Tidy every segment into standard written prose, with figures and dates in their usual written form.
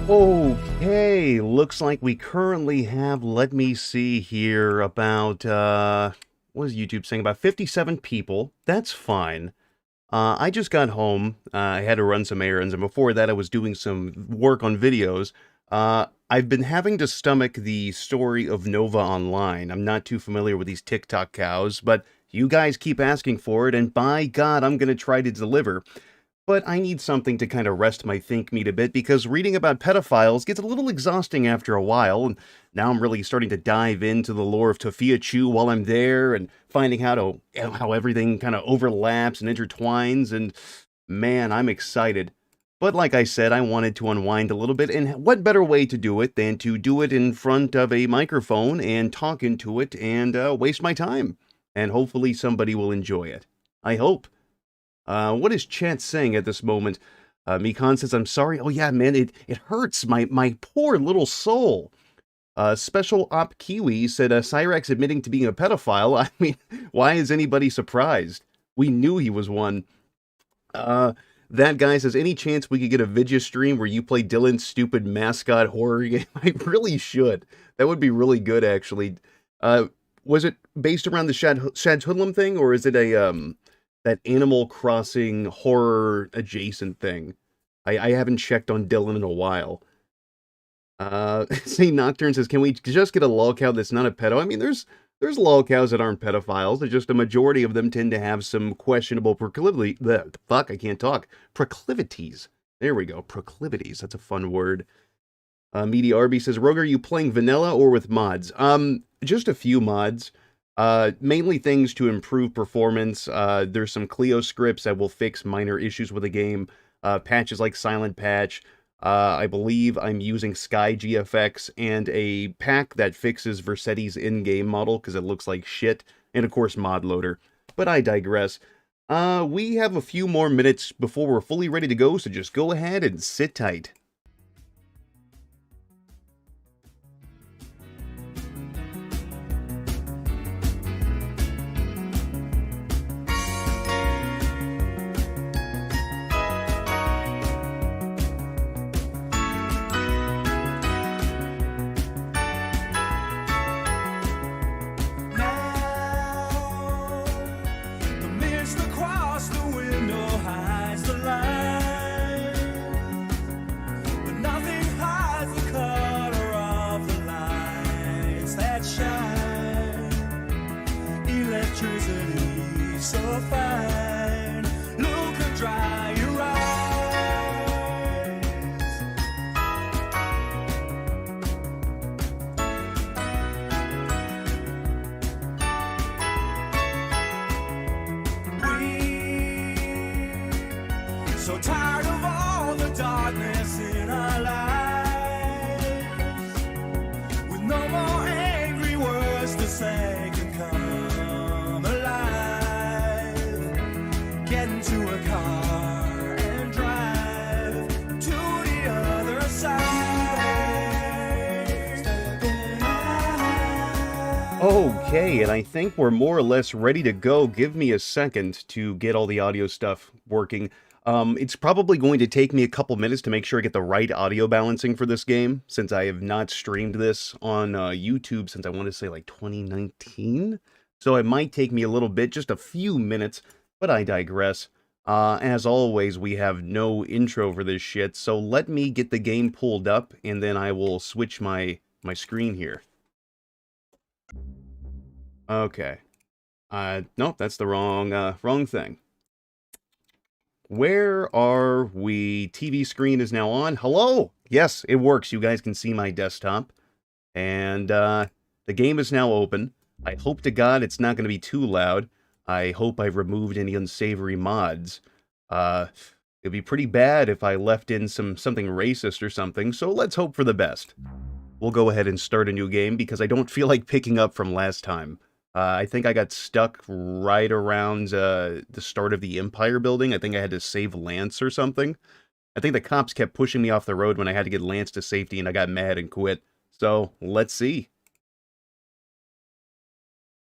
Okay, looks like we currently have, let me see here, about, what is YouTube saying? About 57 people. That's fine. I just got home. I had to run some errands, and before that I was doing some work on videos. I've been having to stomach the story of Nova Online. I'm not too familiar with these TikTok cows, but you guys keep asking for it, and by God, I'm gonna try to deliver. But I need something to kind of rest my think meat a bit because reading about pedophiles gets a little exhausting after a while, and now I'm really starting to dive into the lore of Tofia Chu while I'm there and finding how everything kind of overlaps and intertwines, and man, I'm excited. But like I said, I wanted to unwind a little bit, and what better way to do it than to do it in front of a microphone and talk into it and waste my time. And hopefully somebody will enjoy it. I hope. What is chat saying at this moment? Mikan says, I'm sorry. Oh yeah, man, it hurts. My poor little soul. Special Op Kiwi said, Cyrax admitting to being a pedophile. I mean, why is anybody surprised? We knew he was one. That guy says, any chance we could get a Vidya stream where you play Dylan's stupid mascot horror game? I really should. That would be really good, actually. Was it based around the Shad's Hoodlum thing, or is it that Animal Crossing horror adjacent thing? I haven't checked on Dylan in a while. St. Nocturne says, can we just get a lolcow that's not a pedo? I mean, there's lolcows that aren't pedophiles. There's just a majority of them tend to have some questionable proclivity. Fuck, I can't talk. Proclivities. There we go. Proclivities. That's a fun word. Meaty Arby says, Roger, are you playing vanilla or with mods? Just a few mods. Mainly things to improve performance. There's some Clio scripts that will fix minor issues with the game. Patches like Silent Patch. I believe I'm using Sky GFX and a pack that fixes Versetti's in-game model because it looks like shit. And of course, mod loader. But I digress. We have a few more minutes before we're fully ready to go, so just go ahead and sit tight. Okay, and I think we're more or less ready to go. Give me a second to get all the audio stuff working. It's probably going to take me a couple minutes to make sure I get the right audio balancing for this game, since I have not streamed this on YouTube since I want to say like 2019. So it might take me a little bit, just a few minutes, but I digress. As always, we have no intro for this shit, so let me get the game pulled up, and then I will switch my screen here. Okay. Nope, that's the wrong thing. Where are we? TV screen is now on. Hello! Yes, it works. You guys can see my desktop. And, the game is now open. I hope to God it's not going to be too loud. I hope I've removed any unsavory mods. It'd be pretty bad if I left in something racist or something, so let's hope for the best. We'll go ahead and start a new game because I don't feel like picking up from last time. I think I got stuck right around the start of the Empire building. I think I had to save Lance or something. I think the cops kept pushing me off the road when I had to get Lance to safety, and I got mad and quit. So, let's see.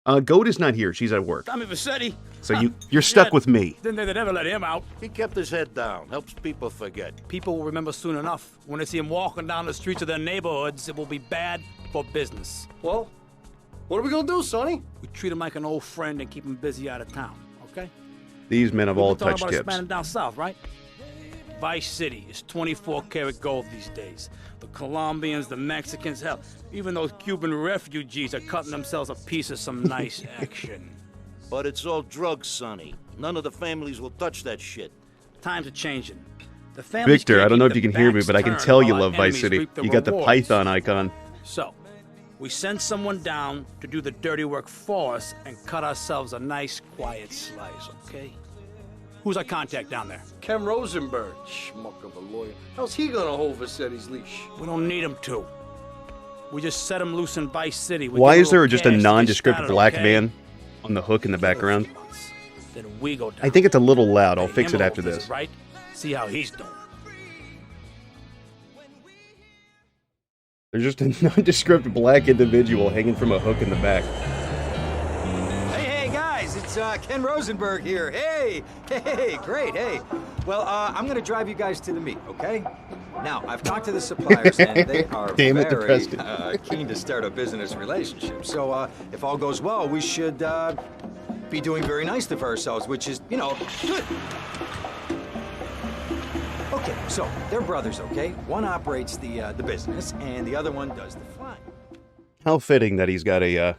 Goat is not here. She's at work. Tommy Vassetti. So you're stuck with me. Then they'd never let him out. He kept his head down. Helps people forget. People will remember soon enough. When they see him walking down the streets of their neighborhoods, it will be bad for business. Well, what are we gonna do, Sonny? We treat him like an old friend and keep him busy out of town, okay? These men have all touched We've been talking about tips. expanding down south, right? Vice City is 24-karat gold these days. The Colombians, the Mexicans, hell, even those Cuban refugees are cutting themselves a piece of some nice action. But it's all drugs, Sonny. None of the families will touch that shit. Times are changing. The families Victor, I can't don't know keep if you the can hear me, backs but I can turned tell you while love our Vice enemies City. reap the You got the rewards. Python icon. So, we send someone down to do the dirty work for us and cut ourselves a nice, quiet slice, okay? Who's our contact down there? Ken Rosenberg, schmuck of a lawyer. How's he gonna hold Vassetti's leash? We don't need him to. We just set him loose in Vice City. We Why give is there little just a cash to get nondescript started, black okay? man on the hook in the background? Then we go down. I think it's a little loud. I'll Pay fix him it a after little this. visit, right? See how he's doing. There's just a nondescript black individual hanging from a hook in the back. Hey, guys, it's Ken Rosenberg here. Hey, great, hey. Well, I'm gonna drive you guys to the meet, okay? Now, I've talked to the suppliers, and they are Damn it, very Preston. keen to start a business relationship. So, if all goes well, we should be doing very nicely for ourselves, which is, you know, good. Okay, so they're brothers, okay? One operates the business, and the other one does the flying. How fitting that he's got a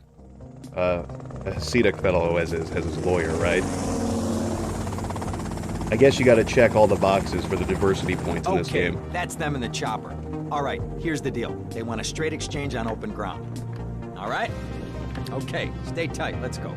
Hasidic fellow as his lawyer, right? I guess you got to check all the boxes for the diversity points in this Okay, game. that's them in the chopper. All right, here's the deal. They want a straight exchange on open ground. All right? Okay, stay tight. Let's go.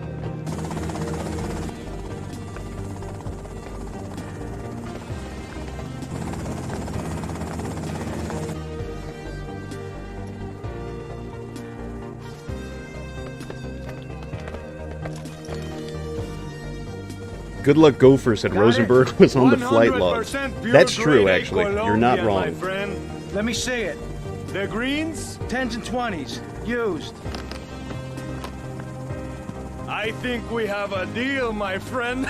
Good luck, Gopher, said Rosenberg was on the flight log. 100% That's pure true, grade A actually. You're not Colombia, wrong. my friend. Let me see it. The greens? 10s and 20s. Used. I think we have a deal, my friend.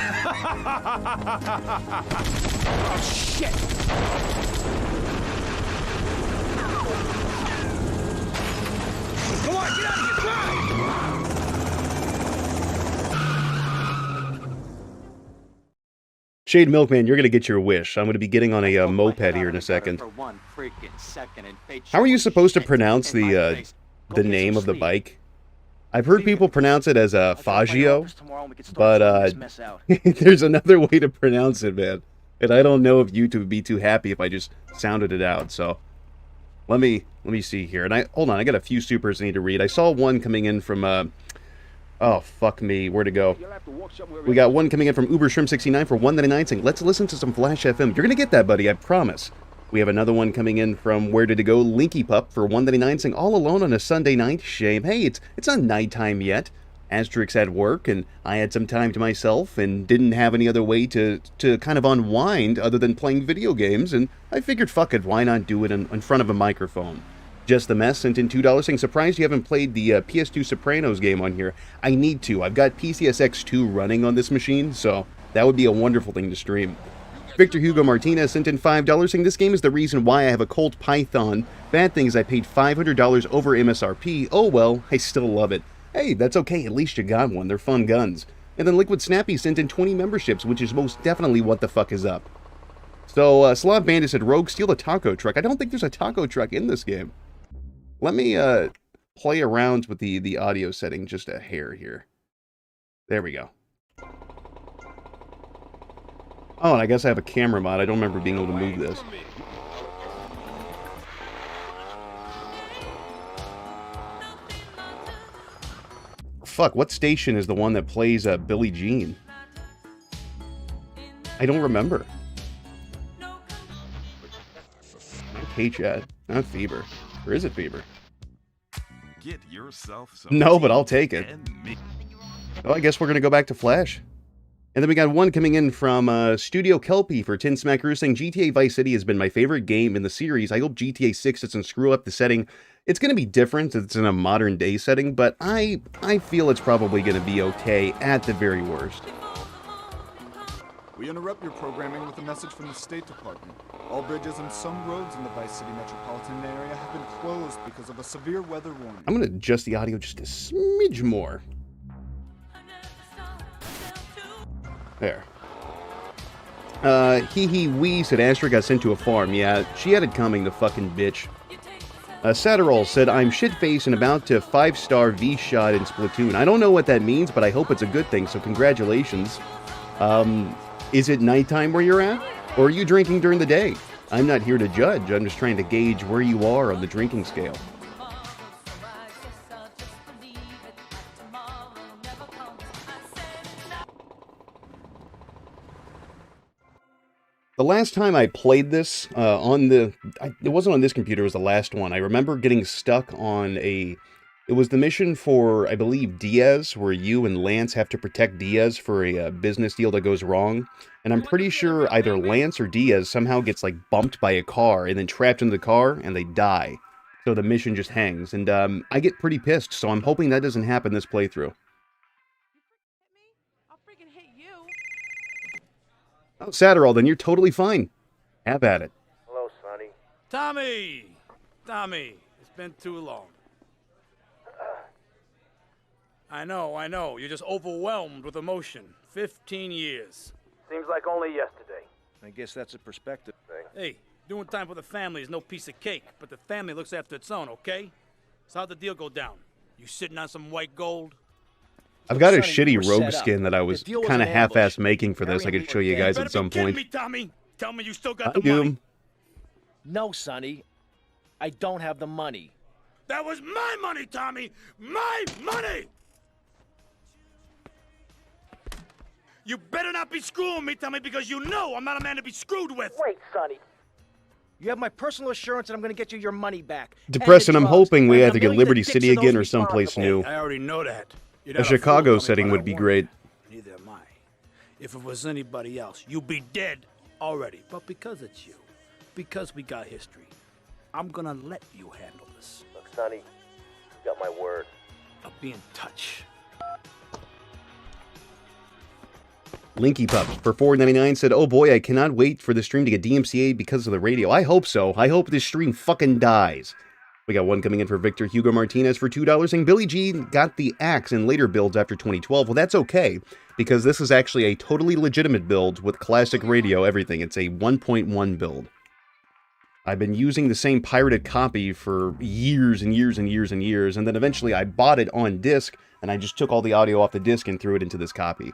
Oh, shit! Come on, get out of here, drive! Shade Milkman, you're going to get your wish. I'm going to be getting on a moped here in a second. How are you supposed to pronounce the name of the bike? I've heard people pronounce it as Faggio, but there's another way to pronounce it, man. And I don't know if YouTube would be too happy if I just sounded it out. So let me see here. And hold on, I got a few supers I need to read. I saw one coming in from oh, fuck me. Where'd it go? We got one coming in from UberShrimp69 for $1.99 saying, let's listen to some Flash FM. You're going to get that, buddy. I promise. We have another one coming in from Where Did It Go? Linky Pup for $1.99 saying, all alone on a Sunday night? Shame. Hey, it's not nighttime yet. Asterix at work, and I had some time to myself and didn't have any other way to kind of unwind other than playing video games, and I figured, fuck it, why not do it in front of a microphone? Just the Mess sent in $2 saying, surprised you haven't played the PS2 Sopranos game on here. I need to. I've got PCSX2 running on this machine, so that would be a wonderful thing to stream. Victor Hugo Martinez sent in $5 saying, this game is the reason why I have a Colt Python. Bad thing is I paid $500 over MSRP. Oh well, I still love it. Hey, that's okay, at least you got one. They're fun guns. And then Liquid Snappy sent in 20 memberships, which is most definitely what the fuck is up. So, Slav Bandit said, Rogue, steal a taco truck. I don't think there's a taco truck in this game. Let me play around with the audio setting just a hair here. There we go. Oh, and I guess I have a camera mod. I don't remember being able to move this. Fuck, what station is the one that plays Billie Jean? I don't remember. Not K-Chat, not Fever. Or is it Fever? Get yourself some No, but I'll take it. Oh, I guess we're gonna go back to Flash. And then we got one coming in from Studio Kelpie for Tin Smacker saying GTA Vice City has been my favorite game in the series. I hope GTA 6 doesn't screw up the setting. It's going to be different. It's in a modern day setting, but I feel it's probably going to be okay at the very worst. We interrupt your programming with a message from the State Department. All bridges and some roads in the Vice City metropolitan area have been closed because of a severe weather warning. I'm going to adjust the audio just a smidge more. There. Hee wee said Astra got sent to a farm. Yeah, she had it coming, the fucking bitch. Satterall said, I'm shit-faced and about to 5-star V-shot in Splatoon. I don't know what that means, but I hope it's a good thing, so congratulations. Is it nighttime where you're at? Or are you drinking during the day? I'm not here to judge. I'm just trying to gauge where you are on the drinking scale. The last time I played this it wasn't on this computer, it was the last one. I remember getting stuck on it was the mission for, I believe, Diaz, where you and Lance have to protect Diaz for a business deal that goes wrong. And I'm pretty sure either Lance or Diaz somehow gets, like, bumped by a car and then trapped in the car and they die. So the mission just hangs. And I get pretty pissed, so I'm hoping that doesn't happen this playthrough. Oh, Satterall, then you're totally fine. Have at it. Hello, Sonny. Tommy, it's been too long. I know, you're just overwhelmed with emotion. 15 years. Seems like only yesterday. I guess that's a perspective thing. Hey, doing time for the family is no piece of cake, but the family looks after its own, okay? So how'd the deal go down? You sitting on some white gold? I've got a Sonny, shitty rogue skin that I was kind of half-assed making for this. I could show you guys at some point. Me, Tommy. Tell me you still got the money. No, Sonny. I don't have the money. That was my money, Tommy! My money! You better not be screwing me, Tommy, because you know I'm not a man to be screwed with. Wait, Sonny. You have my personal assurance that I'm going to get you your money back. Depressing, I'm hoping we have to get Liberty City again or someplace new. I already know that. A Chicago setting would be great. Neither am I. If it was anybody else, you'd be dead already. But because it's you, because we got history, I'm gonna let you handle this. Look, Sonny, you got my word. I'll be in touch. Linky Pups for $4.99 said, oh boy, I cannot wait for the stream to get DMCA because of the radio. I hope so. I hope this stream fucking dies. We got one coming in for Victor Hugo Martinez for $2, saying Billy G got the axe in later builds after 2012. Well, that's okay, because this is actually a totally legitimate build with classic radio, everything. It's a 1.1 build. I've been using the same pirated copy for years and years and years and years, and then eventually I bought it on disc, and I just took all the audio off the disc and threw it into this copy.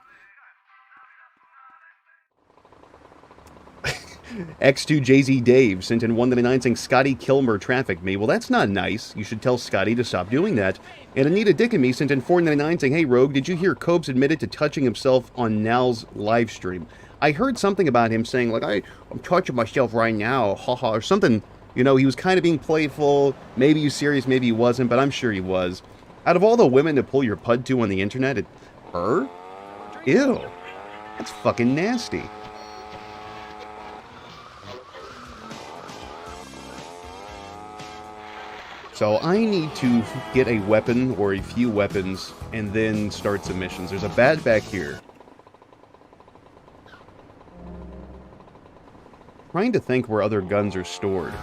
X2JZ Dave sent in $1.99 saying Scotty Kilmer trafficked me. Well, that's not nice. You should tell Scotty to stop doing that. And Anita Dickamy sent in $4.99 saying, hey Rogue, did you hear Cobes admitted to touching himself on Nal's live stream? I heard something about him saying, like, I'm touching myself right now, haha, or something. You know, he was kind of being playful. Maybe he was serious, maybe he wasn't, but I'm sure he was. Out of all the women to pull your pud to on the internet, her? Ew. That's fucking nasty. So I need to get a weapon or a few weapons and then start some missions. There's a bat back here. Trying to think where other guns are stored.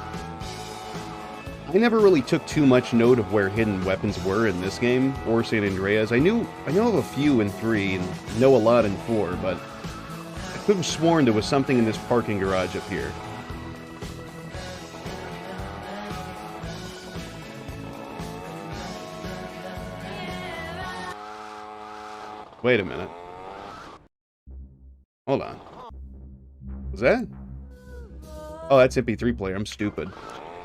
I never really took too much note of where hidden weapons were in this game or San Andreas. I know of a few in 3 and know a lot in 4, but I could have sworn there was something in this parking garage up here. Wait a minute. Hold on. Was that? Oh, that's MP3 player. I'm stupid.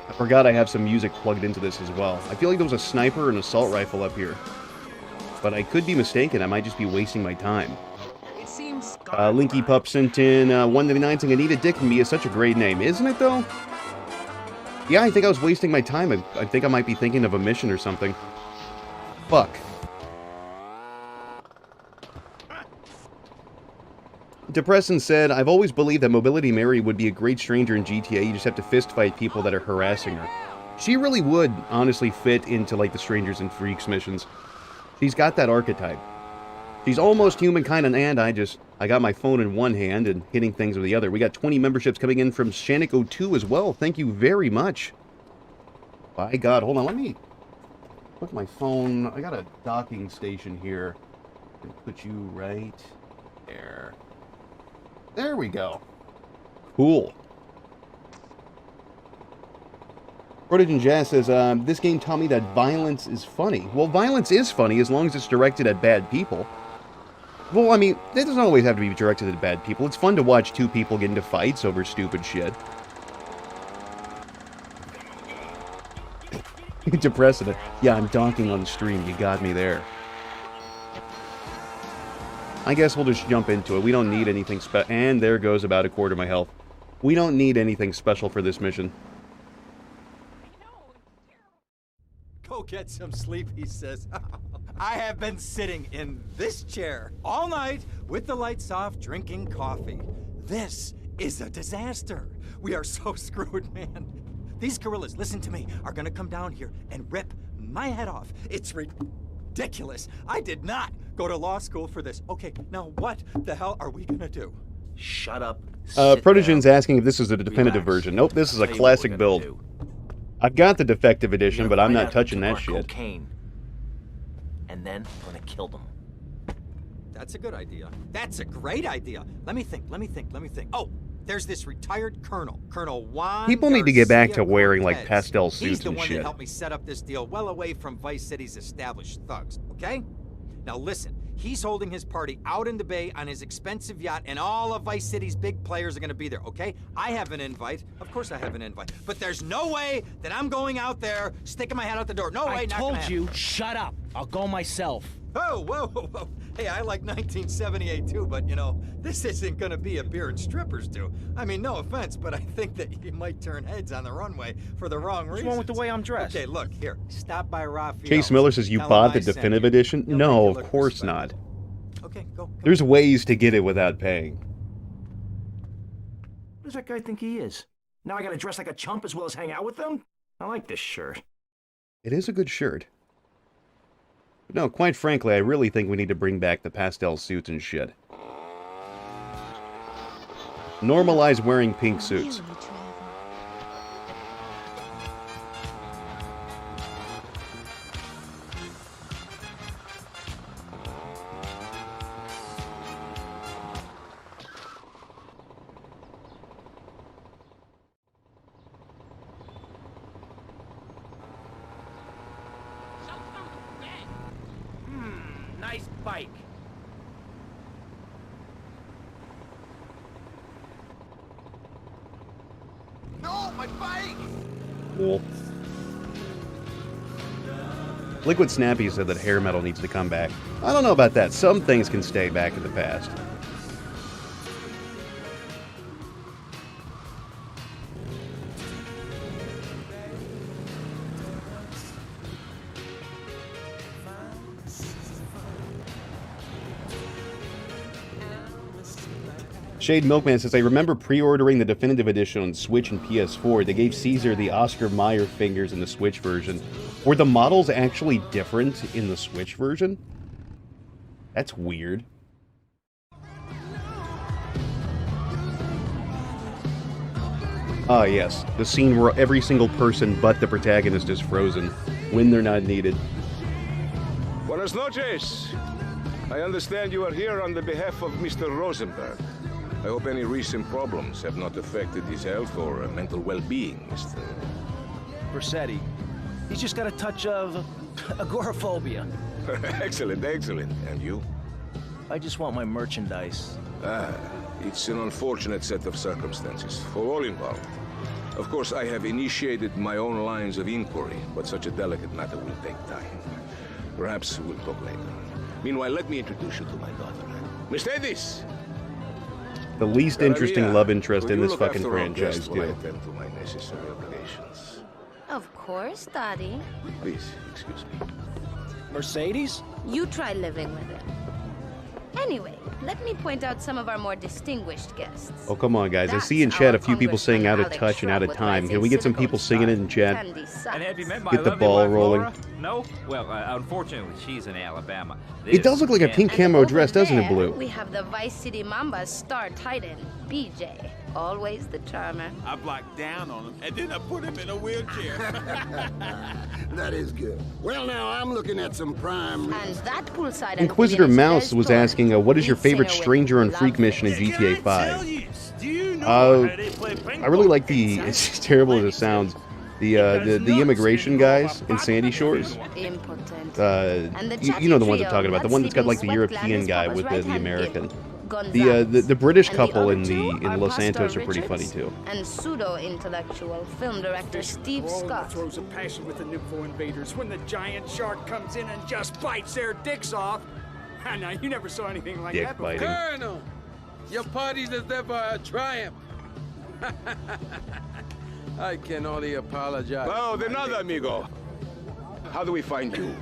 I forgot I have some music plugged into this as well. I feel like there was a sniper and assault rifle up here. But I could be mistaken. I might just be wasting my time. Linky Pup sent in $1.99 saying Anita Dickamy is such a great name. Isn't it, though? Yeah, I think I was wasting my time. I think I might be thinking of a mission or something. Fuck. Depressin said, I've always believed that Mobility Mary would be a great stranger in GTA. You just have to fist fight people that are harassing her. She really would honestly fit into like the Strangers and Freaks missions. She's got that archetype. She's almost humankind, and I got my phone in one hand and hitting things with the other. We got 20 memberships coming in from Shanico2 as well. Thank you very much. By God, hold on, let me put my phone. I got a docking station here. Put you right there. There we go. Cool. Protogen Jazz says, this game taught me that violence is funny. Well, violence is funny as long as it's directed at bad people. Well, I mean, it doesn't always have to be directed at bad people. It's fun to watch two people get into fights over stupid shit. Depressing it. Yeah, I'm donking on the stream. You got me there. I guess we'll just jump into it. We don't need anything special. And there goes about a quarter of my health. We don't need anything special for this mission. Go get some sleep, he says. I have been sitting in this chair all night with the lights off, drinking coffee. This is a disaster. We are so screwed, man. These gorillas, listen to me, are gonna come down here and rip my head off. It's ridiculous. I did not go to law school for this. Okay, now what the hell are we gonna do? Shut up. Protogen's asking if this is a definitive version. Nope, this is a classic build. I've got the defective edition, but I'm not touching that shit. Cocaine. And then I'm gonna kill them. That's a good idea. That's a great idea. Let me think. Oh, there's this retired colonel, Colonel Juan People need to get back to Garcia wearing, like, Cortez. pastel suits He's the and one shit. that helped me set up this deal well away from Vice City's established thugs, okay? Now listen, he's holding his party out in the bay on his expensive yacht, and all of Vice City's big players are gonna be there, okay? I have an invite. Of course I have an invite. But there's no way that I'm going out there, sticking my head out the door. No way, I not told gonna you, happen. shut up. I'll go myself. Oh, whoa. Hey, I like 1978 too, but you know, this isn't gonna be a beer and strippers do. I mean, no offense, but I think that you might turn heads on the runway for the wrong reasons. What's wrong with the way I'm dressed? Okay, look, here, stop by Raphael's. Chase Miller says, you Tell him bought the I sent definitive you. edition? He'll No, make you of look course respectable. not. Okay, go. There's ways to get it without paying. What does that guy think he is? Now I gotta dress like a chump as well as hang out with them? I like this shirt. It is a good shirt. But no, quite frankly, I really think we need to bring back the pastel suits and shit. Normalize wearing pink suits. Nice bike. No, my bike! Cool. Liquid Snappy said that hair metal needs to come back. I don't know about that. Some things can stay back in the past. Shade Milkman says, I remember pre-ordering the definitive edition on Switch and PS4. They gave Caesar the Oscar Mayer fingers in the Switch version. Were the models actually different in the Switch version? That's weird. Ah, yes. The scene where every single person but the protagonist is frozen when they're not needed. Buenas noches. I understand you are here on the behalf of Mr. Rosenberg. I hope any recent problems have not affected his health or mental well-being, Mr. Versetti. He's just got a touch of agoraphobia. Excellent. And you? I just want my merchandise. It's an unfortunate set of circumstances for all involved. Of course, I have initiated my own lines of inquiry, but such a delicate matter will take time. Perhaps we'll talk later. Meanwhile, let me introduce you to my daughter. Miss Davis! The least interesting love interest will in you this look fucking after our franchise, guest when I too. attend to my necessary obligations. Of course, Daddy. Please, excuse me. Mercedes? You try living with him. Anyway, let me point out some of our more distinguished guests. Oh, come on, guys. I That's see in chat a our few people saying out of Congressman touch and out of Alex time. Shrub Can we with get some Rising people Silicon singing it in chat? Candy sucks. And have you met my Get the lovely ball wife, rolling. Laura? No? Well, unfortunately, she's in Alabama. It does look like a pink And camo over dress, doesn't it, there, Blue? We have the Vice City Mamba's star titan, BJ. Always the charmer. I blocked down on him, and then I put him in a wheelchair. That is good. Well, now I'm looking at some prime. And that poolside Inquisitor Mouse was asking, what is your favorite Stranger on Freak mission in GTA 5? I really like the, it's terrible as it sounds, the immigration guys in Sandy Shores. Impotent. You know the ones I'm talking about, the one that's got like the European guy with the American. The British couple in Los Santos are pretty funny too. And pseudo-intellectual film director Steve Scott. Throws a passion with the Nympho invaders when the giant shark comes in and just bites their dicks off. Now you never saw anything like that before. Colonel, your party's as ever a triumph. I can only apologize. Oh, de nada, amigo. How do we find you?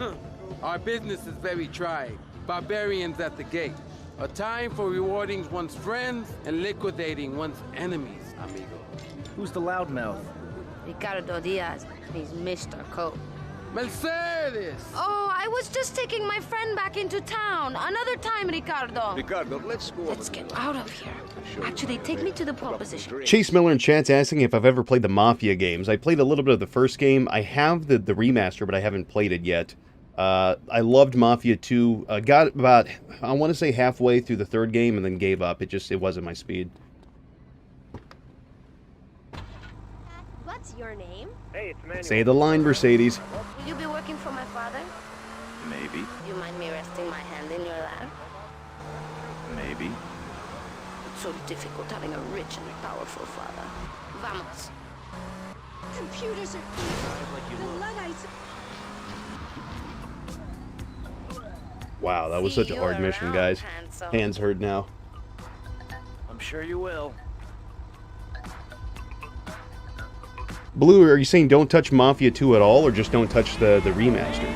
Our business is very trying. Barbarians at the gate. A time for rewarding one's friends and liquidating one's enemies, amigo. Who's the loudmouth? Ricardo Diaz. He's Mr. Cope. Mercedes! Oh, I was just taking my friend back into town. Another time, Ricardo. Ricardo, let's go. Let's get out of here. Actually, take me to the pole position. Chase Miller in chat's asking if I've ever played the Mafia games. I played a little bit of the first game. I have the remaster, but I haven't played it yet. I loved Mafia 2. Got about, I want to say halfway through the third game and then gave up. It wasn't my speed. What's your name? Hey, it's Manuel. Say the line, Mercedes. Will you be working for my father? Maybe. You mind me resting my hand in your lap? Maybe. It's so difficult having a rich and powerful father. Vamos. Computers are evil. The Luddites. Wow, that was such a hard mission, guys. Hands hurt now. I'm sure you will. Blue, are you saying don't touch Mafia 2 at all, or just don't touch the remaster?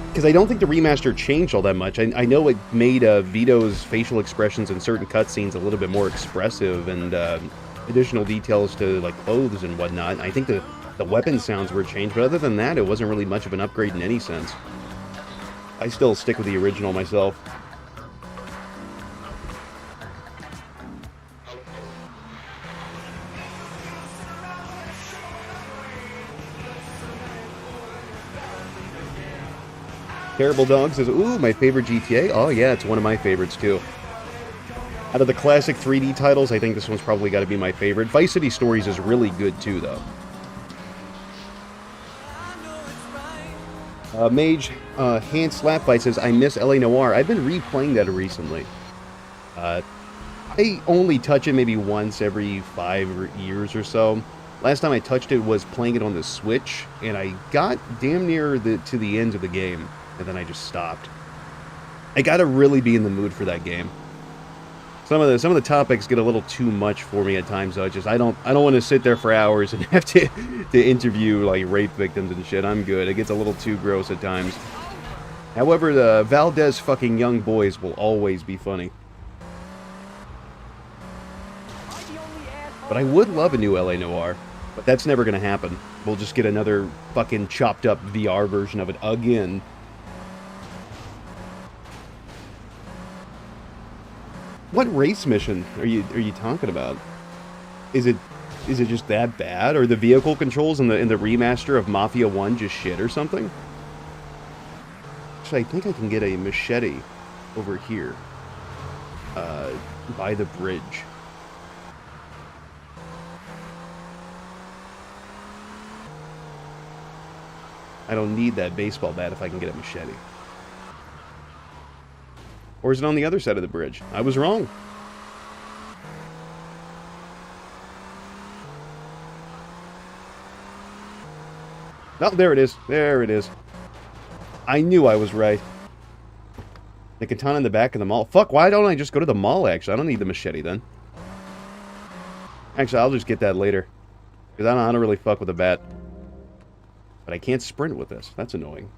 Because I don't think the remaster changed all that much. I know it made Vito's facial expressions in certain cutscenes a little bit more expressive, and additional details to like clothes and whatnot. I think the weapon sounds were changed, but other than that, it wasn't really much of an upgrade in any sense. I still stick with the original myself. Terrible Dog says, ooh, my favorite GTA? Oh yeah, it's one of my favorites too. Out of the classic 3D titles, I think this one's probably got to be my favorite. Vice City Stories is really good too, though. Mage Hand Slapfight says, I miss LA Noire. I've been replaying that recently. I only touch it maybe once every 5 years or so. Last time I touched it was playing it on the Switch, and I got damn near to the end of the game, and then I just stopped. I gotta really be in the mood for that game. Some of the topics get a little too much for me at times, though. I don't want to sit there for hours and have to interview like rape victims and shit. I'm good. It gets a little too gross at times. However, the Valdez fucking young boys will always be funny. But I would love a new LA Noire, but that's never gonna happen. We'll just get another fucking chopped up VR version of it again. What race mission are you talking about? Is it just that bad? Or the vehicle controls in the remaster of Mafia 1 just shit or something? Actually, I think I can get a machete over here. By the bridge. I don't need that baseball bat if I can get a machete. Or is it on the other side of the bridge? I was wrong. Oh, there it is. There it is. I knew I was right. The katana in the back of the mall. Fuck, why don't I just go to the mall, actually? I don't need the machete, then. Actually, I'll just get that later. Because I don't really fuck with a bat. But I can't sprint with this. That's annoying.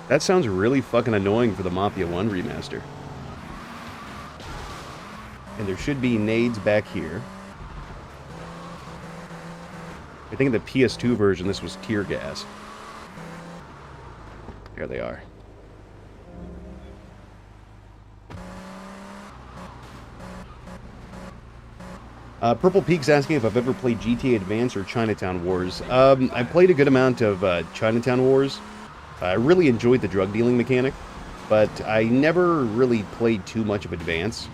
That sounds really fucking annoying for the Mafia 1 remaster. And there should be nades back here. I think in the PS2 version this was tear gas. There they are. Purple Peak's asking if I've ever played GTA Advance or Chinatown Wars. I played a good amount of Chinatown Wars. I really enjoyed the drug dealing mechanic, but I never really played too much of Advance.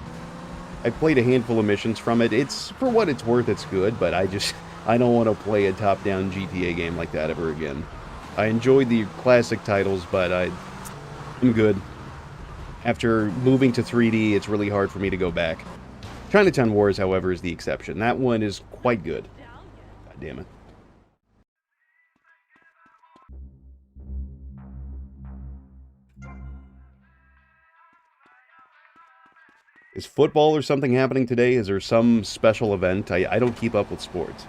I played a handful of missions from it. It's, for what it's worth, it's good, but I don't want to play a top-down GTA game like that ever again. I enjoyed the classic titles, but I'm good. After moving to 3D, it's really hard for me to go back. Chinatown Wars, however, is the exception. That one is quite good. God damn it. Is football or something happening today? Is there some special event? I don't keep up with sports.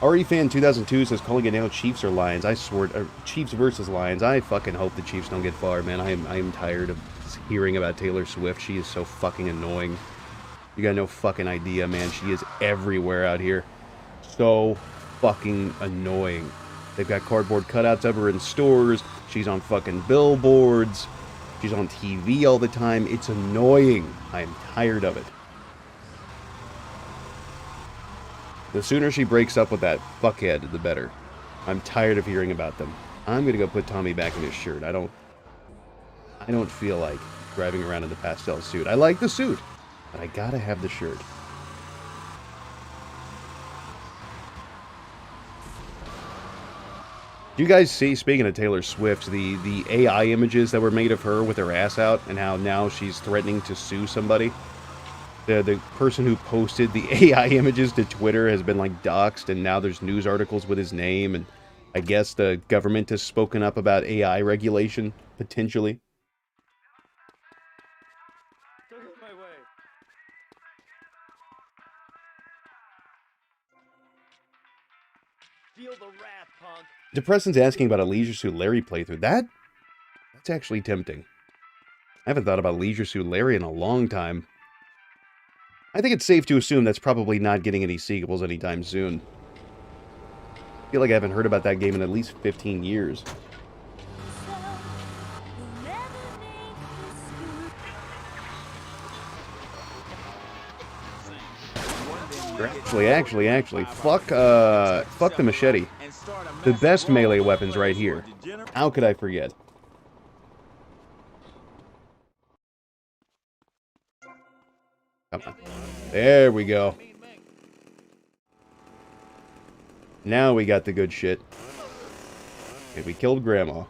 RE Fan 2002 says calling it now Chiefs or Lions. I swear, Chiefs versus Lions. I fucking hope the Chiefs don't get far, man. I am tired of hearing about Taylor Swift. She is so fucking annoying. You got no fucking idea, man. She is everywhere out here. So fucking annoying. They've got cardboard cutouts of her in stores. She's on fucking billboards. She's on TV all the time. It's annoying. I am tired of it. The sooner she breaks up with that fuckhead, the better. I'm tired of hearing about them. I'm gonna go put Tommy back in his shirt. I don't feel like driving around in the pastel suit. I like the suit, but I gotta have the shirt. Do you guys see, speaking of Taylor Swift, the AI images that were made of her with her ass out, and how now she's threatening to sue somebody? The person who posted the AI images to Twitter has been, like, doxxed, and now there's news articles with his name, and I guess the government has spoken up about AI regulation, potentially. Feel the wrath, punk. Depressant's asking about a Leisure Suit Larry playthrough. That's actually tempting. I haven't thought about Leisure Suit Larry in a long time. I think it's safe to assume that's probably not getting any sequels anytime soon. I feel like I haven't heard about that game in at least 15 years. Actually, fuck the machete. The best melee weapons right here. How could I forget? Come on. There we go. Now we got the good shit. Okay, we killed Grandma.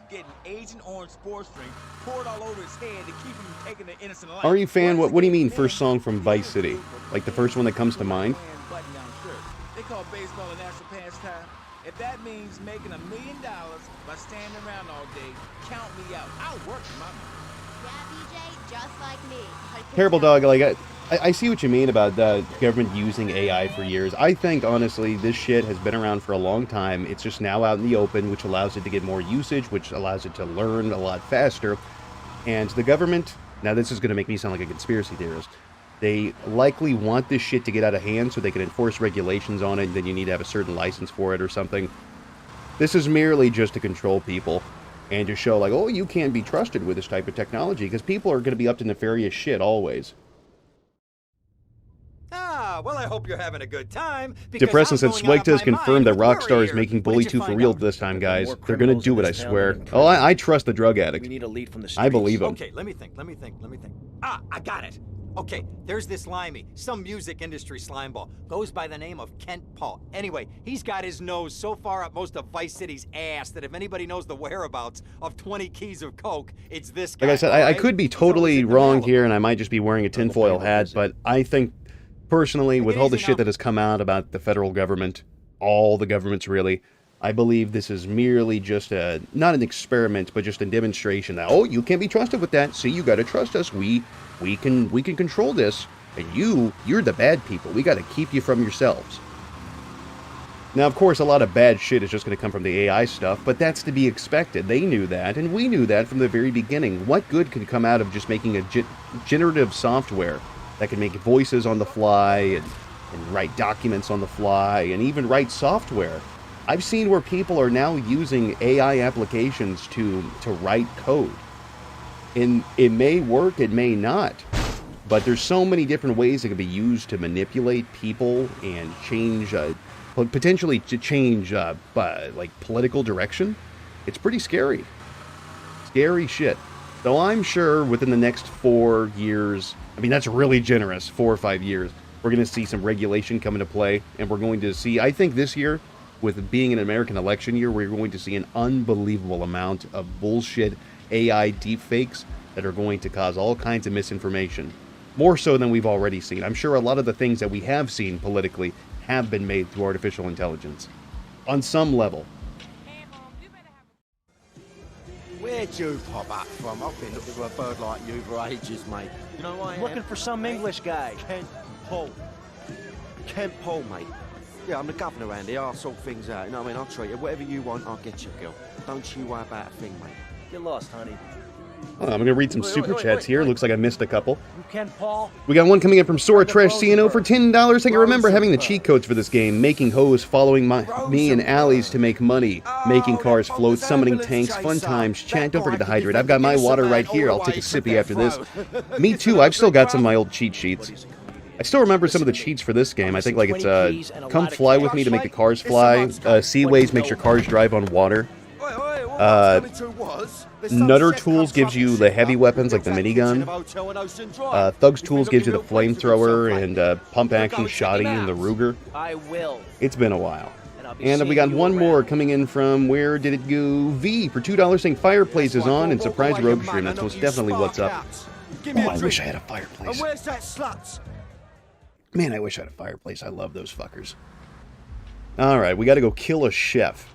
Getting Agent Orange sports drink poured all over his head to keep him taking the innocent life. Are you fan? What do you mean first song from Vice City? Like the first one that comes to mind? They call baseball a national pastime. If that means making $1 million by standing around all day, count me out. I'll work for my money. Yeah, BJ, just like me. Terrible Dog, like, I see what you mean about the government using AI for years. I think, honestly, this shit has been around for a long time. It's just now out in the open, which allows it to get more usage, which allows it to learn a lot faster. And the government, now this is going to make me sound like a conspiracy theorist, they likely want this shit to get out of hand so they can enforce regulations on it, and then you need to have a certain license for it or something. This is merely just to control people and to show, like, oh, you can't be trusted with this type of technology, because people are going to be up to nefarious shit always. Ah, well, I hope you're having a good time. Depressant said Swigta has confirmed that Rockstar is making Bully 2 for real this time, guys. They're gonna do it, I swear. Oh, I trust the drug addict. We need a lead from the streets. I believe him. Okay, let me think. Ah, I got it. Okay, there's this limey, some music industry slimeball. Goes by the name of Kent Paul. Anyway, he's got his nose so far up most of Vice City's ass that if anybody knows the whereabouts of 20 keys of coke, it's this guy. Like I said, I could be totally wrong here, and I might just be wearing a tinfoil hat, but I think, personally, with all the shit that has come out about the federal government, all the governments really, I believe this is merely just not an experiment, but just a demonstration that, oh, you can't be trusted with that. See, you got to trust us. We can control this, and you're the bad people. We got to keep you from yourselves. Now, of course, a lot of bad shit is just going to come from the AI stuff, but that's to be expected. They knew that, and we knew that from the very beginning. What good can come out of just making a generative software that can make voices on the fly and write documents on the fly and even write software? I've seen where people are now using AI applications to write code. And it may work, it may not. But there's so many different ways it can be used to manipulate people and change, potentially to change, like, political direction. It's pretty scary. Scary shit. So I'm sure within the next 4 years, I mean, that's really generous, 4 or 5 years, we're going to see some regulation come into play. And we're going to see, I think this year, with being an American election year, we're going to see an unbelievable amount of bullshit AI deepfakes that are going to cause all kinds of misinformation. More so than we've already seen. I'm sure a lot of the things that we have seen politically have been made through artificial intelligence. On some level. Where'd you pop up from? I've been looking for a bird like you for ages, mate. You know why? Looking for some English guy. Kent Paul. Kent Paul, mate. Yeah, I'm the governor around here. I'll sort things out. You know what I mean? I'll treat you. Whatever you want, I'll get you, girl. Don't you worry about a thing, mate. Get lost, honey. Oh, I'm going to read some super chats here. Looks like I missed a couple. You can, Paul. We got one coming in from Sora Trash CNO for $10. I can remember having the cheat codes for this game. Making hoes, following me in alleys to make money. Making cars float, summoning tanks, fun times. Chat, don't forget to hydrate. I've got my water right here. I'll take a sippy after this. Me too. I've still got some of my old cheat sheets. I still remember some of the cheats for this game. I think like it's come fly with me to make the cars fly. Seaways makes your cars drive on water. Nutter Tools gives you the heavy weapons like the minigun. Thugs Tools gives you the flamethrower and pump action shoddy and the Ruger. It's been a while. And we got one more coming in from, where did it go? V for $2 saying fireplace is on and surprise rogue stream. That's definitely what's up. Oh, I wish I had a fireplace. And where's that slut? Man, I wish I had a fireplace. I love those fuckers. Alright, we gotta go kill a chef.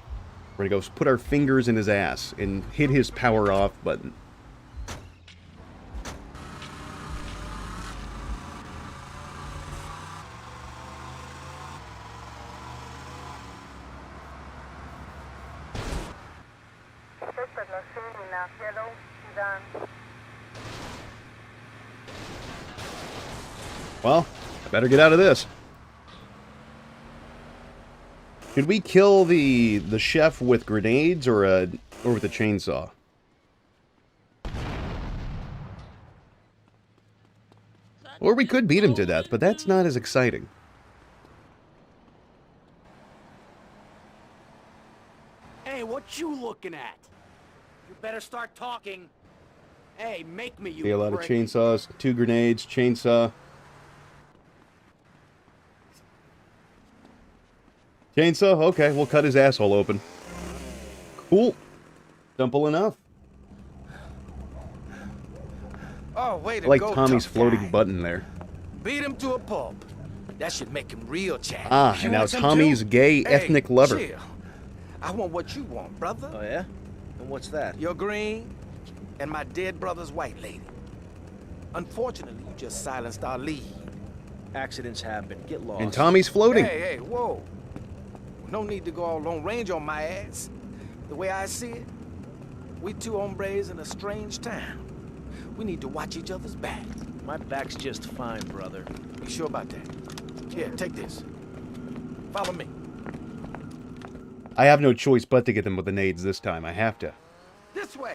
We're gonna go put our fingers in his ass and hit his power off button. Well, I better get out of this. Should we kill the chef with grenades or with a chainsaw? Or we could beat him to death, but that's not as exciting. Hey, what you looking at? You better start talking. Hey, make me, you See a lot of prick. chainsaws, 2 grenades, chainsaw. Chainsaw? Okay, we'll cut his asshole open. Cool. Simple enough. Oh, wait I like Tommy's floating button there. Beat him to a pulp. That should make him real chatty. Ah, and now Tommy's gay ethnic lover. Chill. I want what you want, brother. Oh, yeah? And what's that? Your green and my dead brother's white lady. Unfortunately, you just silenced our lead. Accidents happen. Get lost. And Tommy's floating. Hey, whoa. No need to go all Lone Range on my ass. The way I see it, we two hombres in a strange town. We need to watch each other's back. My back's just fine, brother. You sure about that? Here, take this. Follow me. I have no choice but to get them with the nades this time. I have to. This way.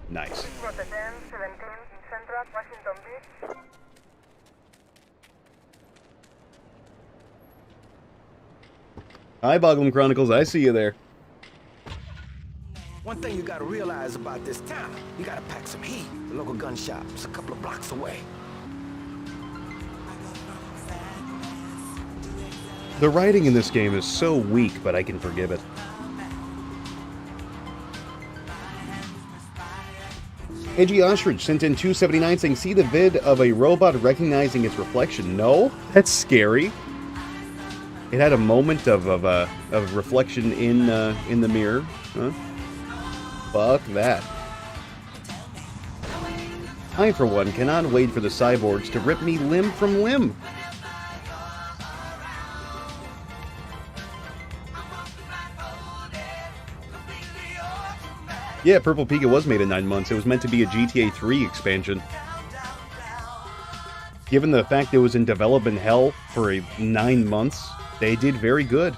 Nice. Hi, Boglum Chronicles. I see you there. One thing you gotta realize about this town, you gotta pack some heat. The local gun shop's a couple of blocks away. The writing in this game is so weak, but I can forgive it. Edgy Ostrich sent in 279 saying, see the vid of a robot recognizing its reflection. No? That's scary. It had a moment of reflection in the mirror. Huh? Fuck that. I, for one, cannot wait for the cyborgs to rip me limb from limb. Yeah, Purple Pika was made in 9 months. It was meant to be a GTA 3 expansion. Given the fact it was in development hell for 9 months, they did very good.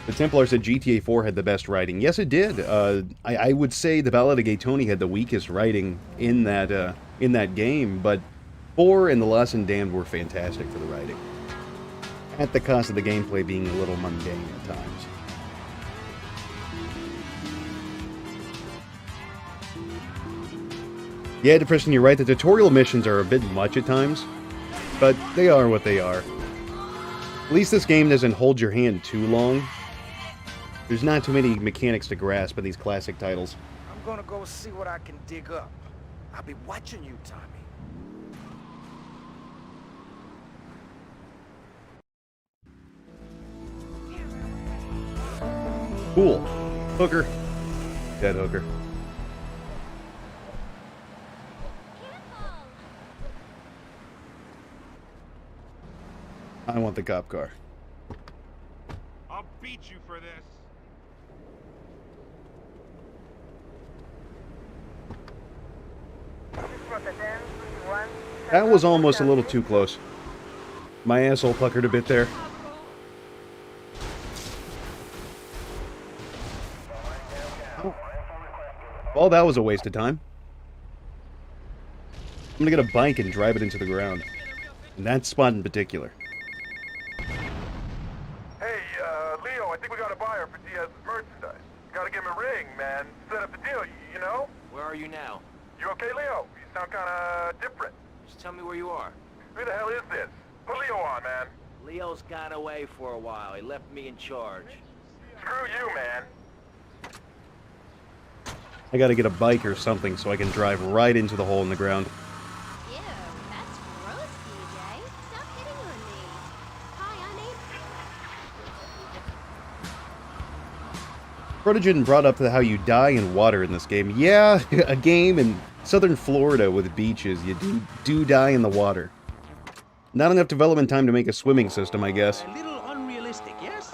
The Templar said GTA 4 had the best writing. Yes, it did. I would say the Ballad of Gay Tony had the weakest writing in that game, but 4 and The Lost and Damned were fantastic for the writing. At the cost of the gameplay being a little mundane at times. Yeah, Depression, you're right. The tutorial missions are a bit much at times, but they are what they are. At least this game doesn't hold your hand too long. There's not too many mechanics to grasp in these classic titles. I'm gonna go see what I can dig up. I'll be watching you, Tommy. Cool. Hooker. Dead hooker. I want the cop car. I'll beat you for this. That was almost a little too close. My asshole puckered a bit there. Well, that was a waste of time. I'm gonna get a bike and drive it into the ground. In that spot in particular. Hey, Leo, I think we got a buyer for Diaz's merchandise. Gotta give him a ring, man. Set up the deal, you know? Where are you now? You okay, Leo? You sound kinda different. Just tell me where you are. Who the hell is this? Put Leo on, man. Leo's gone away for a while. He left me in charge. Screw you, man. I gotta get a bike or something so I can drive right into the hole in the ground. Ew, that's gross, DJ. Stop hitting on me. Hi, I'm April. Protogen brought up how you die in water in this game. Yeah, a game in southern Florida with beaches. You do die in the water. Not enough development time to make a swimming system, I guess. A little unrealistic, yes?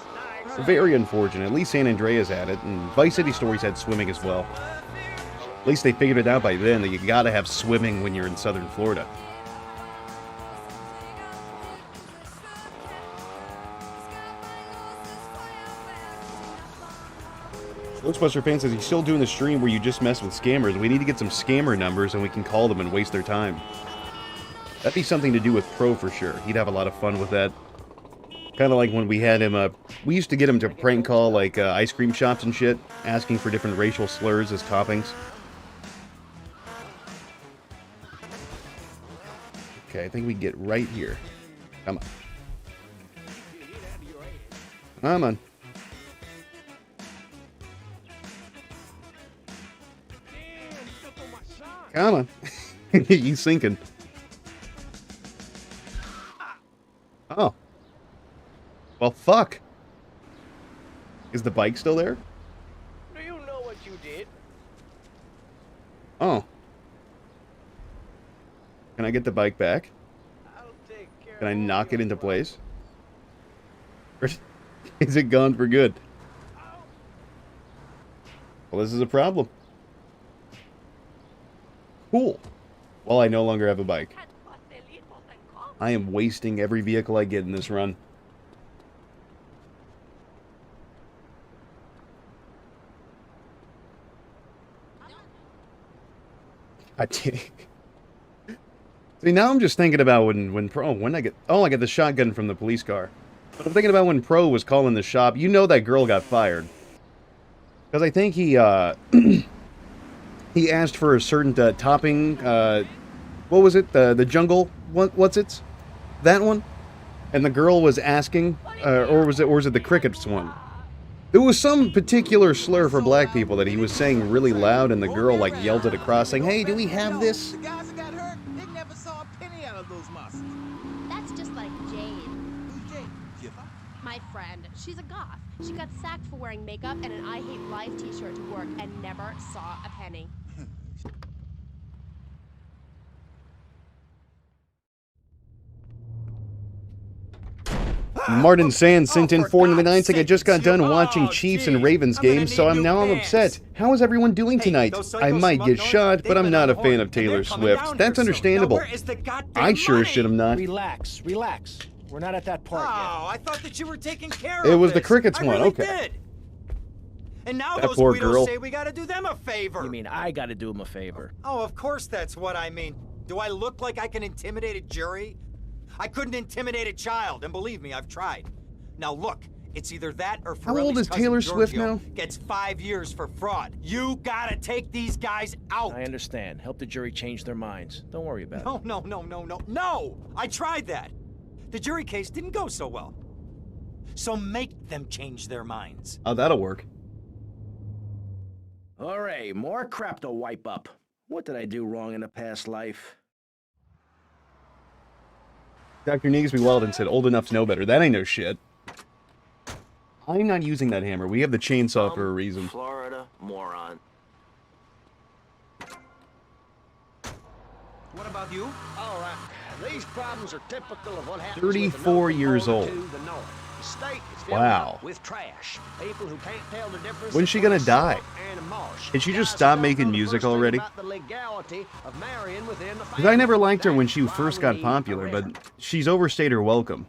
Very unfortunate. At least San Andreas had it, and Vice City Stories had swimming as well. At least they figured it out by then that you gotta have swimming when you're in southern Florida. Ghostbuster fan says he's still doing the stream where you just mess with scammers. We need to get some scammer numbers and we can call them and waste their time. That'd be something to do with Pro for sure. He'd have a lot of fun with that. Kind of like when we had him, we used to get him to prank call like ice cream shops and shit, asking for different racial slurs as toppings. Okay, I think we get right here. Come on. Come on. Come on. He's sinking. Oh. Well, fuck. Is the bike still there? Do you know what you did? Oh. Can I get the bike back? Can I knock it into place? Or is it gone for good? Well, this is a problem. Cool. Well, I no longer have a bike. I am wasting every vehicle I get in this run. I did. See, now I'm just thinking about when I get... Oh, I got the shotgun from the police car. But I'm thinking about when Pro was calling the shop. You know that girl got fired. Because I think he, he asked for a certain topping, what was it? The jungle? What's it? That one? And the girl was asking, or was it the crickets one? There was some particular slur for black people that he was saying really loud, and the girl like yelled it across, saying, "Hey, do we have this?" The guys that got hurt, they never saw a penny out of those muscles. That's just like Jade. Who's Jade? Kiffer? My friend, she's a goth. She got sacked for wearing makeup and an I Hate Life t-shirt to work and never saw a penny. Martin Sands sent in 499 saying I just got done watching Chiefs and Ravens games, so I'm upset. How is everyone doing tonight? I might get shot, but I'm not a fan of Taylor Swift. That's understandable. I sure should have not. Relax, relax. We're not at that part yet. Oh, I thought that you were taking care of It was the this. Crickets I one, really okay. did. And now That those poor Guidos girl. say we gotta do them a favor. You mean I gotta do him a favor? Oh, of course that's what I mean. Do I look like I can intimidate a jury? I couldn't intimidate a child, and believe me, I've tried. Now look, it's either that or How old Forelli's is cousin Taylor Swift Giorgio now? gets 5 years for fraud. You gotta take these guys out. I understand. Help the jury change their minds. Don't worry about it. No! I tried that. The jury case didn't go so well. So make them change their minds. Oh, that'll work. All right, more crap to wipe up. What did I do wrong in a past life? Dr. Negsby Weldon said, old enough to know better. That ain't no shit. I'm not using that hammer. We have the chainsaw for a reason. Florida moron. What about you? All right. These problems are typical of what happens 34 years old. The state is filling Wow. up with trash. People who can't tell the difference. When's she gonna die? And mush. Can she just Guys stop who don't making know the music first thing already? about the legality of marrying within the Because I never liked her when she first got popular, but she's overstayed her welcome.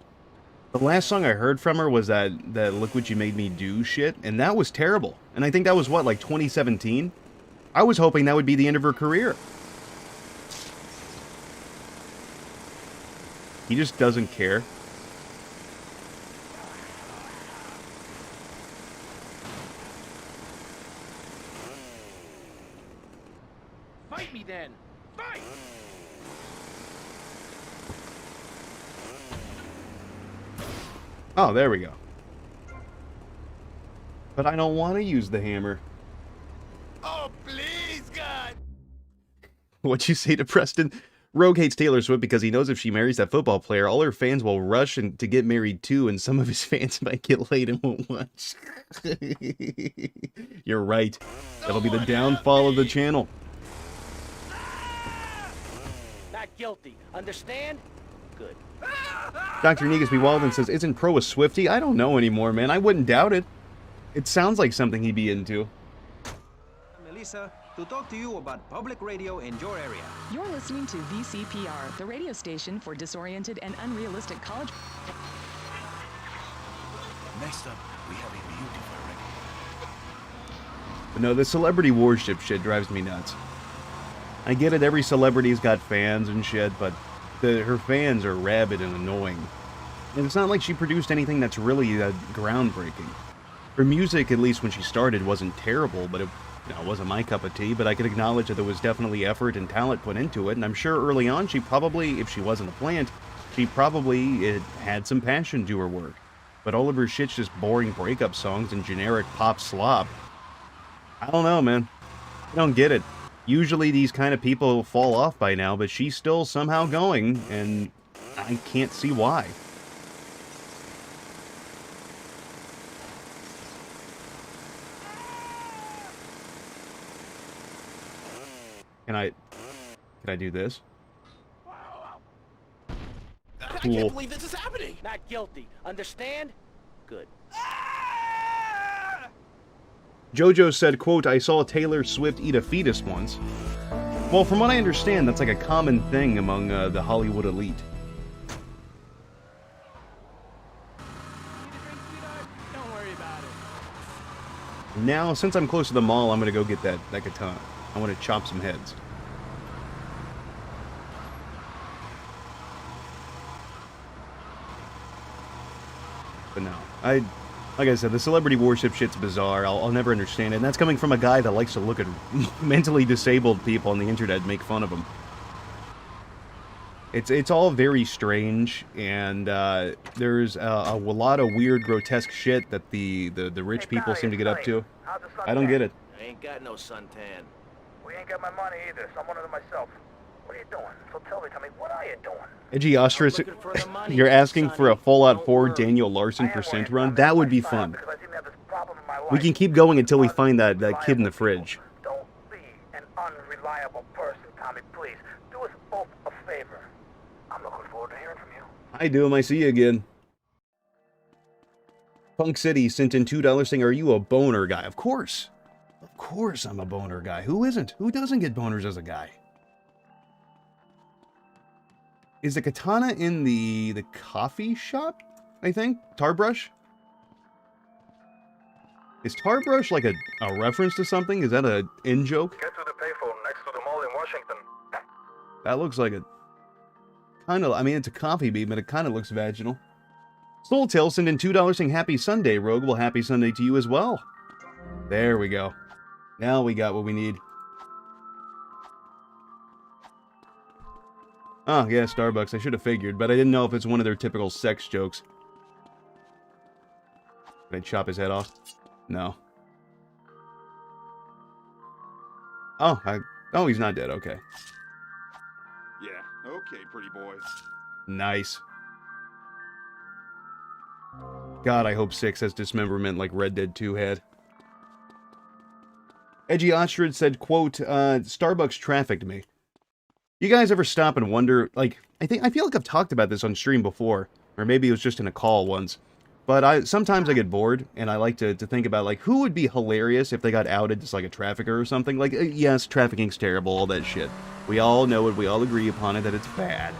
The last song I heard from her was that Look What You Made Me Do shit, and that was terrible. And I think that was, what, like 2017? I was hoping that would be the end of her career. He just doesn't care. Fight me then! Fight! Oh, there we go. But I don't want to use the hammer. Oh, please, God! What'd you say to Preston? Rogue hates Taylor Swift because he knows if she marries that football player, all her fans will rush to get married too, and some of his fans might get laid and won't watch. You're right. That'll be the downfall of the channel. Not guilty. Understand? Good. Dr. Negasby Walden says, isn't Pro a Swiftie? I don't know anymore, man. I wouldn't doubt it. It sounds like something he'd be into. Melissa, to talk to you about public radio in your area. You're listening to VCPR, the radio station for disoriented and unrealistic college. Next up, we have a beautiful record. But no, the celebrity worship shit drives me nuts. I get it, every celebrity's got fans and shit, but her fans are rabid and annoying. And it's not like she produced anything that's really groundbreaking. Her music, at least when she started, wasn't terrible, but it wasn't my cup of tea, but I could acknowledge that there was definitely effort and talent put into it, and I'm sure early on she probably, if she wasn't a plant, she probably had some passion to her work. But all of her shit's just boring breakup songs and generic pop slop. I don't know, man. I don't get it. Usually these kind of people fall off by now, but she's still somehow going, and I can't see why. Can I do this? I Cool. can't believe this is happening! Not guilty. Understand? Good. JoJo said, quote, I saw Taylor Swift eat a fetus once. Well, from what I understand, that's like a common thing among the Hollywood elite. Don't worry about it. Now, since I'm close to the mall, I'm gonna go get that katana. I want to chop some heads. But no, like I said, the celebrity worship shit's bizarre. I'll never understand it. And that's coming from a guy that likes to look at mentally disabled people on the internet and make fun of them. It's all very strange, and there's a lot of weird, grotesque shit that the rich people seem to get up to. I don't get it. I ain't got no suntan. We ain't got my money either, so I'm one of them myself. What are you doing? So tell me, what are you doing? Edgy Ostrich, you're asking for a Fallout 4 Daniel Larson % run? That would be fun. We can keep going until we find that kid in the fridge. Don't be an unreliable person, Tommy, please. Do us both a favor. I'm looking forward to hearing from you. Hi, Doom. I see you again. Punk City sent in $2 saying, are you a boner guy? Of course. Of course I'm a boner guy. Who isn't? Who doesn't get boners as a guy? Is the katana in the coffee shop, I think? Tarbrush? Is Tarbrush like a reference to something? Is that a in-joke? Get to the payphone next to the mall in Washington. That looks like a... kind of... I mean, it's a coffee bean, but it kind of looks vaginal. Soultail sent in $2 saying, happy Sunday, Rogue. Well, happy Sunday to you as well. There we go. Now we got what we need. Oh, yeah, Starbucks. I should have figured, but I didn't know if it's one of their typical sex jokes. Did I chop his head off? No. Oh, oh, he's not dead. Okay. Yeah, okay, pretty boy. Nice. God, I hope 6 has dismemberment like Red Dead 2 had. Edgy Ostrich said, quote, Starbucks trafficked me. You guys ever stop and wonder, like, I feel like I've talked about this on stream before, or maybe it was just in a call once, but sometimes I get bored, and I like to think about, like, who would be hilarious if they got outed as, like, a trafficker or something? Like, yes, trafficking's terrible, all that shit. We all know it, we all agree upon it that it's bad.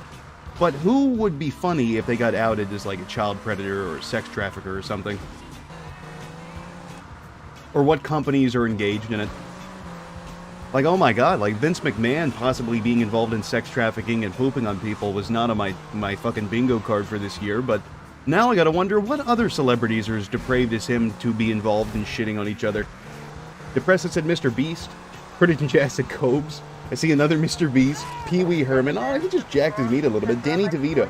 But who would be funny if they got outed as, like, a child predator or a sex trafficker or something? Or what companies are engaged in it? Like, oh my god, like, Vince McMahon possibly being involved in sex trafficking and pooping on people was not on my fucking bingo card for this year, but now I gotta wonder what other celebrities are as depraved as him to be involved in shitting on each other. Depressed said Mr. Beast. Pretty Jurassic Cobes. I see another Mr. Beast. Pee Wee Herman. Oh, he just jacked his meat a little bit. Danny DeVito.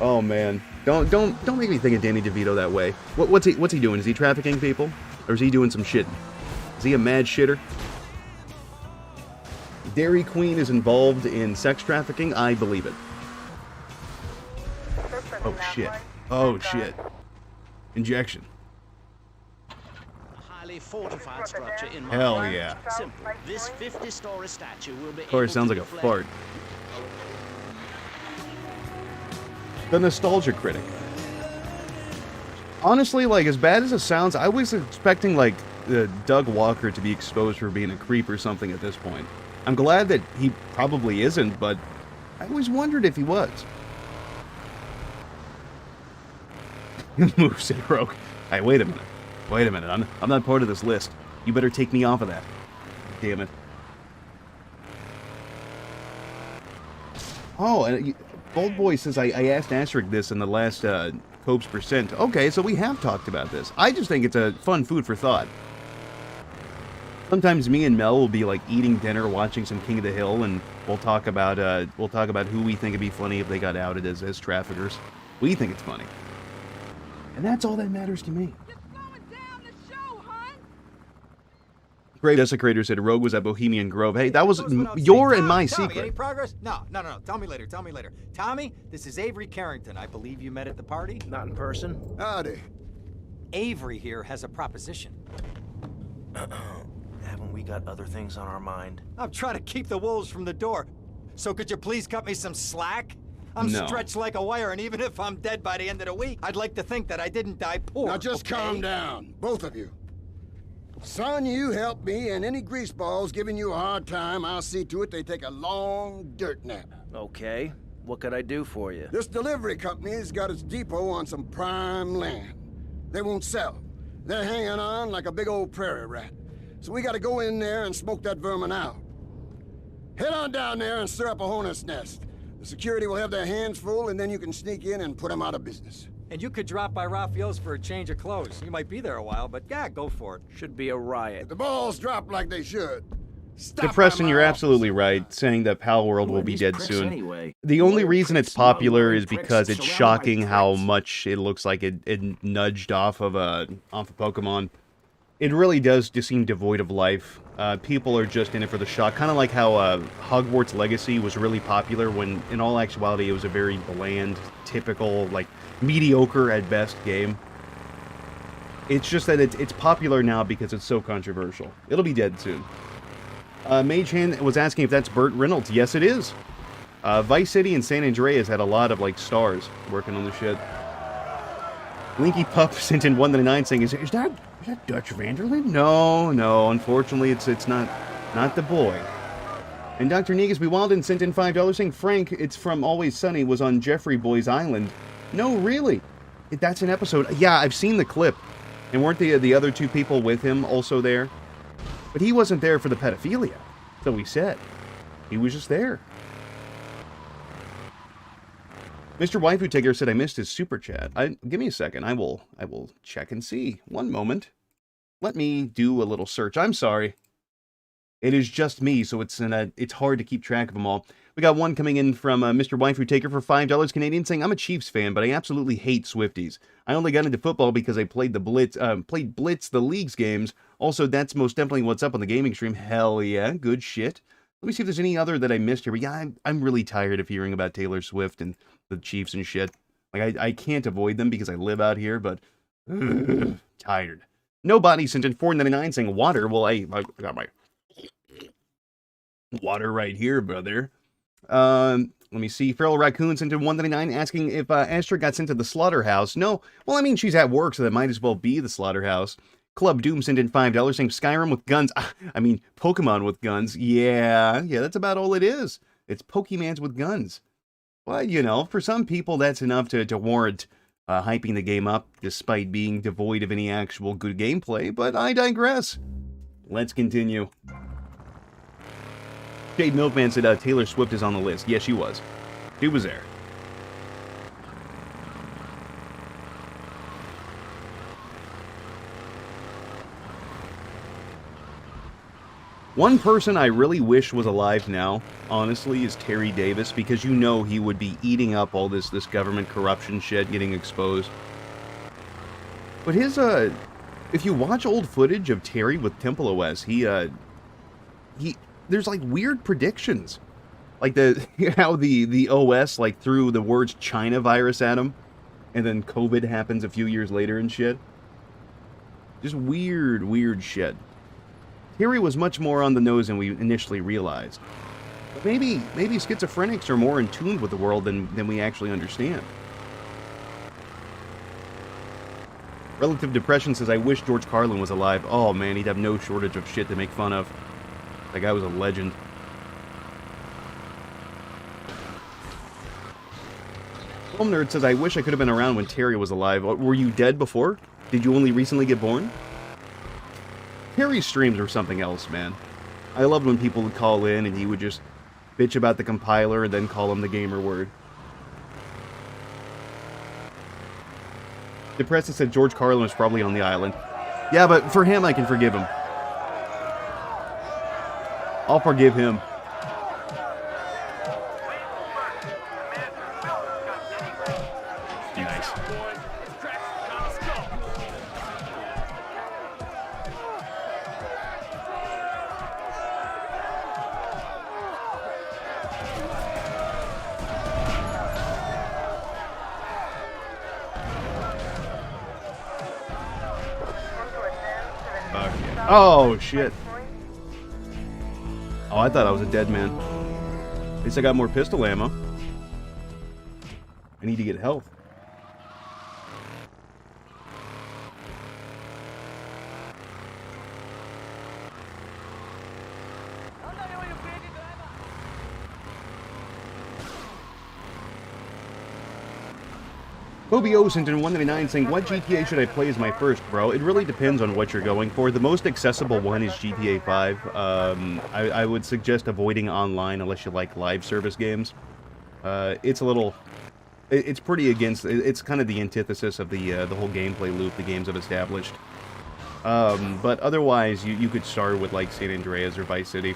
Oh man. Don't make me think of Danny DeVito that way. What's he doing? Is he trafficking people? Or is he doing some shitting? Is he a mad shitter? Dairy Queen is involved in sex trafficking? I believe it. Oh shit. Oh shit. Injection. Highly fortified structure in my Hell yeah. Simple. This 50-story statue will be Of course, sounds like a fart. The Nostalgia Critic. Honestly, like, as bad as it sounds, I was expecting, like, Doug Walker to be exposed for being a creep or something at this point. I'm glad that he probably isn't, but I always wondered if he was. Move, said Rogue. Hey, wait a minute. Wait a minute. I'm not part of this list. You better take me off of that. Damn it. Oh, and Bold Boy says I asked Asterisk this in the last Copes %. Okay, so we have talked about this. I just think it's a fun food for thought. Sometimes me and Mel will be like eating dinner, watching some King of the Hill, and we'll talk about who we think would be funny if they got outed as traffickers. We think it's funny, and that's all that matters to me. Great Desecrator said Rogue was at Bohemian Grove. Hey, that was your and my Tommy, secret. any progress? No. Tell me later. Tommy, this is Avery Carrington. I believe you met at the party. Not in person. Howdy. Avery here has a proposition. Haven't we got other things on our mind? I'm trying to keep the wolves from the door. So could you please cut me some slack? I'm No. stretched like a wire, and even if I'm dead by the end of the week, I'd like to think that I didn't die poor. Now just calm down, both of you. Son, you help me, and any greaseballs giving you a hard time, I'll see to it they take a long dirt nap. Okay. What could I do for you? This delivery company's got its depot on some prime land. They won't sell. They're hanging on like a big old prairie rat. So we gotta go in there and smoke that vermin out. Head on down there and stir up a hornet's nest. The security will have their hands full, and then you can sneak in and put them out of business. And you could drop by Raphael's for a change of clothes. You might be there a while, but yeah, go for it. Should be a riot. If the balls drop like they should. Stop Depression, by my you're office. absolutely right, saying that Pal World will be dead soon. Anyway? The only reason it's popular is pricks because it's surrounded by shocking how much it looks like it nudged off of Pokemon. It really does just seem devoid of life. People are just in it for the shock. Kind of like how Hogwarts Legacy was really popular when, in all actuality, it was a very bland, typical, like, mediocre at best game. It's just that it's popular now because it's so controversial. It'll be dead soon. Mage Hand was asking if that's Burt Reynolds. Yes, it is. Vice City and San Andreas had a lot of, like, stars working on the shit. Linky Pup sent in 199 saying, is that Dutch Vanderlyn? No, unfortunately, it's not the boy. And Dr. Negus Be Wilden sent in $5 saying, Frank, it's from Always Sunny, was on Jeffrey Boy's Island. No, really? That's an episode. Yeah, I've seen the clip. And weren't the other two people with him also there? But he wasn't there for the pedophilia. So he said. He was just there. Mr. Waifu Taker said I missed his super chat. Give me a second. I will check and see. One moment. Let me do a little search. I'm sorry. It is just me, so it's hard to keep track of them all. We got one coming in from Mr. Waifu Taker for $5 Canadian saying, I'm a Chiefs fan, but I absolutely hate Swifties. I only got into football because I played Blitz, the league's games. Also, that's most definitely what's up on the gaming stream. Hell yeah, good shit. Let me see if there's any other that I missed here. But yeah, I'm really tired of hearing about Taylor Swift and the Chiefs and shit. Like, I can't avoid them because I live out here, but tired. Nobody sent in $4.99 saying water. Well, I got my water right here, brother. Let me see. Feral Raccoon sent in $1.99 asking if Astra got sent to the slaughterhouse. No. Well, I mean, she's at work, so that might as well be the slaughterhouse. Club Doom sent in $5 saying Skyrim with guns. I mean, Pokemon with guns. Yeah, that's about all it is. It's Pokemans with guns. Well, you know, for some people, that's enough to warrant hyping the game up, despite being devoid of any actual good gameplay, but I digress. Let's continue. Jade Milkman said Taylor Swift is on the list. Yes, she was. She was there. One person I really wish was alive now, honestly, is Terry Davis, because you know he would be eating up all this government corruption shit getting exposed. But his, if you watch old footage of Terry with Temple OS, there's like weird predictions. Like how the OS like threw the words China virus at him, and then COVID happens a few years later and shit. Just weird shit. Terry was much more on the nose than we initially realized. But maybe schizophrenics are more in tune with the world than we actually understand. Relative Depression says, I wish George Carlin was alive. Oh man, he'd have no shortage of shit to make fun of. That guy was a legend. Film Nerd says, I wish I could have been around when Terry was alive. Were you dead before? Did you only recently get born? Terry's streams were something else, man. I loved when people would call in and he would just bitch about the compiler and then call him the gamer word. Depressed said George Carlin was probably on the island. Yeah, but for him, I can forgive him. I'll forgive him. Nice. Oh, shit. Oh, I thought I was a dead man. At least I got more pistol ammo. I need to get health. Bobio sent in 199 saying, what GTA should I play as my first, bro? It really depends on what you're going for. The most accessible one is GTA 5. I would suggest avoiding online unless you like live service games. It's a little... It's pretty against... It's kind of the antithesis of the whole gameplay loop the games have established. But otherwise, you could start with like San Andreas or Vice City.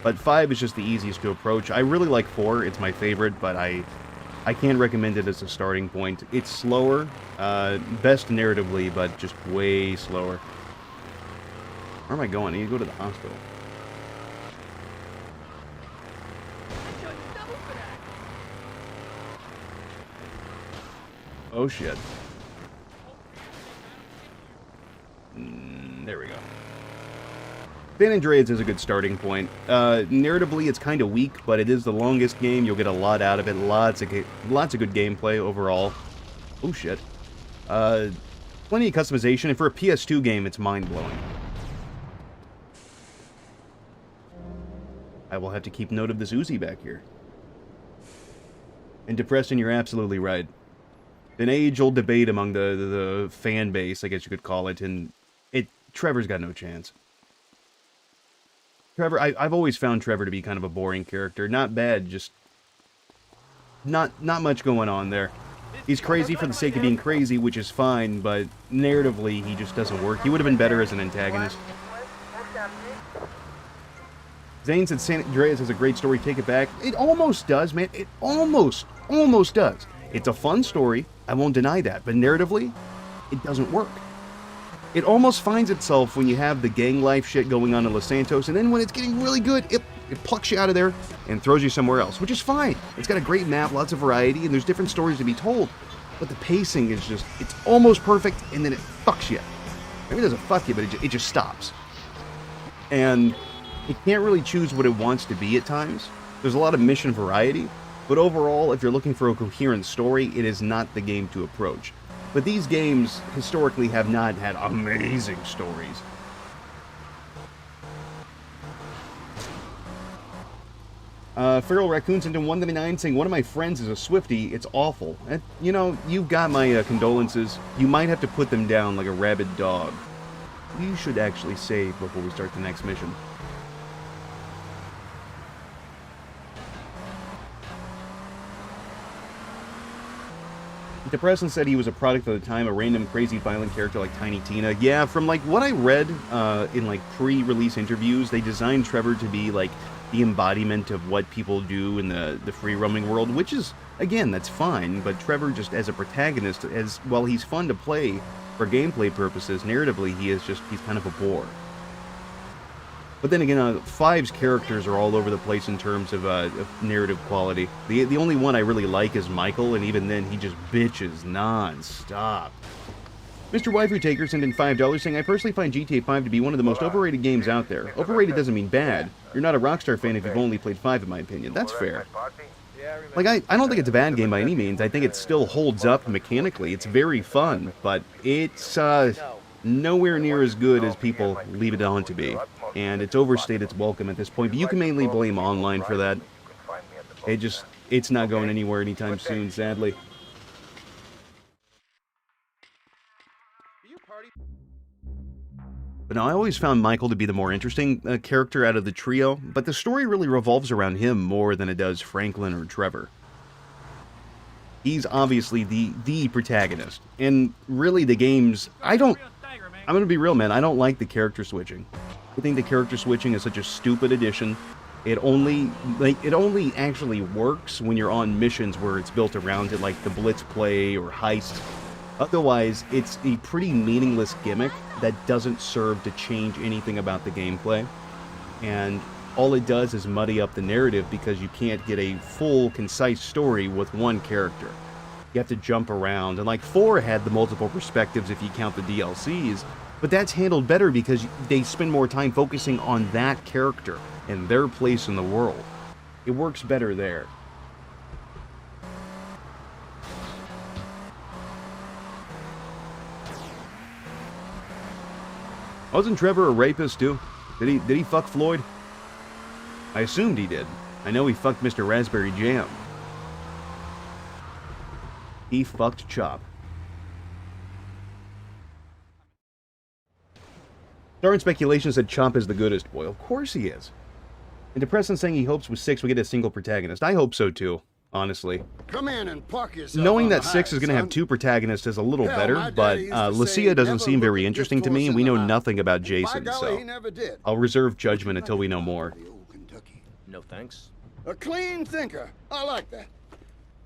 But 5 is just the easiest to approach. I really like 4. It's my favorite, but I can't recommend it as a starting point. It's slower, best narratively, but just way slower. Where am I going? I need to go to the hospital. Oh shit. There we go. San Andreas is a good starting point. Narratively, it's kind of weak, but it is the longest game. You'll get a lot out of it. Lots of good gameplay overall. Oh shit. Plenty of customization, and for a PS2 game, it's mind-blowing. I will have to keep note of this Uzi back here. And Depression, you're absolutely right. An age-old debate among the fan base, I guess you could call it, and Trevor's got no chance. Trevor, I've always found Trevor to be kind of a boring character. Not bad, just not much going on there. He's crazy for the sake of being crazy, which is fine, but narratively, he just doesn't work. He would have been better as an antagonist. Zane said San Andreas has a great story, take it back. It almost does, man. It almost does. It's a fun story, I won't deny that, but narratively, it doesn't work. It almost finds itself when you have the gang life shit going on in Los Santos, and then when it's getting really good, it plucks you out of there and throws you somewhere else, which is fine. It's got a great map, lots of variety, and there's different stories to be told, but the pacing is just, it's almost perfect, and then it fucks you. Maybe it doesn't fuck you, but it just stops. And it can't really choose what it wants to be at times. There's a lot of mission variety, but overall, if you're looking for a coherent story, it is not the game to approach. But these games, historically, have not had amazing stories. Feral Raccoon sent in 199 saying, one of my friends is a Swiftie, it's awful. And, you know, you've got my condolences. You might have to put them down like a rabid dog. You should actually save before we start the next mission. Depression said he was a product of the time, a random crazy violent character like Tiny Tina. Yeah, from like what I read in like pre-release interviews, they designed Trevor to be like the embodiment of what people do in the free roaming world, which is, again, that's fine, but Trevor just as a protagonist, as while he's fun to play for gameplay purposes, narratively he's kind of a bore. But then again, 5's characters are all over the place in terms of narrative quality. The only one I really like is Michael, and even then, he just bitches non-stop. Mr. Waifu Taker sent in $5 saying, I personally find GTA 5 to be one of the most overrated games out there. Overrated doesn't mean bad. You're not a Rockstar fan if you've only played 5, in my opinion. That's fair. Like, I don't think it's a bad game by any means. I think it still holds up mechanically. It's very fun, but it's nowhere near as good as people leave it on to be. And it's overstayed its welcome at this point, but you can mainly blame online for that. It's not going anywhere anytime soon, sadly. But now, I always found Michael to be the more interesting character out of the trio, but the story really revolves around him more than it does Franklin or Trevor. He's obviously the protagonist, and really the games, I'm gonna be real, man, I don't like the character switching. I think the character switching is such a stupid addition. It only actually works when you're on missions where it's built around it, like the Blitz play or heist. Otherwise, it's a pretty meaningless gimmick that doesn't serve to change anything about the gameplay. And all it does is muddy up the narrative because you can't get a full, concise story with one character. You have to jump around, and like 4 had the multiple perspectives if you count the DLCs, but that's handled better because they spend more time focusing on that character and their place in the world. It works better there. Wasn't Trevor a rapist too? Did he fuck Floyd? I assumed he did. I know he fucked Mr. Raspberry Jam. He fucked Chop. Darn Speculation said Chomp is the goodest. Boy, of course he is. And Depression saying he hopes with 6 we get a single protagonist. I hope so too, honestly. Come in and park yourself. Knowing on that the 6 is going to have 2 protagonists is a little better, but Lucia doesn't seem very interesting to me, and we know nothing about Jason, so I'll reserve judgment until we know more. No thanks. A clean thinker. I like that.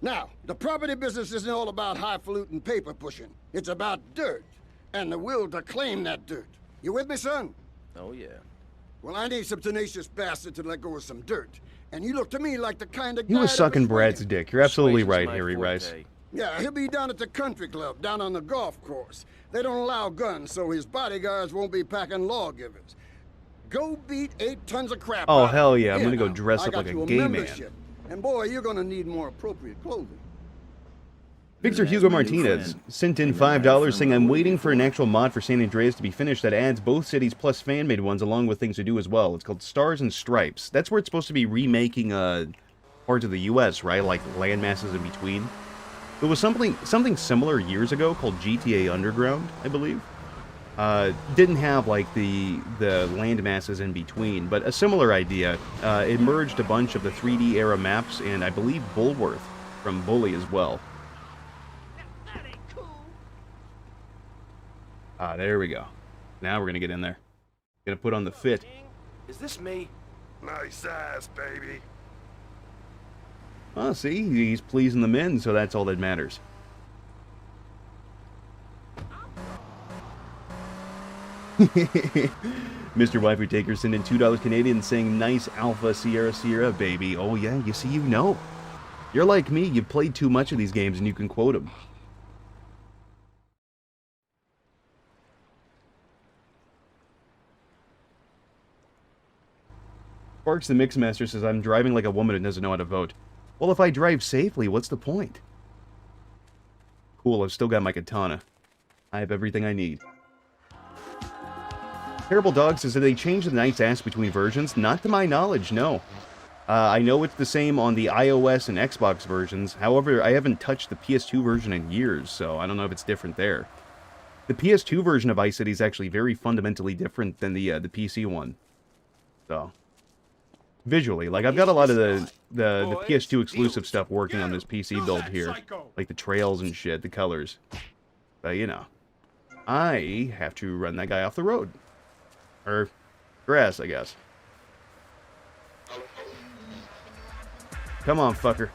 Now, the property business isn't all about highfalutin paper pushing. It's about dirt, and the will to claim that dirt. You with me, son? Oh, yeah. Well, I need some tenacious bastard to let go of some dirt. And you look to me like the kind of He guy was that sucking swing Brad's it. dick. You're absolutely right, my Harry forte. Rice. Yeah, he'll be down at the country club, down on the golf course. They don't allow guns, so his bodyguards won't be packing lawgivers. Go beat 8 tons of crap Oh, out of hell him. yeah, I'm Here gonna go now, dress I up got like a you gay man. membership. And boy, you're gonna need more appropriate clothing. Victor That's Hugo my new Martinez friend. sent in I met that $5 from saying, a I'm movie waiting for an before." actual mod for San Andreas to be finished that adds both cities plus fan-made ones along with things to do as well. It's called Stars and Stripes. That's where it's supposed to be remaking parts of the U.S., right? Like land masses in between. There was something similar years ago called GTA Underground, I believe. Didn't have like the land masses in between, but a similar idea. It merged a bunch of the 3D era maps and I believe Bulworth from Bully as well. Ah, there we go. Now we're gonna get in there. Gonna put on the fit. Is this me? Nice ass, baby. Oh, see, he's pleasing the men, so that's all that matters. Mr. Wifey Taker sent in $2 Canadian saying, nice Alpha Sierra Sierra, baby. Oh yeah, you see, you know. You're like me, you've played too much of these games and you can quote them. Sparks the Mixmaster says, I'm driving like a woman who doesn't know how to vote. Well, if I drive safely, what's the point? Cool, I've still got my katana. I have everything I need. Terrible Dog says that they changed the nice ass between versions. Not to my knowledge, no. I know it's the same on the iOS and Xbox versions. However, I haven't touched the PS2 version in years, so I don't know if it's different there. The PS2 version of Vice City is actually very fundamentally different than the PC one. So, visually, like I've got a lot of the PS2 exclusive stuff working on this PC build here, like the trails and shit, the colors. But you know, I have to run that guy off the road. Or grass, I guess. Come on, fucker.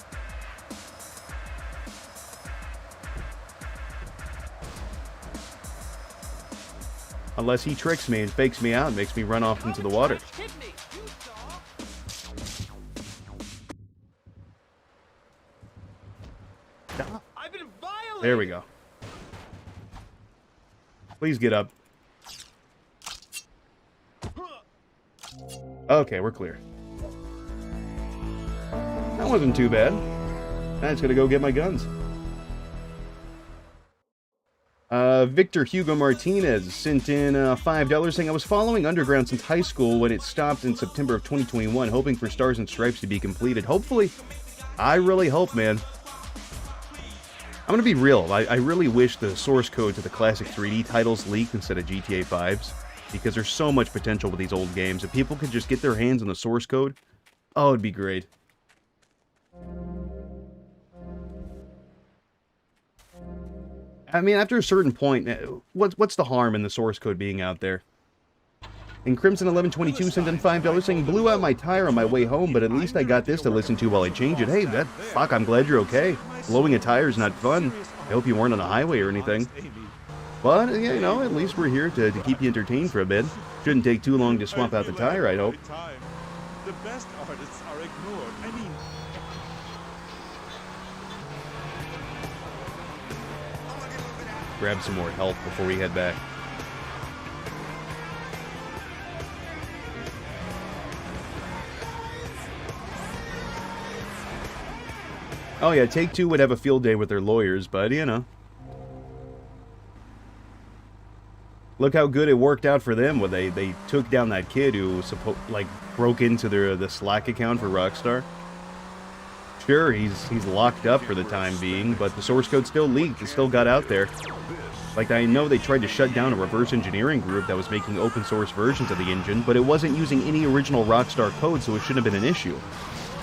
Unless he tricks me and fakes me out and makes me run off into the water. There we go. Please get up. Okay, we're clear. That wasn't too bad. Now I just gotta go get my guns. Victor Hugo Martinez sent in $5 saying, I was following Underground since high school when it stopped in September of 2021, hoping for Stars and Stripes to be completed. Hopefully. I really hope, man. I'm gonna be real. I really wish the source code to the classic 3D titles leaked instead of GTA 5's. Because there's so much potential with these old games. If people could just get their hands on the source code, oh, it'd be great. I mean, after a certain point, what's the harm in the source code being out there? And Crimson1122 sent in $5 saying, blew out my tire on my way home, but at least I got this to listen to while I change it. Hey, fuck, I'm glad you're okay. Blowing a tire is not fun. I hope you weren't on a highway or anything. But, yeah, you know, at least we're here to keep you entertained for a bit. Shouldn't take too long to swap out the tire, I hope. The best artists are ignored. I mean... Grab some more health before we head back. Oh yeah, Take-Two would have a field day with their lawyers, but, you know. Look how good it worked out for them when they took down that kid who broke into the Slack account for Rockstar. Sure, he's locked up for the time being, but the source code still leaked. It still got out there. Like, I know they tried to shut down a reverse engineering group that was making open source versions of the engine, but it wasn't using any original Rockstar code, so it shouldn't have been an issue.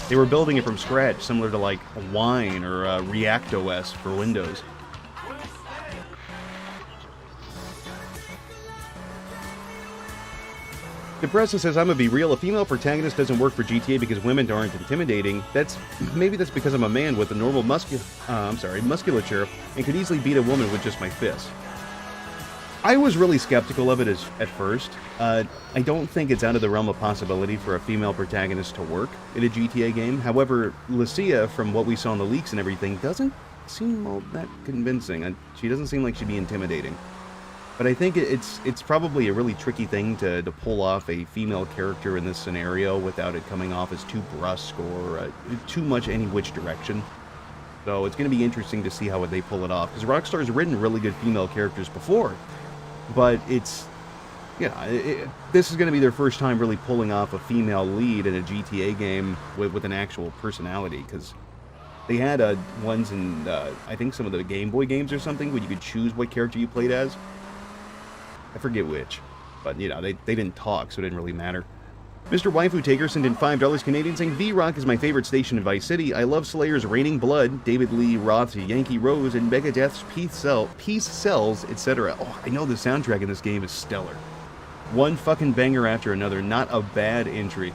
They were building it from scratch, similar to like Wine or React OS for Windows. Depressa says, I'm gonna be real, a female protagonist doesn't work for GTA because women aren't intimidating. Maybe that's because I'm a man with a normal musculature and could easily beat a woman with just my fist. I was really skeptical of it at first. I don't think it's out of the realm of possibility for a female protagonist to work in a GTA game. However, Lucia, from what we saw in the leaks and everything, doesn't seem all that convincing. She doesn't seem like she'd be intimidating. But I think it's probably a really tricky thing to pull off a female character in this scenario without it coming off as too brusque or too much any which direction. So it's going to be interesting to see how they pull it off. Because Rockstar's written really good female characters before. But it's, this is going to be their first time really pulling off a female lead in a GTA game with an actual personality. Because they had ones in, I think, some of the Game Boy games or something, where you could choose what character you played as. I forget which. But, they didn't talk, so it didn't really matter. Mr. Waifu Taker sent in $5 Canadian saying, V-Rock is my favorite station in Vice City. I love Slayer's Raining Blood, David Lee Roth's Yankee Rose, and Megadeth's Peace Sells, etc. Oh, I know the soundtrack in this game is stellar. One fucking banger after another. Not a bad entry.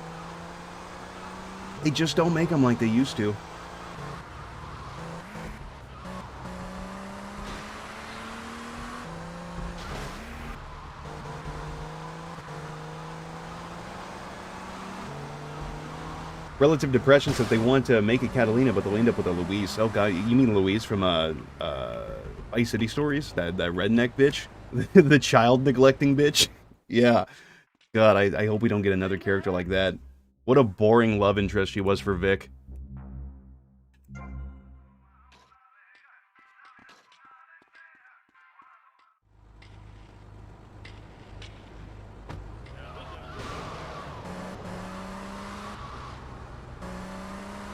They just don't make them like they used to. Relative Depression says they want to make a Catalina, but they'll end up with a Louise. Oh god, you mean Louise from Vice City Stories? That redneck bitch? The child neglecting bitch? Yeah. God, I hope we don't get another character like that. What a boring love interest she was for Vic.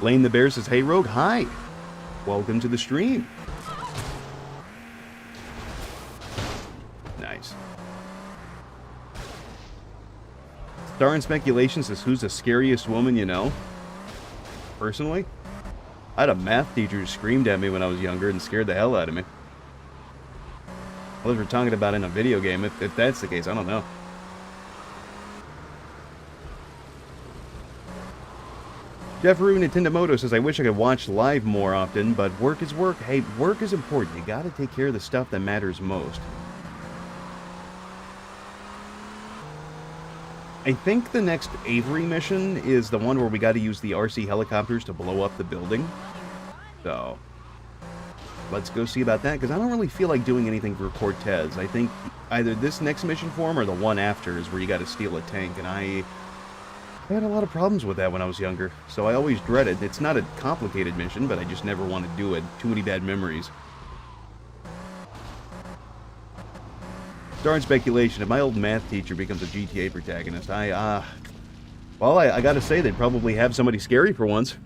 Lane the Bear says, hey Rogue, hi. Welcome to the stream. Nice. Star in Speculation says, who's the scariest woman you know? Personally? I had a math teacher who screamed at me when I was younger and scared the hell out of me. Unless we're talking about in a video game. If that's the case, I don't know. Jefferu Nintendomoto says, I wish I could watch live more often, but work is work. Hey, work is important. You gotta take care of the stuff that matters most. I think the next Avery mission is the one where we gotta use the RC helicopters to blow up the building. So, let's go see about that, because I don't really feel like doing anything for Cortez. I think either this next mission form or the one after is where you gotta steal a tank, and I had a lot of problems with that when I was younger, so I always dread it. It's not a complicated mission, but I just never want to do it. Too many bad memories. Star in Speculation, if my old math teacher becomes a GTA protagonist, well, I gotta say, they'd probably have somebody scary for once.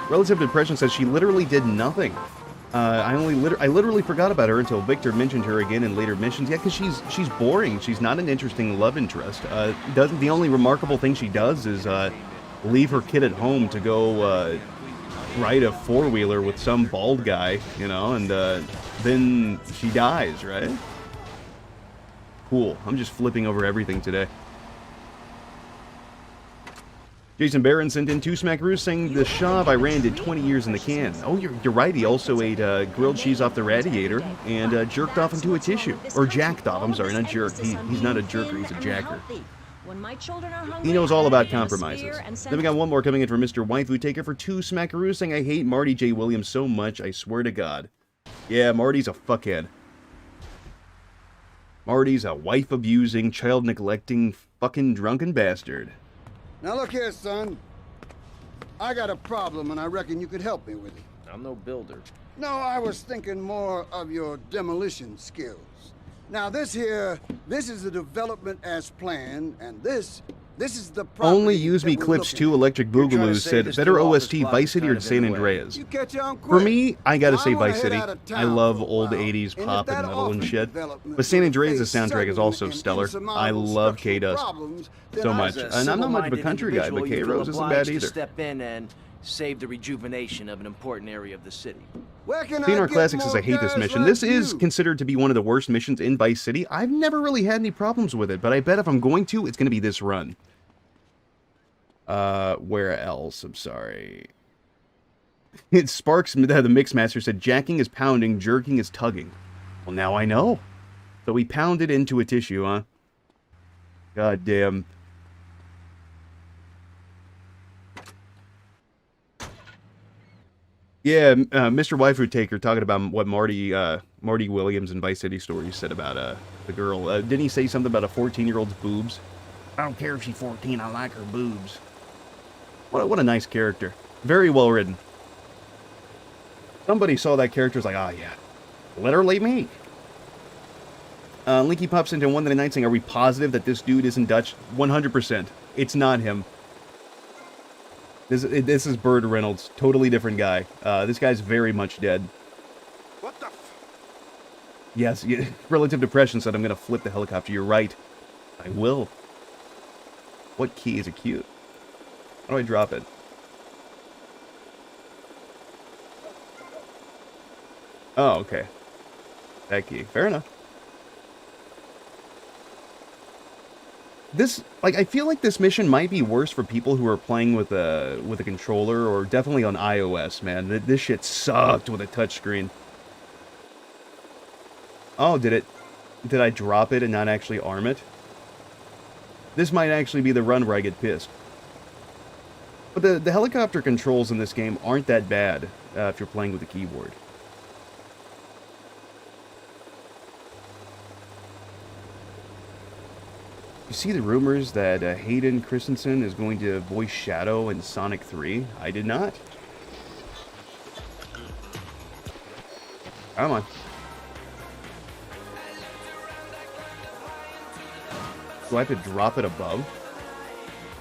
Relative Depression says she literally did nothing. I literally forgot about her until Victor mentioned her again in later missions. Yeah, because she's boring. She's not an interesting love interest. The only remarkable thing she does is leave her kid at home to go ride a four-wheeler with some bald guy, and then she dies, right? Cool. I'm just flipping over everything today. Jason Barron sent in 2 smackaroos saying the Shah of Iran did 20 years in the can. Oh, you're right. He also ate grilled cheese off the radiator and jerked off into a tissue. Or jacked off. I'm sorry, not jerked. He's not a jerker. He's a jacker. He knows all about compromises. Then we got one more coming in from Mr. Waifu Taker for 2 smackaroos saying, I hate Marty J. Williams so much, I swear to God. Yeah, Marty's a fuckhead. Marty's a wife-abusing, child-neglecting, fucking drunken bastard. Now look here, son. I got a problem, and I reckon you could help me with it. I'm no builder. No, I was thinking more of your demolition skills. Now this is the development as planned, and this is the property. Only Use Me Clips 2 Electric Boogaloo said, better OST Vice City or San Andreas? For me, I gotta say Vice City. I love old 80s pop and metal and shit. But San Andreas' soundtrack is also stellar. I love K-Dust so much. And I'm not much of a country guy, but K-Rose isn't bad either. Step in and save the rejuvenation of an important area of the city. TNR Classic says, I hate this mission. This is considered to be one of the worst missions in Vice City. I've never really had any problems with it, but I bet if I'm going to, it's going to be this run. Where else? I'm sorry. It Sparks, the Mixmaster, said, jacking is pounding, jerking is tugging. Well, now I know. So we pounded into a tissue, huh? God damn. Yeah, Mr. Waifu Taker talking about what Marty Williams in Vice City Stories said about the girl. Didn't he say something about a 14-year-old's boobs? I don't care if she's 14, I like her boobs. What a nice character. Very well written. Somebody saw that character was like, oh yeah, literally me. Linky pops into 199 saying, are we positive that this dude isn't Dutch? 100%. It's not him. This is Bird Reynolds. Totally different guy. This guy's very much dead. What the Yes, Relative Depression said I'm going to flip the helicopter. You're right. I will. What key is it cute? How do I drop it? Oh, okay. That key. Fair enough. This, like, I feel like this mission might be worse for people who are playing with a controller, or definitely on iOS, man. This shit sucked with a touchscreen. Oh, did I drop it and not actually arm it? This might actually be the run where I get pissed. But the helicopter controls in this game aren't that bad if you're playing with the keyboard. You see the rumors that Hayden Christensen is going to voice Shadow in Sonic 3? I did not. Come on. Do I have to drop it above?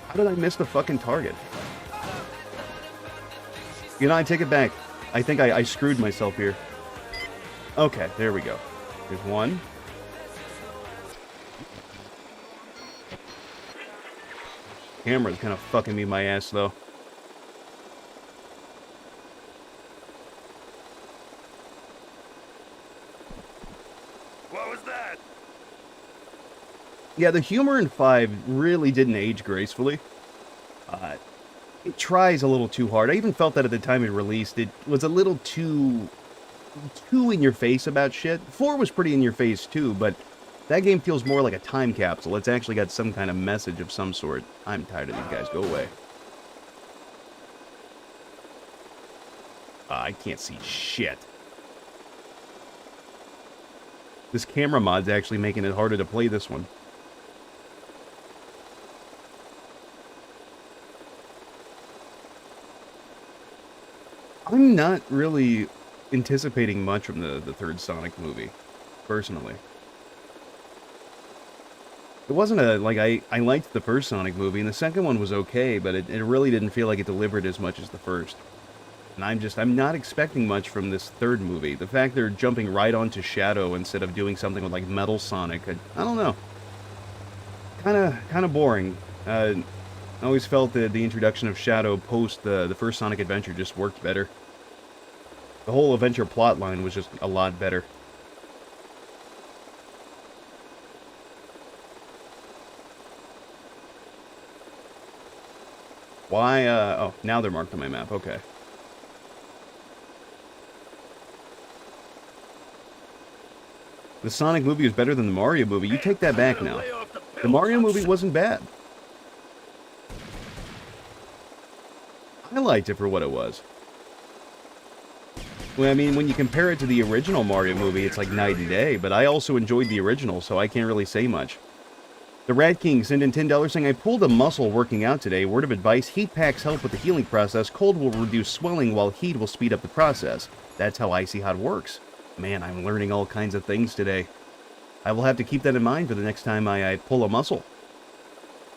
How did I miss the fucking target? You know, I take it back. I think I screwed myself here. Okay, there we go. There's one. Camera's kind of fucking me my ass, though. What was that? Yeah, the humor in 5 really didn't age gracefully. It tries a little too hard. I even felt that at the time it released. It was a little too in your face about shit. 4 was pretty in your face too, but that game feels more like a time capsule. It's actually got some kind of message of some sort. I'm tired of these guys. Go away. I can't see shit. This camera mod's actually making it harder to play this one. I'm not really anticipating much from the third Sonic movie, personally. It wasn't I liked the first Sonic movie, and the second one was okay, but it really didn't feel like it delivered as much as the first. And I'm not expecting much from this third movie. The fact they're jumping right onto Shadow instead of doing something with, like, Metal Sonic, I don't know. Kinda boring. I always felt that the introduction of Shadow post the first Sonic Adventure just worked better. The whole adventure plotline was just a lot better. Why, oh, now they're marked on my map, okay. The Sonic movie is better than the Mario movie. You take that back now. The Mario movie wasn't bad. I liked it for what it was. Well, I mean, when you compare it to the original Mario movie, it's like night and day, but I also enjoyed the original, so I can't really say much. The Rat King sent in $10 saying, I pulled a muscle working out today. Word of advice, heat packs help with the healing process. Cold will reduce swelling, while heat will speed up the process. That's how Icy Hot works. Man, I'm learning all kinds of things today. I will have to keep that in mind for the next time I pull a muscle.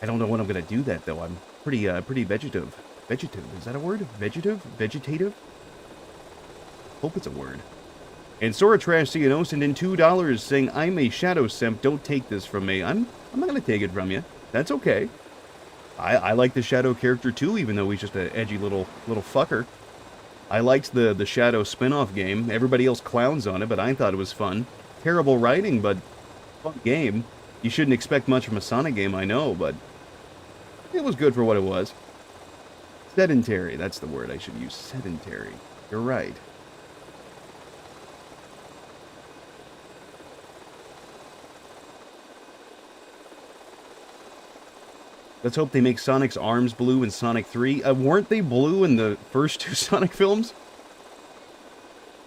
I don't know when I'm going to do that, though. I'm pretty vegetative. Vegetative, is that a word? Vegetative? Hope it's a word. And Sora Trash CNO sent in $2 saying, I'm a shadow simp, don't take this from me. I'm not going to take it from you. That's okay. I like the Shadow character too, even though he's just an edgy little fucker. I liked the Shadow spin-off game. Everybody else clowns on it, but I thought it was fun. Terrible writing, but fun game. You shouldn't expect much from a Sonic game, I know, but it was good for what it was. Sedentary, that's the word I should use. Sedentary. You're right. Let's hope they make Sonic's arms blue in Sonic 3. Weren't they blue in the first two Sonic films?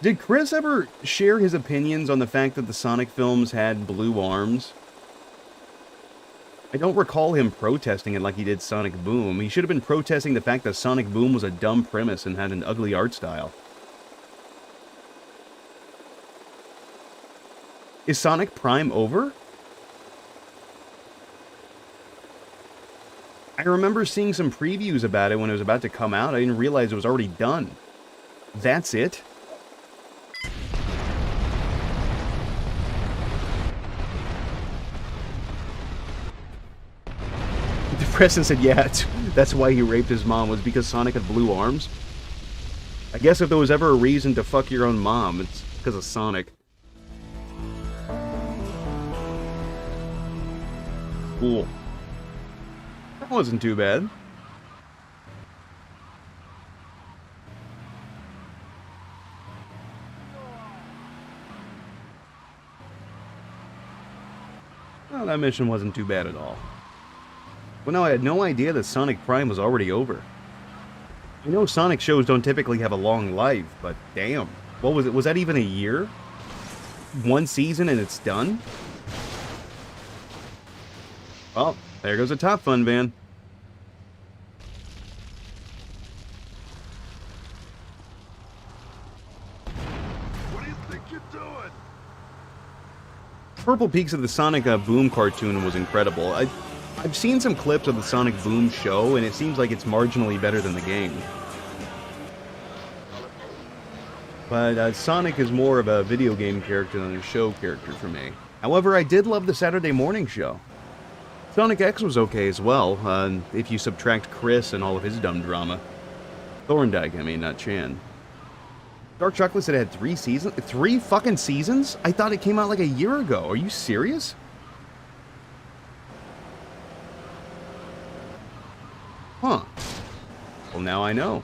Did Chris ever share his opinions on the fact that the Sonic films had blue arms? I don't recall him protesting it like he did Sonic Boom. He should have been protesting the fact that Sonic Boom was a dumb premise and had an ugly art style. Is Sonic Prime over? I remember seeing some previews about it when it was about to come out. I didn't realize it was already done. That's it? The president said, yeah, that's why he raped his mom, was because Sonic had blue arms. I guess if there was ever a reason to fuck your own mom, it's because of Sonic. Cool. That wasn't too bad. Well, that mission wasn't too bad at all. Well, no, I had no idea that Sonic Prime was already over. I know Sonic shows don't typically have a long life, but damn. What was it? Was that even a year? One season and it's done? Well, there goes a Top Fun van. What do you think you're doing? Purple Peaks of the Sonic Boom cartoon was incredible. I've seen some clips of the Sonic Boom show, and it seems like it's marginally better than the game. But Sonic is more of a video game character than a show character for me. However, I did love the Saturday morning show. Sonic X was okay as well, if you subtract Chris and all of his dumb drama. Thorndike, I mean, not Chan. Dark Chocolate said it had 3 seasons? 3 fucking seasons? I thought it came out like a year ago. Are you serious? Huh. Well, now I know.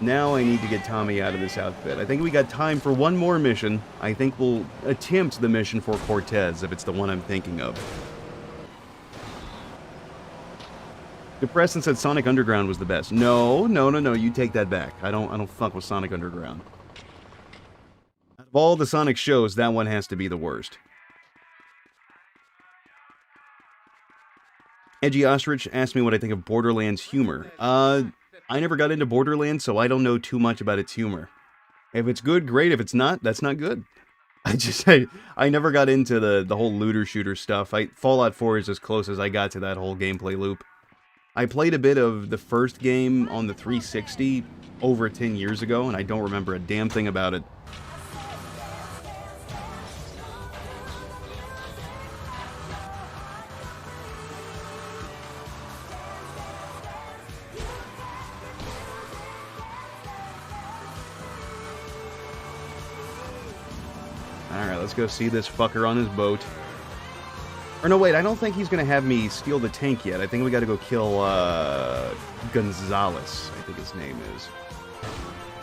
Now I need to get Tommy out of this outfit. I think we got time for one more mission. I think we'll attempt the mission for Cortez, if it's the one I'm thinking of. Depressant said Sonic Underground was the best. No, you take that back. I don't fuck with Sonic Underground. Out of all the Sonic shows, that one has to be the worst. Edgy Ostrich asked me what I think of Borderlands humor. I never got into Borderlands, so I don't know too much about its humor. If it's good, great. If it's not, that's not good. I never got into the whole looter shooter stuff. Fallout 4 is as close as I got to that whole gameplay loop. I played a bit of the first game on the 360 over 10 years ago, and I don't remember a damn thing about it. Alright, let's go see this fucker on his boat. Or no, wait, I don't think he's going to have me steal the tank yet. I think we got to go kill, Gonzalez, I think his name is.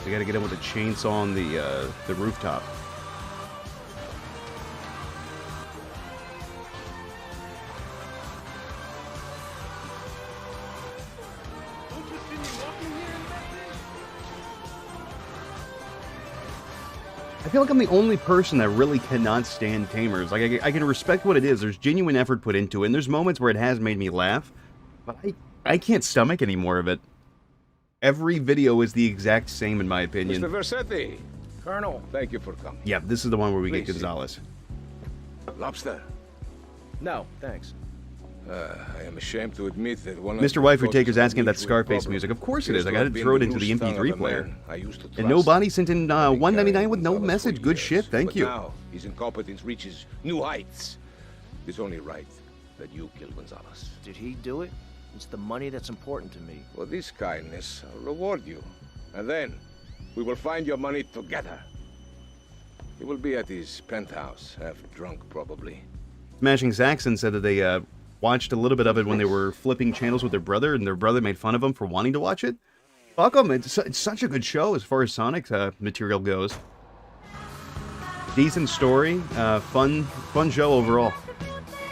We got to get him with a chainsaw on the rooftop. I feel like I'm the only person that really cannot stand Tamers. Like, I can respect what it is. There's genuine effort put into it, and there's moments where it has made me laugh, but I can't stomach any more of it. Every video is the exact same, in my opinion. Mr. Versetti. Colonel. Thank you for coming. Yeah, this is the one where we Please get Gonzalez. Lobster. No, thanks. I am ashamed to admit that one Mr. Wifer Taker's asking if that's Scarface music. Of course it is. I gotta throw it into the MP3 player. And nobody sent in $1.99 with no message. Good shit, thank you. Now his incompetence reaches new heights. It's only right that you kill Gonzalez. Did he do it? It's the money that's important to me. For this kindness, I'll reward you. And then, we will find your money together. He will be at his penthouse, half drunk probably. Smashing Saxon said that they watched a little bit of it when they were flipping channels with their brother, and their brother made fun of them for wanting to watch it. Fuck them. It's such a good show as far as Sonic material goes. Decent story, fun show overall.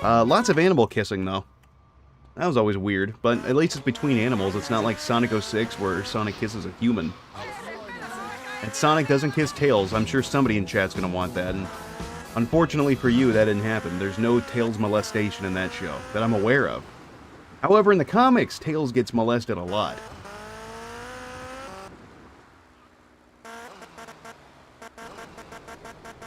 Lots of animal kissing, though. That was always weird, but at least it's between animals. It's not like Sonic 06 where Sonic kisses a human. And Sonic doesn't kiss Tails. I'm sure somebody in chat's gonna want that, and unfortunately for you, that didn't happen. There's no Tails molestation in that show, that I'm aware of. However, in the comics, Tails gets molested a lot.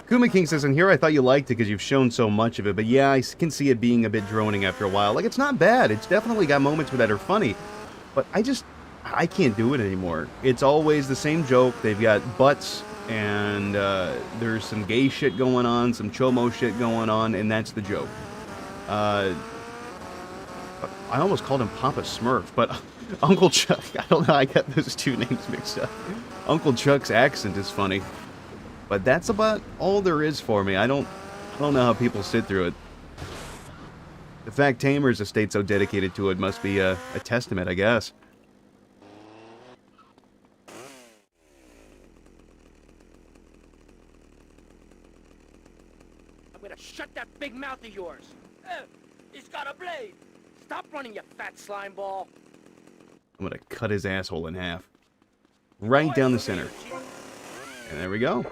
Kuma King says, and here I thought you liked it because you've shown so much of it, but yeah, I can see it being a bit droning after a while. Like, it's not bad. It's definitely got moments that are funny, but I can't do it anymore. It's always the same joke. They've got butts, and there's some gay shit going on, some chomo shit going on, and that's the joke. I almost called him Papa Smurf, but Uncle Chuck, I don't know, I got those two names mixed up. Uncle Chuck's accent is funny. But that's about all there is for me. I don't know how people sit through it. The fact Tamers have stayed so dedicated to it must be a testament, I guess. I'm gonna shut that big mouth of yours. He's got a blade. Stop running, you fat slime ball. I'm gonna cut his asshole in half. Right down the center. And there we go.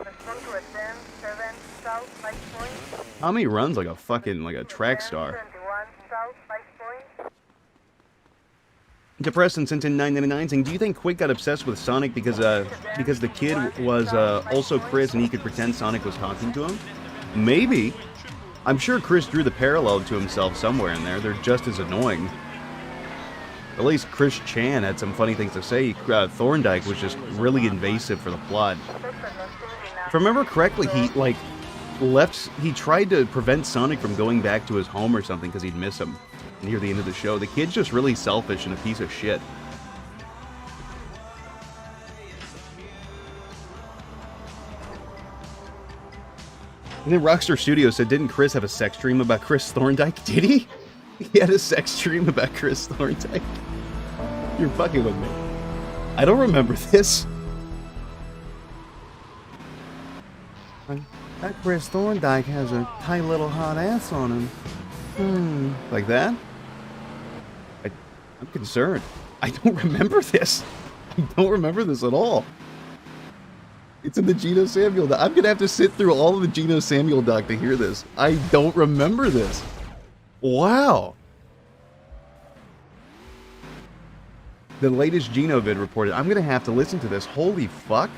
Tommy runs like a track star. Depressed and sent in $9.99 saying, do you think Quick got obsessed with Sonic because the kid was also Chris and he could pretend Sonic was talking to him? Maybe. I'm sure Chris drew the parallel to himself somewhere in there. They're just as annoying. At least Chris Chan had some funny things to say. Thorndike was just really invasive for the plot. If I remember correctly, he tried to prevent Sonic from going back to his home or something because he'd miss him near the end of the show. The kid's just really selfish and a piece of shit. And then Rockstar Studios said, didn't Chris have a sex dream about Chris Thorndike? Did he? He had a sex dream about Chris Thorndike? You're fucking with me. I don't remember this. That Chris Thorndike has a tight little hot ass on him. Like that? I'm concerned. I don't remember this. I don't remember this at all. It's in the Geno Samuel doc. I'm gonna have to sit through all of the Geno Samuel doc to hear this. I don't remember this. Wow. The latest Geno vid reported. I'm gonna have to listen to this. Holy fuck.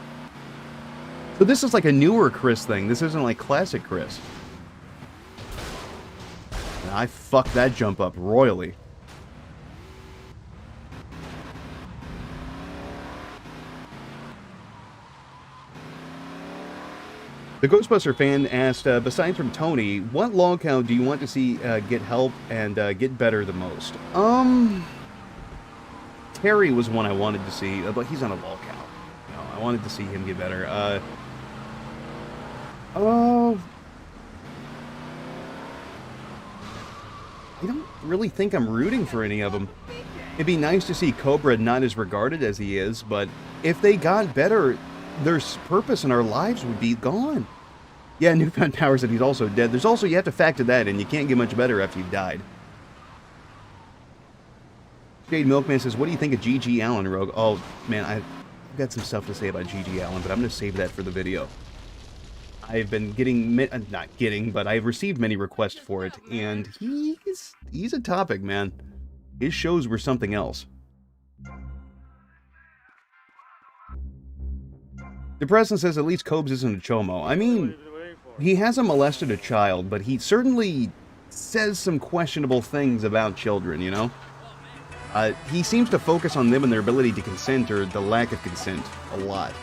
So this is like a newer Chris thing. This isn't like classic Chris. I fucked that jump up royally. The Ghostbuster fan asked, besides from Tony, what log count do you want to see get help and get better the most? Terry was one I wanted to see, but he's on a log count. You know, I wanted to see him get better. I don't really think I'm rooting for any of them. It'd be nice to see Cobra not as regarded as he is, but if they got better, their purpose in our lives would be gone. Yeah, Newfound Power said he's also dead. There's also, you have to factor that in. You can't get much better after you've died. Jade Milkman says, what do you think of G.G. Allen, Rogue? Oh, man, I've got some stuff to say about G.G. Allen, but I'm going to save that for the video. I've been getting, not getting, but I've received many requests for it, and he's a topic, man. His shows were something else. Depression says at least Cobes isn't a chomo. I mean, he hasn't molested a child, but he certainly says some questionable things about children, you know? He seems to focus on them and their ability to consent, or the lack of consent, a lot.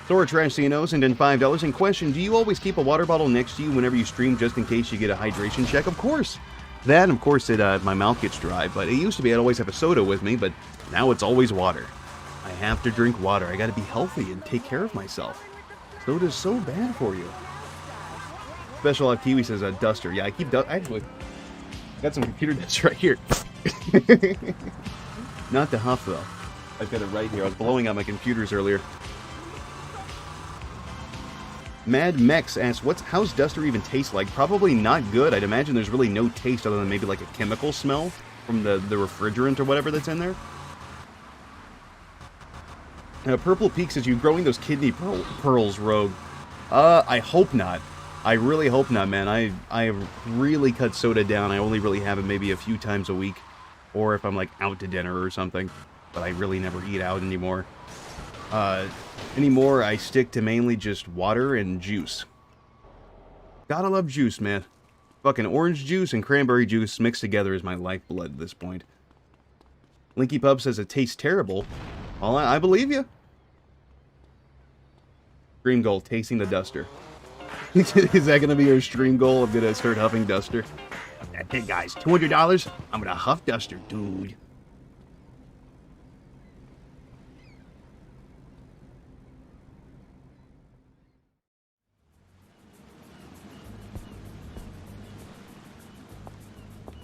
Sora Trash CNO sent in $5 in question, do you always keep a water bottle next to you whenever you stream just in case you get a hydration check? Of course. That, and of course, my mouth gets dry, but it used to be I'd always have a soda with me, but now it's always water. I have to drink water. I gotta be healthy and take care of myself. Soda's so bad for you. Special Odd Kiwi says a duster. Yeah, I keep I Got some computer dust right here. Not the huff, though. I've got it right here. I was blowing out my computers earlier. Mad Mex asks, how's Duster even taste like? Probably not good. I'd imagine there's really no taste other than maybe like a chemical smell from the refrigerant or whatever that's in there. Purple Peak says, you growing those kidney pearls, Rogue? I hope not. I really hope not, man. I have really cut soda down. I only really have it maybe a few times a week. Or if I'm like out to dinner or something. But I really never eat out anymore. Anymore, I stick to mainly just water and juice. Gotta love juice, man. Fucking orange juice and cranberry juice mixed together is my lifeblood at this point. Linky Pub says it tastes terrible. Well, I believe you. Stream goal, tasting the Duster. Is that gonna be your stream goal? I'm gonna start huffing Duster. That's it, guys. $200? I'm gonna huff Duster, dude.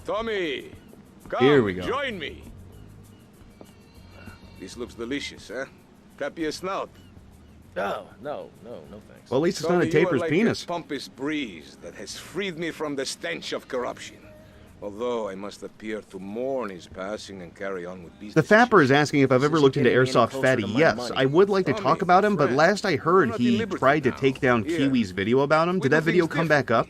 Tommy, come, here we go. Join me. This looks delicious, huh? Clap your snout. Oh, no thanks. Well, at least it's Tommy, not a taper's you are like penis. A pompous breeze that has freed me from the stench of corruption. Although I must appear to mourn his passing and carry on with business. The Fapper is asking if I've ever looked into Airsoft Fatty. Yes, I would like to talk about him, but last I heard he tried to take down Kiwi's video about him. Did that video come back up?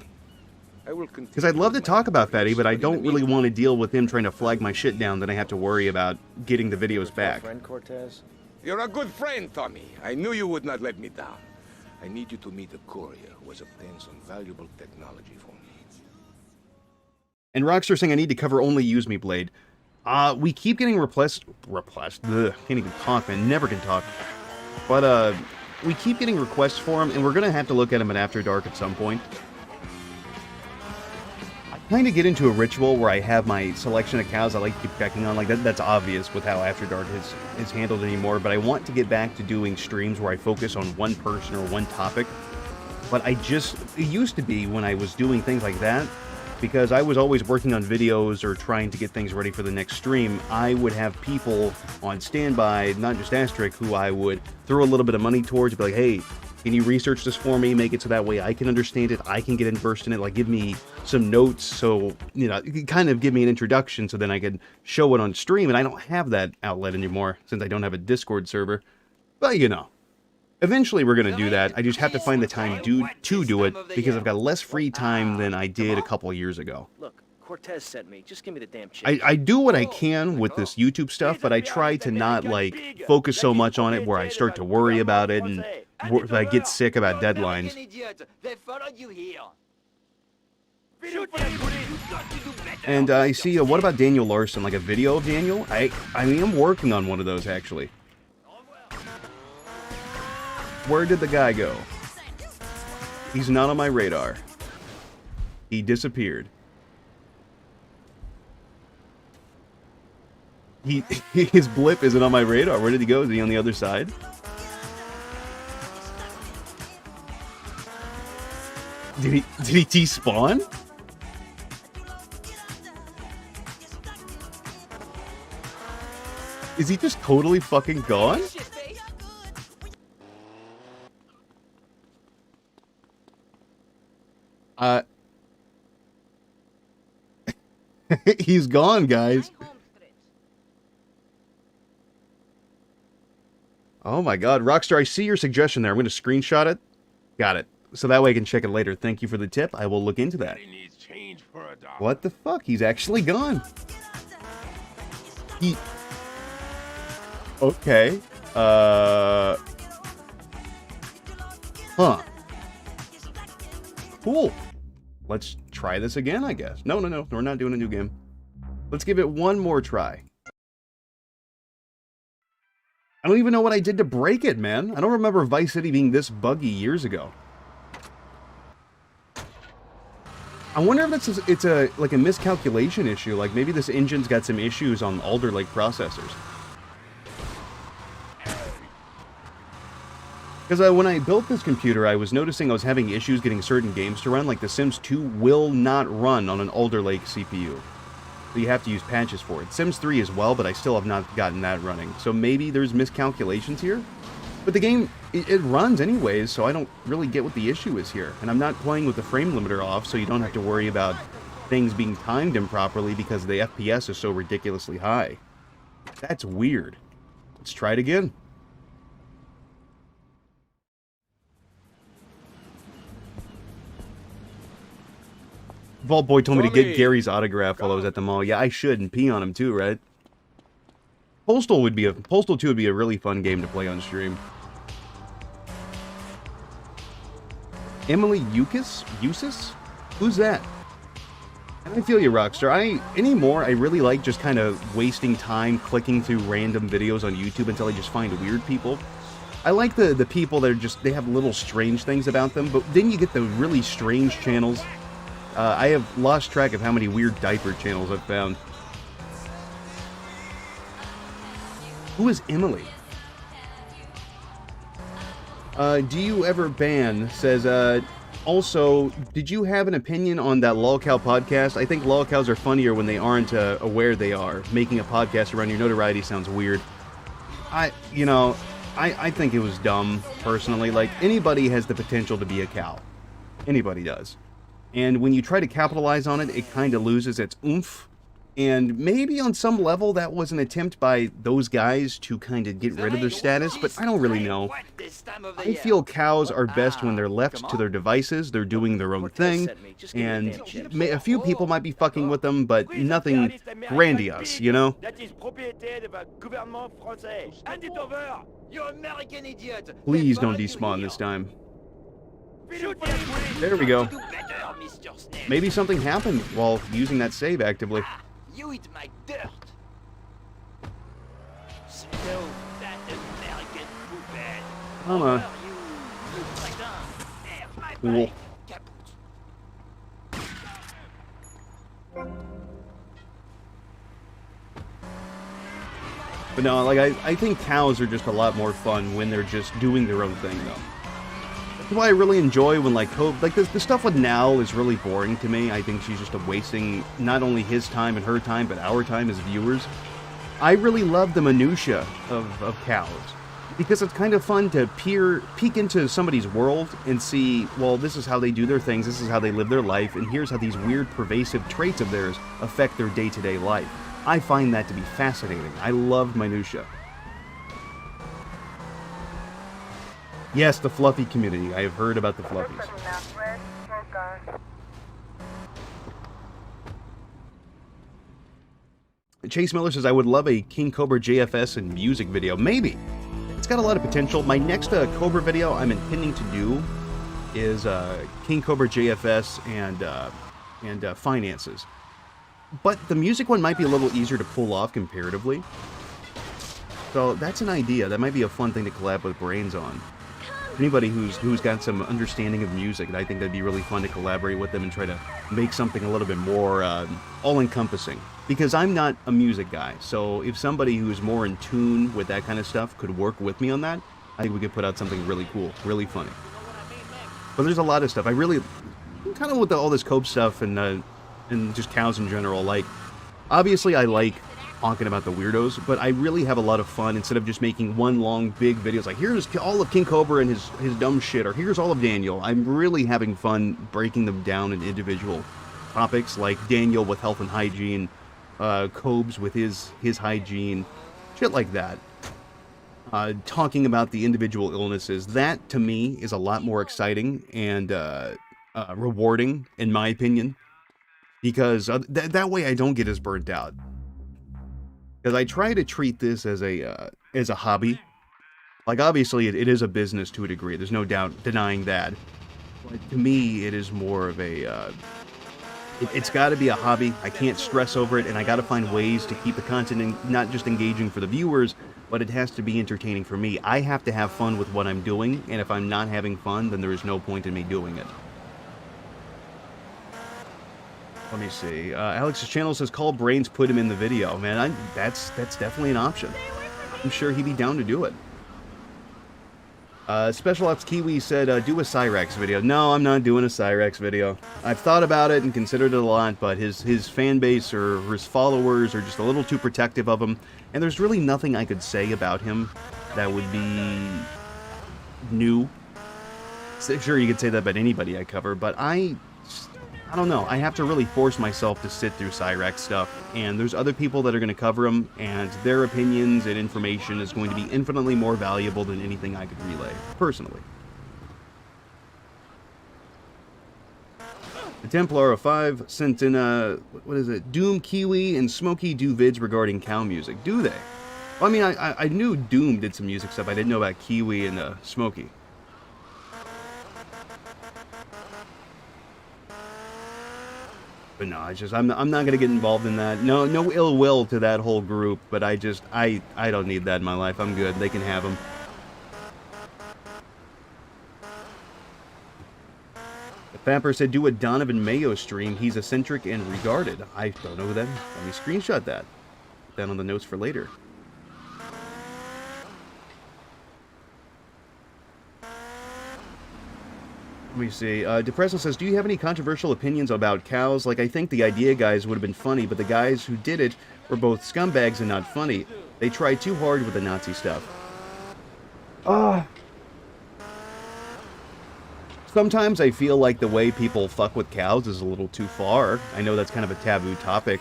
Because I'd love to talk about Fatty, but I don't really want to deal with him trying to flag my shit down, then I have to worry about getting the videos back. Friend Cortez? You're a good friend, Tommy. I knew you would not let me down. I need you to meet a courier who has obtained some valuable technology for me. And Rockstar saying I need to cover only Use Me Blade. We keep getting requests. Ugh, can't even talk, man. Never can talk. But, we keep getting requests for him, and we're gonna have to look at him at After Dark at some point. I kind of get into a ritual where I have my selection of cows I like to keep checking on. Like, that's obvious with how After Dark is handled anymore, but I want to get back to doing streams where I focus on one person or one topic. But it used to be when I was doing things like that, because I was always working on videos or trying to get things ready for the next stream, I would have people on standby, not just Asterisk, who I would throw a little bit of money towards, be like, hey, can you research this for me, make it so that way I can understand it, I can get immersed in it, like give me some notes, so, you know, kind of give me an introduction so then I could show it on stream, and I don't have that outlet anymore, since I don't have a Discord server. But, you know. Eventually we're going to do that. I just have to find the time to do it, because I've got less free time than I did a couple years ago. Look, Cortez sent me. Just give me the damn chip. I do what I can with this YouTube stuff, but I try to not, like, focus so much on it where I start to worry about it and I get sick about deadlines. And I see, what about Daniel Larson? Like a video of Daniel? I mean, I'm working on one of those, actually. Where did the guy go? He's not on my radar. He disappeared. His blip isn't on my radar. Where did he go? Is he on the other side? Did he despawn? Is he just totally fucking gone? He's gone, guys. Oh my god, Rockstar, I see your suggestion there. I'm going to screenshot it. Got it. So that way I can check it later. Thank you for the tip. I will look into that. What the fuck? He's actually gone. Okay. Huh. Cool. Let's try this again, I guess. No. We're not doing a new game. Let's give it one more try. I don't even know what I did to break it, man. I don't remember Vice City being this buggy years ago. I wonder if it's like a miscalculation issue. Like maybe this engine's got some issues on Alder Lake processors. Because when I built this computer, I was noticing I was having issues getting certain games to run. Like The Sims 2 will not run on an Alder Lake CPU. So you have to use patches for it. Sims 3 as well, but I still have not gotten that running. So maybe there's miscalculations here. But the game, it runs anyways, so I don't really get what the issue is here. And I'm not playing with the frame limiter off, so you don't have to worry about things being timed improperly because the FPS is so ridiculously high. That's weird. Let's try it again. Vault Boy told me to get Gary's autograph while I was at the mall. Yeah, I should, and pee on him too, right? Postal 2 would be a really fun game to play on stream. Emily Eusis? Who's that? I feel you, Rockstar. Anymore, I really like just kind of wasting time clicking through random videos on YouTube until I just find weird people. I like the people that are just, they have little strange things about them, but then you get the really strange channels. I have lost track of how many weird diaper channels I've found. Who is Emily? Do you ever ban? Says, also, did you have an opinion on that lolcow podcast? I think lolcows are funnier when they aren't aware they are. Making a podcast around your notoriety sounds weird. I think it was dumb, personally. Like, anybody has the potential to be a cow. Anybody does. And when you try to capitalize on it, it kind of loses its oomph. And maybe on some level that was an attempt by those guys to kind of get rid of their status, but I don't really know. I feel cows are best when they're left to their devices, they're doing their own thing, and a few people might be fucking with them, but nothing grandiose, you know? Please don't despawn this time. There we go. Maybe something happened while using that save actively. You eat my dirt. Slow, that American poophead. Mama. Cool. But no, like, I think cows are just a lot more fun when they're just doing their own thing, though. That's why I really enjoy when, like, the stuff with Nal is really boring to me. I think she's just wasting not only his time and her time, but our time as viewers. I really love the minutia of cows, because it's kind of fun to peek into somebody's world and see, well, this is how they do their things, this is how they live their life, and here's how these weird, pervasive traits of theirs affect their day-to-day life. I find that to be fascinating. I love minutia. Yes, the fluffy community. I have heard about the fluffies. Chase Miller says, I would love a King Cobra JFS and music video. Maybe. It's got a lot of potential. My next Cobra video I'm intending to do is King Cobra JFS and finances. But the music one might be a little easier to pull off comparatively. So that's an idea. That might be a fun thing to collab with Brains on. Anybody who's got some understanding of music, I think that'd be really fun to collaborate with them and try to make something a little bit more all-encompassing. Because I'm not a music guy, so if somebody who's more in tune with that kind of stuff could work with me on that, I think we could put out something really cool, really funny. But there's a lot of stuff. I'm kind of with all this cope stuff and just cows in general. Like, obviously I like talking about the weirdos, but I really have a lot of fun instead of just making one long big video. It's like, here's all of King Cobra and his dumb shit, or here's all of Daniel. I'm really having fun breaking them down in individual topics, like Daniel with health and hygiene, Cobes with his hygiene, shit like that. Talking about the individual illnesses. That, to me, is a lot more exciting and rewarding, in my opinion, because that way I don't get as burnt out. Because I try to treat this as a hobby. Like, obviously, it is a business to a degree. There's no doubt denying that. But to me, it is more of a... it's got to be a hobby. I can't stress over it, and I got to find ways to keep the content not just engaging for the viewers, but it has to be entertaining for me. I have to have fun with what I'm doing, and if I'm not having fun, then there is no point in me doing it. Let me see. Alex's channel says, call Brains, put him in the video. Man, that's definitely an option. I'm sure he'd be down to do it. Special Ops Kiwi said, do a Cyrex video. No, I'm not doing a Cyrex video. I've thought about it and considered it a lot, but his fan base or his followers are just a little too protective of him, and there's really nothing I could say about him that would be new. Sure, you could say that about anybody I cover, but I don't know. I have to really force myself to sit through Cyrex stuff, and there's other people that are going to cover them, and their opinions and information is going to be infinitely more valuable than anything I could relay, personally. The Templar of 5 sent in, what is it? Doom, Kiwi, and Smokey do vids regarding cow music. Do they? Well, I mean, I knew Doom did some music stuff. I didn't know about Kiwi and Smokey. But no, it's just, I'm not going to get involved in that. No ill will to that whole group, but I don't need that in my life. I'm good. They can have them. The Fapper said, do a Donovan Mayo stream. He's eccentric and regarded. I don't know who that is. Let me screenshot that. Put that on the notes for later. Let me see. Depressant says, do you have any controversial opinions about cows? Like, I think the idea guys would have been funny, but the guys who did it were both scumbags and not funny. They tried too hard with the Nazi stuff. Sometimes I feel like the way people fuck with cows is a little too far. I know that's kind of a taboo topic.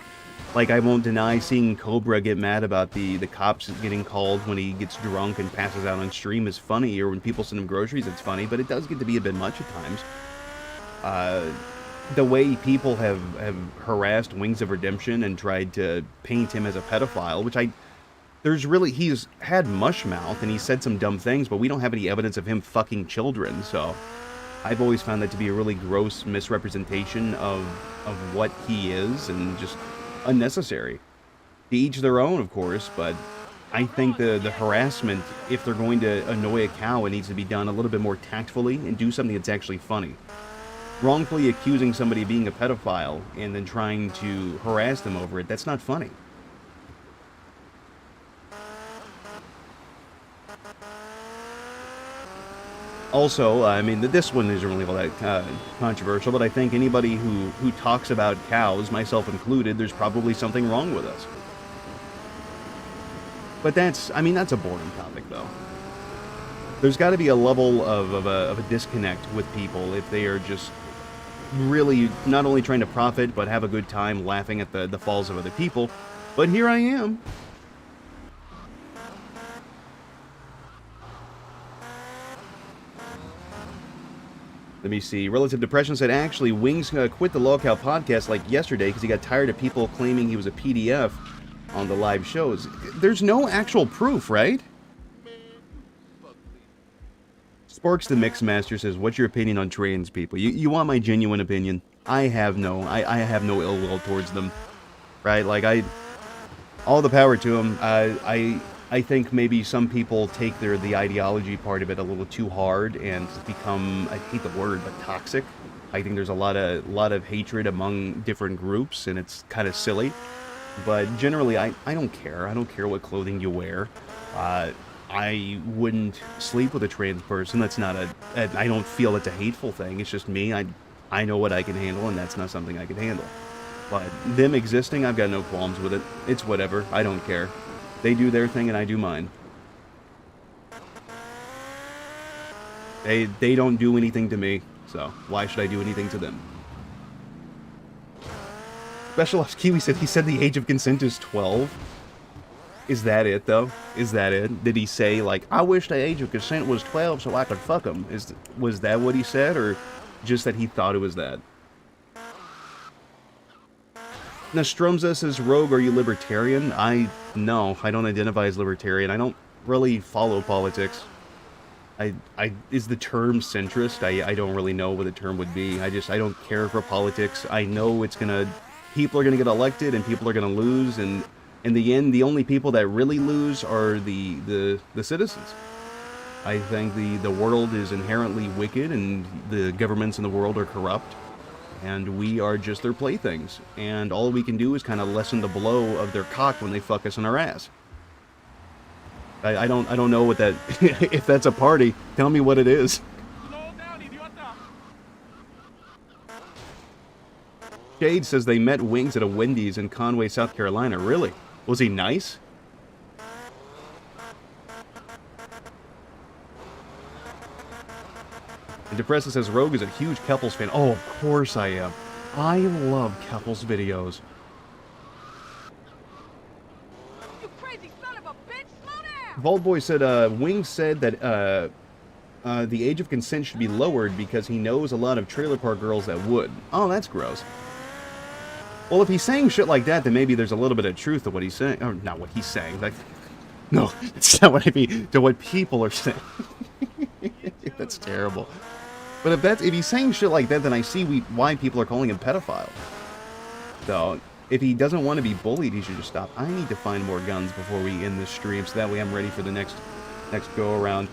Like, I won't deny seeing Cobra get mad about the cops getting called when he gets drunk and passes out on stream is funny, or when people send him groceries, it's funny, but it does get to be a bit much at times. The way people have harassed Wings of Redemption and tried to paint him as a pedophile, which he's had mush mouth and he said some dumb things, but we don't have any evidence of him fucking children, so I've always found that to be a really gross misrepresentation of what he is, and just unnecessary. To each their own, of course, but I think the harassment, if they're going to annoy a cow, it needs to be done a little bit more tactfully and do something that's actually funny. Wrongfully accusing somebody of being a pedophile and then trying to harass them over it, that's not funny. Also, I mean, this one isn't really all that controversial, but I think anybody who talks about cows, myself included, there's probably something wrong with us. But that's a boring topic, though. There's got to be a level of a disconnect with people if they are just really not only trying to profit, but have a good time laughing at the falls of other people. But here I am. Let me see. Relative Depression said, actually, Wings quit the Lolcow podcast like yesterday because he got tired of people claiming he was a PDF on the live shows. There's no actual proof, right? Sparks the Mixmaster says, what's your opinion on trans people? You want my genuine opinion? I have no ill will towards them. Right? Like, all the power to them. I think maybe some people take the ideology part of it a little too hard and become, I hate the word, but toxic. I think there's a lot of hatred among different groups, and it's kind of silly. But generally, I don't care. I don't care what clothing you wear. I wouldn't sleep with a trans person. That's not I don't feel it's a hateful thing. It's just me. I know what I can handle, and that's not something I can handle. But them existing, I've got no qualms with it. It's whatever. I don't care. They do their thing and I do mine. They don't do anything to me, so why should I do anything to them? Special Ops Kiwi said he said the age of consent is 12. Is that it, though? Is that it? Did he say, like, I wish the age of consent was 12 so I could fuck him? Was that what he said, or just that he thought it was that? Nostrumza says, Rogue, are you libertarian? No, I don't identify as libertarian. I don't really follow politics. Is the term centrist? I don't really know what the term would be. I don't care for politics. I know people are gonna get elected and people are gonna lose, and in the end, the only people that really lose are the citizens. I think the world is inherently wicked and the governments in the world are corrupt. And we are just their playthings. And all we can do is kind of lessen the blow of their cock when they fuck us in our ass. I don't know what that... if that's a party, tell me what it is. Jade says they met Wings at a Wendy's in Conway, South Carolina. Really? Was he nice? And Depressa says Rogue is a huge Keppels fan. Oh, of course I am. I love Keppels videos. You crazy son of a bitch! Slow down! Vaultboy said, Wings said that, the age of consent should be lowered because he knows a lot of trailer park girls that would. Oh, that's gross. Well, if he's saying shit like that, then maybe there's a little bit of truth to what he's saying. Or, not what he's saying. Like, no, it's not what I mean. To what people are saying. That's terrible. But if he's saying shit like that, then I see why people are calling him pedophile. So, if he doesn't want to be bullied, he should just stop. I need to find more guns before we end this stream, so that way I'm ready for the next go-around.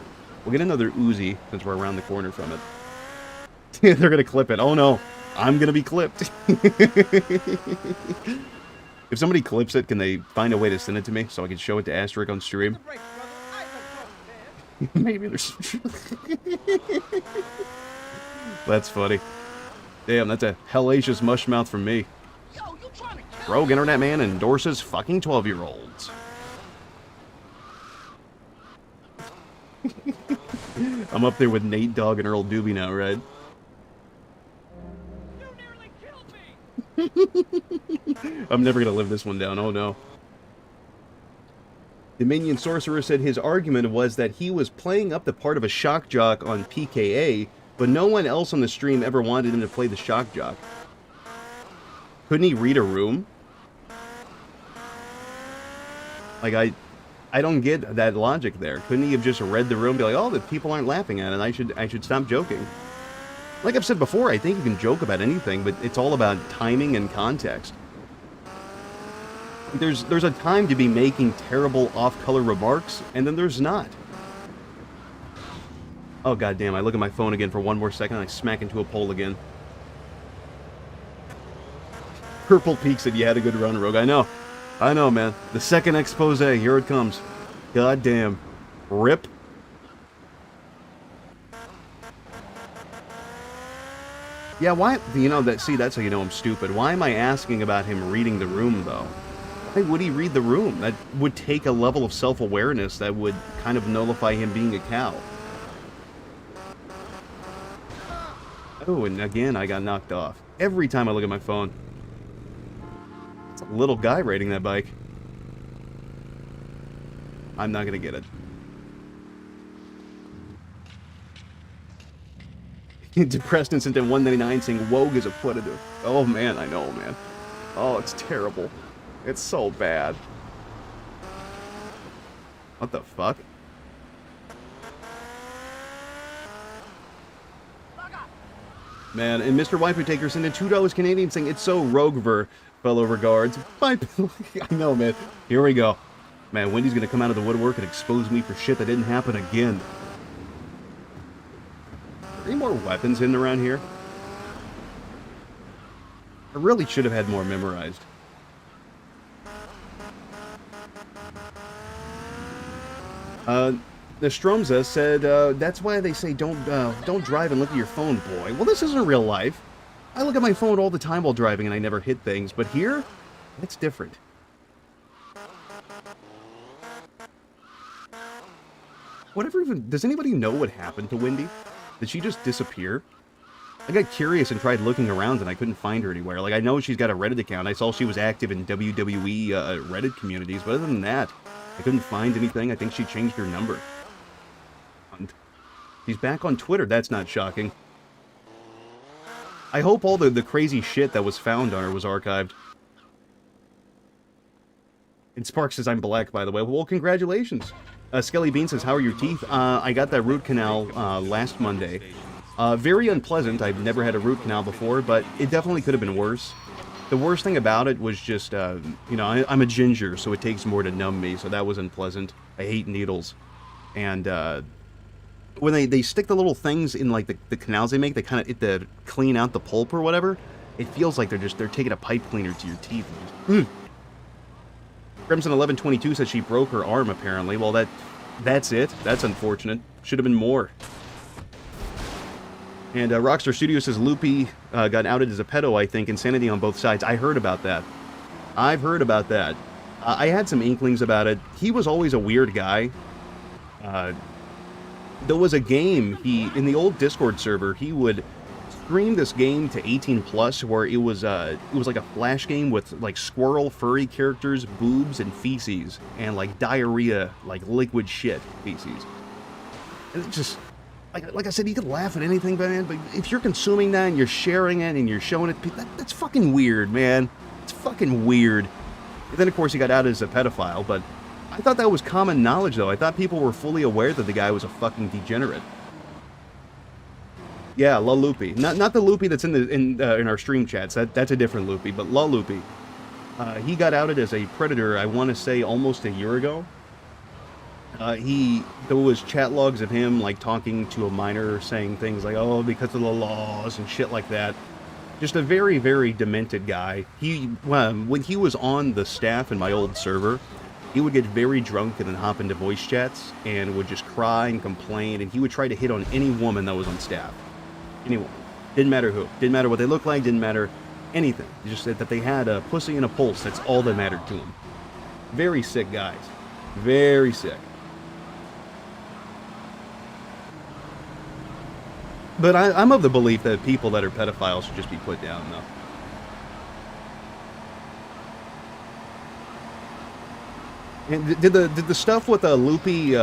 We'll get another Uzi, since we're around the corner from it. They're gonna clip it. Oh no, I'm gonna be clipped. If somebody clips it, can they find a way to send it to me, so I can show it to Asterisk on stream? Maybe there's... That's funny. Damn, that's a hellacious mushmouth from me. Rogue Internet Man endorses fucking 12-year-olds. I'm up there with Nate Dogg and Earl Doobie now, right? I'm never gonna live this one down, oh no. Dominion Sorcerer said his argument was that he was playing up the part of a shock jock on PKA, but no one else on the stream ever wanted him to play the shock jock. Couldn't he read a room? Like, I don't get that logic there. Couldn't he have just read the room and be like, oh, the people aren't laughing at it, I should stop joking? Like I've said before, I think you can joke about anything, but it's all about timing and context. There's a time to be making terrible off-color remarks, and then there's not. Oh, goddamn, I look at my phone again for one more second, and I smack into a pole again. Purple Peak said you had a good run, Rogue. I know, man. The second expose, here it comes. Goddamn. Rip. Yeah, why, you know, that's how you know I'm stupid. Why am I asking about him reading the room, though? Why would he read the room? That would take a level of self-awareness that would kind of nullify him being a cow. Oh, and again, I got knocked off. Every time I look at my phone. It's a little guy riding that bike. I'm not gonna get it. Depressed Instant at 199 saying Wogue is a predator. Oh man, I know, man. Oh, it's terrible. It's so bad. What the fuck? Man, and Mr. Wiper Taker sent in $2 Canadian saying it's so Roguever, fellow regards. Bye. I know, man. Here we go. Man, Wendy's gonna come out of the woodwork and expose me for shit that didn't happen again. Any more weapons hidden around here? I really should have had more memorized. The Stromza said, that's why they say don't drive and look at your phone, boy. Well, this isn't real life. I look at my phone all the time while driving and I never hit things, but here, it's different. Whatever even, does anybody know what happened to Wendy? Did she just disappear? I got curious and tried looking around and I couldn't find her anywhere. Like, I know she's got a Reddit account. I saw she was active in WWE Reddit communities, but other than that, I couldn't find anything. I think she changed her number. And she's back on Twitter. That's not shocking. I hope all the crazy shit that was found on her was archived. And Sparks says I'm black, by the way. Well, congratulations. Skelly Bean says, how are your teeth? I got that root canal last Monday. Very unpleasant. I've never had a root canal before, but it definitely could have been worse. The worst thing about it was just, you know, I'm a ginger, so it takes more to numb me, so that was unpleasant. I hate needles. And when they stick the little things in, like, the canals they make, they kind of clean out the pulp or whatever, it feels like they're taking a pipe cleaner to your teeth. Crimson 1122 says she broke her arm, apparently. Well, that That's it? That's unfortunate. Should have been more. And Rockstar Studios says Loopy got outed as a pedo, I think. Insanity on both sides. I heard about that. I've heard about that. I had some inklings about it. He was always a weird guy. There was a game, in the old Discord server, he would stream this game to 18 plus, where it was like a flash game with like squirrel furry characters, boobs, and feces, and like diarrhea, like liquid shit feces. And it just, like I said, you could laugh at anything, man, but if you're consuming that and you're sharing it and you're showing it, that's fucking weird, man. It's fucking weird. And then of course he got outed as a pedophile, but I thought that was common knowledge, though. I thought people were fully aware that the guy was a fucking degenerate. Yeah, La Loopy. Not the Loopy that's in our stream chats. That's a different Loopy, but La Loopy. He got outed as a predator, I want to say, almost a year ago. There was chat logs of him, like, talking to a minor, saying things like, oh, because of the laws and shit like that. Just a very, very demented guy. When he was on the staff in my old server, he would get very drunk and then hop into voice chats and would just cry and complain, and he would try to hit on any woman that was on staff. Anyone. Didn't matter who. Didn't matter what they looked like, didn't matter anything. He just said that they had a pussy and a pulse. That's all that mattered to him. Very sick guys. Very sick. But I'm of the belief that people that are pedophiles should just be put down, though. And did the stuff with Loopy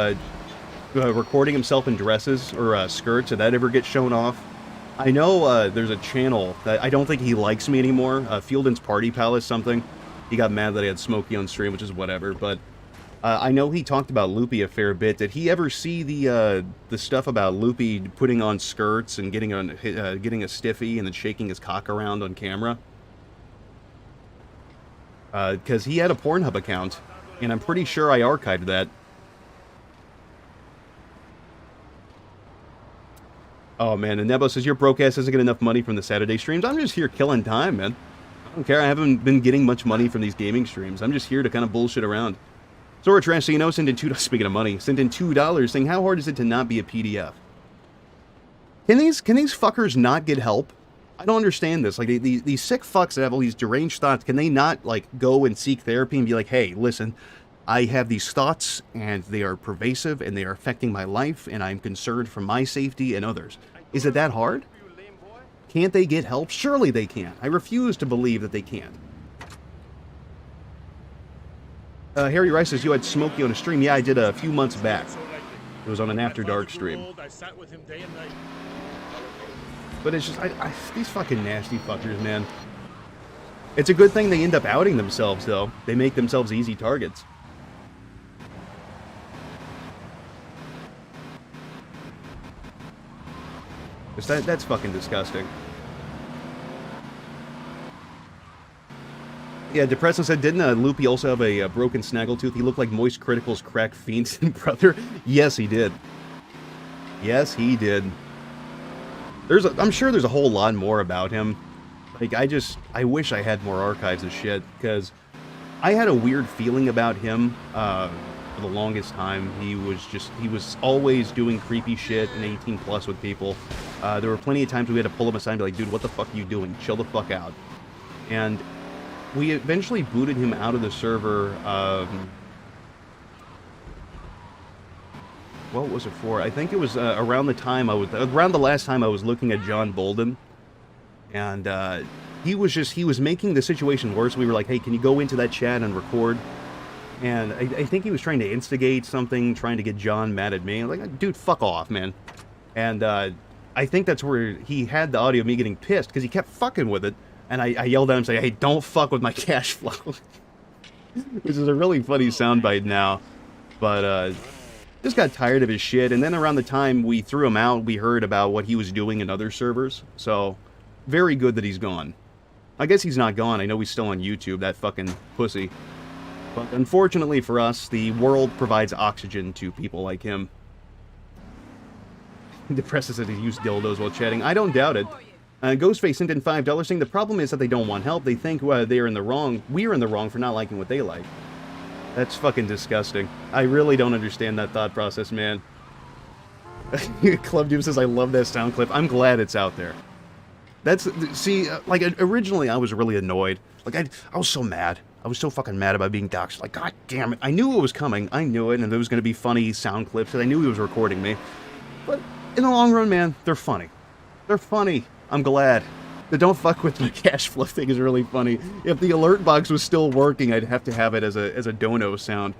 recording himself in dresses or skirts, did that ever get shown off? I know there's a channel that I don't think he likes me anymore. Fielden's Party Palace something. He got mad that I had Smokey on stream, which is whatever. But I know he talked about Loopy a fair bit. Did he ever see the stuff about Loopy putting on skirts and getting a stiffy and then shaking his cock around on camera? Because he had a Pornhub account. And I'm pretty sure I archived that. Oh man, and Nebo says, your broke ass doesn't get enough money from the Saturday streams. I'm just here killing time, man. I don't care, I haven't been getting much money from these gaming streams. I'm just here to kind of bullshit around. Zora Trash, so you know, sent in $2, speaking of money, sent in $2 saying, how hard is it to not be a PDF? Can these fuckers not get help? I don't understand this. Like, these sick fucks that have all these deranged thoughts, can they not, like, go and seek therapy and be like, hey, listen, I have these thoughts, and they are pervasive, and they are affecting my life, and I'm concerned for my safety and others. Is it that hard? Can't they get help? Surely they can. I refuse to believe that they can't. Harry Rice says, you had Smokey on a stream. Yeah, I did a few months back. It was on an After Dark stream. But it's just, these fucking nasty fuckers, man. It's a good thing they end up outing themselves, though. They make themselves easy targets. That's fucking disgusting. Yeah, Depression said, didn't Loopy also have a broken snaggletooth? He looked like Moist Critical's crack fiend's brother. Yes, he did. Yes, he did. I'm sure there's a whole lot more about him. Like, I wish I had more archives of shit, because I had a weird feeling about him for the longest time. He was always doing creepy shit and 18 plus with people. There were plenty of times we had to pull him aside and be like, dude, what the fuck are you doing? Chill the fuck out. And we eventually booted him out of the server. What was it for? I think it was around the last time I was looking at John Bolden, and he was making the situation worse. We were like, hey, can you go into that chat and record? And I think he was trying to instigate something, trying to get John mad at me. I'm like, dude, fuck off, man. And I think that's where he had the audio of me getting pissed, because he kept fucking with it, and I yelled at him saying, hey, don't fuck with my cash flow. Which is a really funny soundbite now, but just got tired of his shit. And then around the time we threw him out, we heard about what he was doing in other servers. So, very good that he's gone. I guess he's not gone. I know he's still on YouTube, that fucking pussy. But unfortunately for us, the world provides oxygen to people like him. Depresses that he used dildos while chatting. I don't doubt it. Ghostface sent in $5 saying the problem is that they don't want help. They think they're in the wrong. We're in the wrong for not liking what they like. That's fucking disgusting. I really don't understand that thought process, man. Club Doom says, I love that sound clip. I'm glad it's out there. That's, see, like, originally I was really annoyed. Like, I was so mad. I was so fucking mad about being doxxed. Like, god damn it. I knew it was coming. I knew it, and there was going to be funny sound clips, and I knew he was recording me. But in the long run, man, they're funny. They're funny. I'm glad. The don't fuck with my cash flow thing is really funny. If the alert box was still working, I'd have to have it as a dono sound.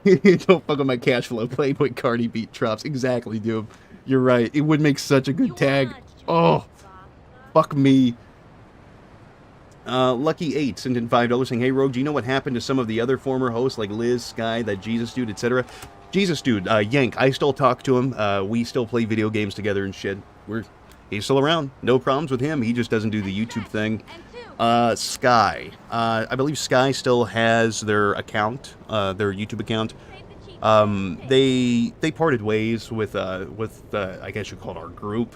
Don't fuck with my cash flow. Playboy Cardi beat drops. Exactly, dude. You're right. It would make such a good tag. Oh, fuck me. Lucky8 sent in $5 saying, hey, Rogue, do you know what happened to some of the other former hosts like Liz, Sky, that Jesus dude, etc.? Jesus dude, Yank, I still talk to him. We still play video games together and shit. He's still around. No problems with him. He just doesn't do the YouTube thing. Sky. I believe Sky still has their account, their YouTube account. They parted ways with I guess you call it our group,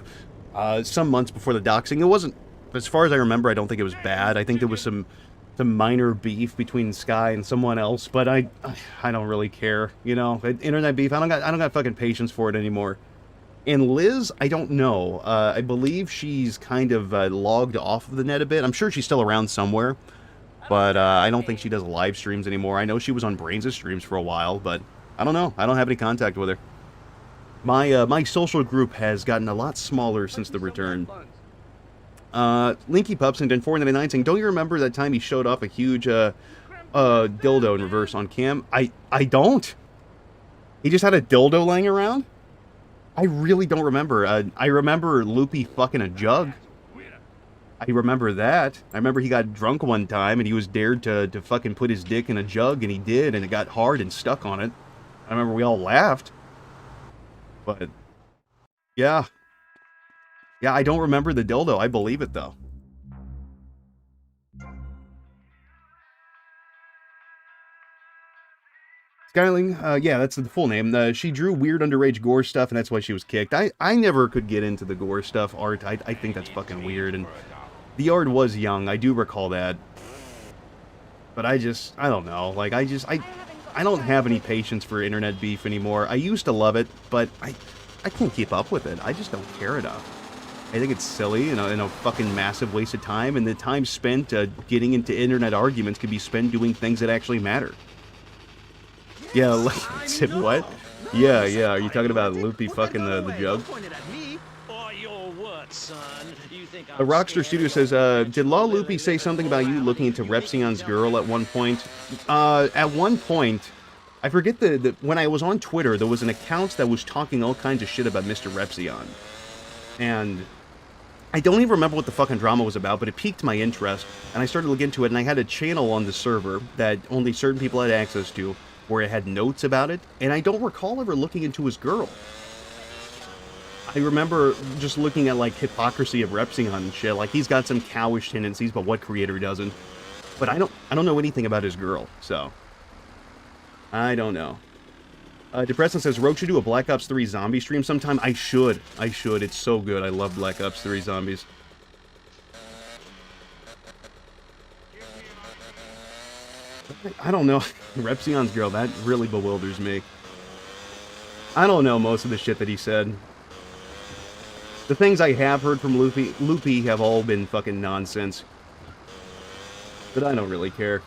some months before the doxing. It wasn't, as far as I remember, I don't think it was bad. I think there was some minor beef between Sky and someone else, but I don't really care, you know. Internet beef, I don't got fucking patience for it anymore. And Liz, I don't know. I believe she's kind of logged off of the net a bit. I'm sure she's still around somewhere, but I don't think she does live streams anymore. I know she was on Brains' streams for a while, but I don't know. I don't have any contact with her. My social group has gotten a lot smaller since the return. Linky Pups and Den 499 saying, don't you remember that time he showed off a huge dildo in reverse on cam? I don't. He just had a dildo laying around? I really don't remember. I remember Loopy fucking a jug. I remember that. I remember he got drunk one time and he was dared to fucking put his dick in a jug, and he did, and it got hard and stuck on it. I remember we all laughed. But, yeah. Yeah, I don't remember the dildo. I believe it, though. Skyling, yeah, that's the full name. She drew weird underage gore stuff, and that's why she was kicked. I never could get into the gore stuff. Art, I think that's fucking weird, and the art was young. I do recall that. But I don't know. Like, I don't have any patience for internet beef anymore. I used to love it, but I can't keep up with it. I just don't care enough. I think it's silly and a fucking massive waste of time, and the time spent getting into internet arguments could be spent doing things that actually matter. Yeah, like, said what? Yeah, are you talking about Loopy fucking the jug? The Rockstar Studio says, did Law Loopy say something about you looking into Repsion's girl at one point? At one point, I forget when I was on Twitter, there was an account that was talking all kinds of shit about Mr. Repsion. And I don't even remember what the fucking drama was about, but it piqued my interest, and I started to look into it, and I had a channel on the server that only certain people had access to, where it had notes about it, and I don't recall ever looking into his girl. I remember just looking at, like, hypocrisy of Repsion and shit. Like, he's got some cowish tendencies, but what creator doesn't? But I don't know anything about his girl, so I don't know. Depressant says, Rogue should do a Black Ops 3 zombie stream sometime. I should. It's so good. I love Black Ops 3 zombies. I don't know. Repsion's girl, that really bewilders me. I don't know most of the shit that he said. The things I have heard from Loopy have all been fucking nonsense. But I don't really care.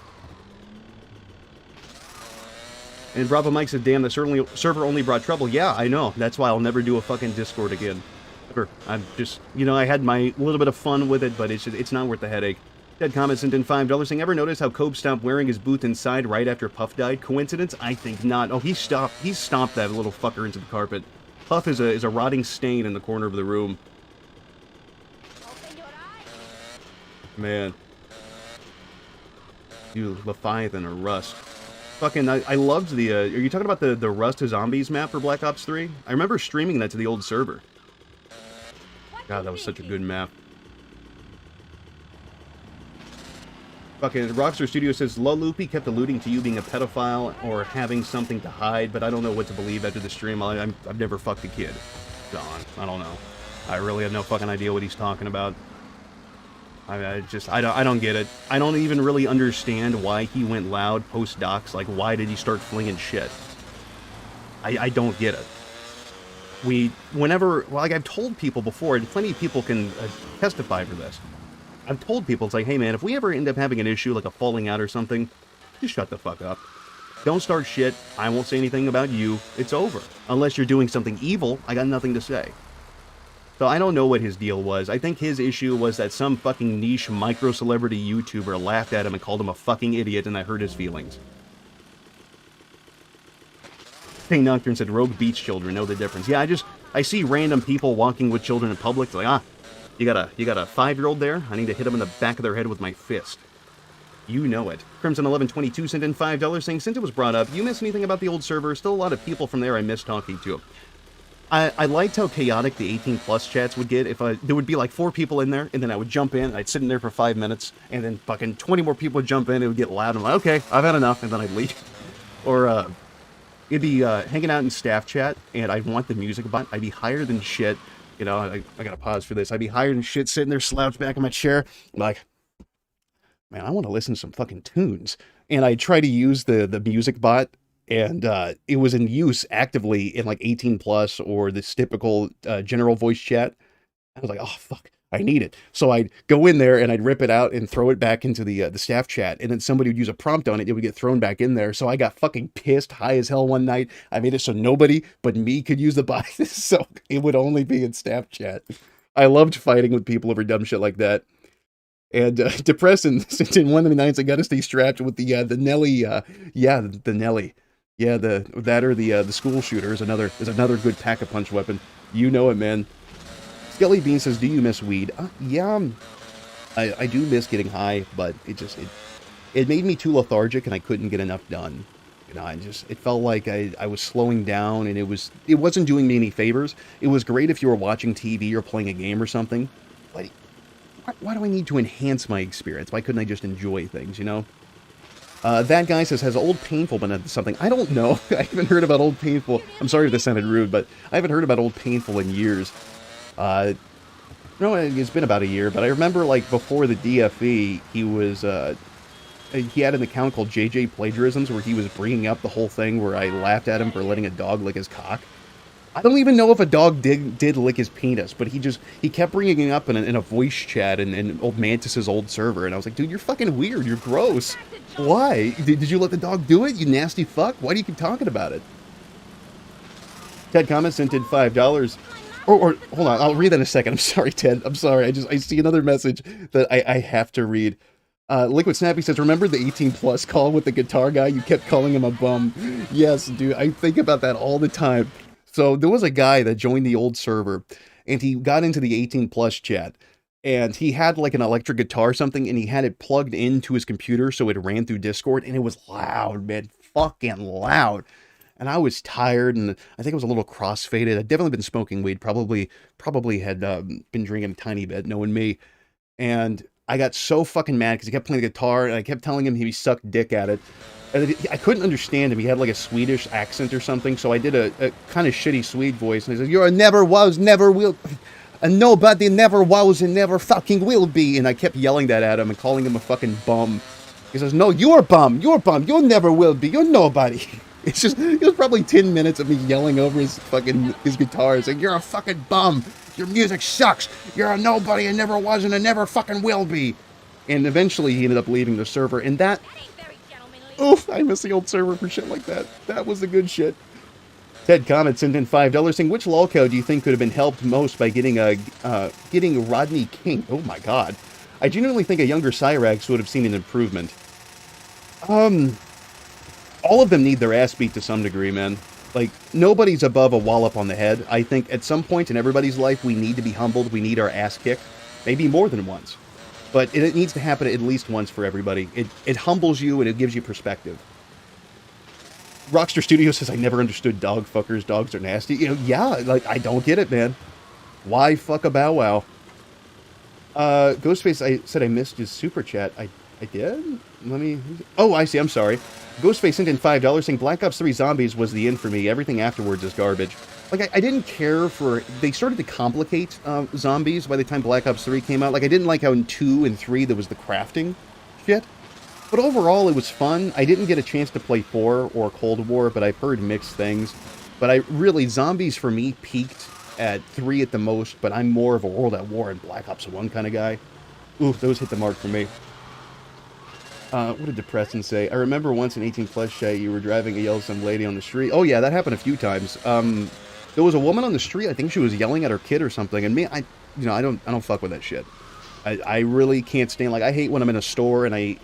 And Bravo Mike said, damn, the server only brought trouble. Yeah, I know. That's why I'll never do a fucking Discord again. Ever. I'm just, you know, I had my little bit of fun with it, but it's not worth the headache. Dead Comment sent in $5 saying, ever notice how Cope stopped wearing his boots inside right after Puff died? Coincidence? I think not. Oh, he stomped that little fucker into the carpet. Puff is a rotting stain in the corner of the room. Man. You Leviathan or Rust. Fucking, I loved the, are you talking about the Rust to Zombies map for Black Ops 3? I remember streaming that to the old server. God, that was such a good map. Fucking Rockstar Studio says, Loopy kept alluding to you being a pedophile or having something to hide, but I don't know what to believe after the stream. I've never fucked a kid. Don, I don't know. I really have no fucking idea what he's talking about. I don't get it. I don't even really understand why he went loud post docs. Like, why did he start flinging shit? I don't get it. Like I've told people before, and plenty of people can testify for this. I've told people, it's like, hey man, if we ever end up having an issue, like a falling out or something, just shut the fuck up. Don't start shit. I won't say anything about you. It's over. Unless you're doing something evil, I got nothing to say. So I don't know what his deal was. I think his issue was that some fucking niche micro-celebrity YouTuber laughed at him and called him a fucking idiot, and I hurt his feelings. King Nocturne said, Rogue beats children, know the difference. Yeah, I see random people walking with children in public, it's like, you got a 5-year-old there? I need to hit them in the back of their head with my fist. You know it. Crimson1122 sent in $5 saying, since it was brought up, you miss anything about the old server? Still a lot of people from there I miss talking to. I liked how chaotic the 18 plus chats would get. If there would be like 4 people in there, and then I would jump in, I'd sit in there for 5 minutes, and then fucking 20 more people would jump in, it would get loud, I'm like, okay, I've had enough, and then I'd leave. Or, it'd be hanging out in staff chat, and I'd want the music button. I'd be higher than shit. You know, I gotta pause for this. I'd be higher than shit, sitting there slouched back in my chair, like, man, I want to listen to some fucking tunes. And I try to use the music bot, and it was in use actively in like 18 plus or this typical general voice chat. I was like, oh fuck, I need it. So I'd go in there and I'd rip it out and throw it back into the staff chat, and then somebody would use a prompt on it. It would get thrown back in there. So I got fucking pissed, high as hell one night. I made it so nobody but me could use the bot, so it would only be in staff chat. I loved fighting with people over dumb shit like that. And Depressing, since in one of the nights I got to stay strapped with the Nelly, the Nelly, the school shooter is another good pack-a-punch weapon. You know it, man. Skelly Bean says, do you miss weed? Yeah, I do miss getting high, but it made me too lethargic and I couldn't get enough done. You know, it felt like I was slowing down, and it wasn't doing me any favors. It was great if you were watching TV or playing a game or something, but why do I need to enhance my experience? Why couldn't I just enjoy things, you know? That guy says, has Old Painful been into something? I don't know. I haven't heard about Old Painful. I'm sorry if this sounded rude, but I haven't heard about Old Painful in years. No, it's been about a year, but I remember, like, before the DFE, he had an account called JJ Plagiarisms where he was bringing up the whole thing where I laughed at him for letting a dog lick his cock. I don't even know if a dog did lick his penis, but he kept bringing it up in a voice chat in Old Mantis's old server, and I was like, dude, you're fucking weird, you're gross. Why? Did you let the dog do it, you nasty fuck? Why do you keep talking about it? Ted Comment sent in $5. Or hold on, I'll read that in a second. I'm sorry, Ted. I'm sorry. I see another message that I have to read. Liquid Snappy says, remember the 18 plus call with the guitar guy? You kept calling him a bum. Yes, dude, I think about that all the time. So there was a guy that joined the old server, and he got into the 18 plus chat, and he had like an electric guitar or something, and he had it plugged into his computer so it ran through Discord, and it was loud, man, fucking loud. And I was tired, and I think I was a little cross-faded. I'd definitely been smoking weed, probably had been drinking a tiny bit, knowing me. And I got so fucking mad because he kept playing the guitar, and I kept telling him he sucked dick at it. And I couldn't understand him. He had like a Swedish accent or something, so I did a kind of shitty Swede voice, and he said, "You're a never was, never will, and nobody never was and never fucking will be." And I kept yelling that at him and calling him a fucking bum. He says, "No, you're a bum, you never will be, you're nobody." It's just, it was probably 10 minutes of me yelling over his guitar, saying, "You're a fucking bum, your music sucks, you're a nobody and never was and never fucking will be." And eventually he ended up leaving the server, and that, oof, I miss the old server for shit like that. That was the good shit. Ted Comet sent in $5 saying, which lolcow do you think could have been helped most by getting Rodney King? Oh my god. I genuinely think a younger Cyrax would have seen an improvement. All of them need their ass beat to some degree, man. Like, nobody's above a wallop on the head. I think at some point in everybody's life, we need to be humbled. We need our ass kicked. Maybe more than once. But it needs to happen at least once for everybody. It humbles you and it gives you perspective. Rockstar Studios says, I never understood dog fuckers. Dogs are nasty. You know, yeah, like, I don't get it, man. Why fuck a Bow Wow? Ghostface, I said I missed his super chat. I I did? Let me... Oh, I see. I'm sorry. Ghostface sent in $5 saying Black Ops 3 Zombies was the end for me. Everything afterwards is garbage. Like, I didn't care for... They started to complicate zombies by the time Black Ops 3 came out. Like, I didn't like how in 2 and 3 there was the crafting shit. But overall, it was fun. I didn't get a chance to play 4 or Cold War, but I've heard mixed things. But Zombies for me peaked at 3 at the most, but I'm more of a World at War and Black Ops 1 kind of guy. Ooh, those hit the mark for me. What did Depression say? I remember once in 18 Plus Shay, you were driving and yelled at some lady on the street. Oh yeah, that happened a few times. There was a woman on the street, I think she was yelling at her kid or something, and me, I don't fuck with that shit. I really can't stand, like, I hate when I'm in a store and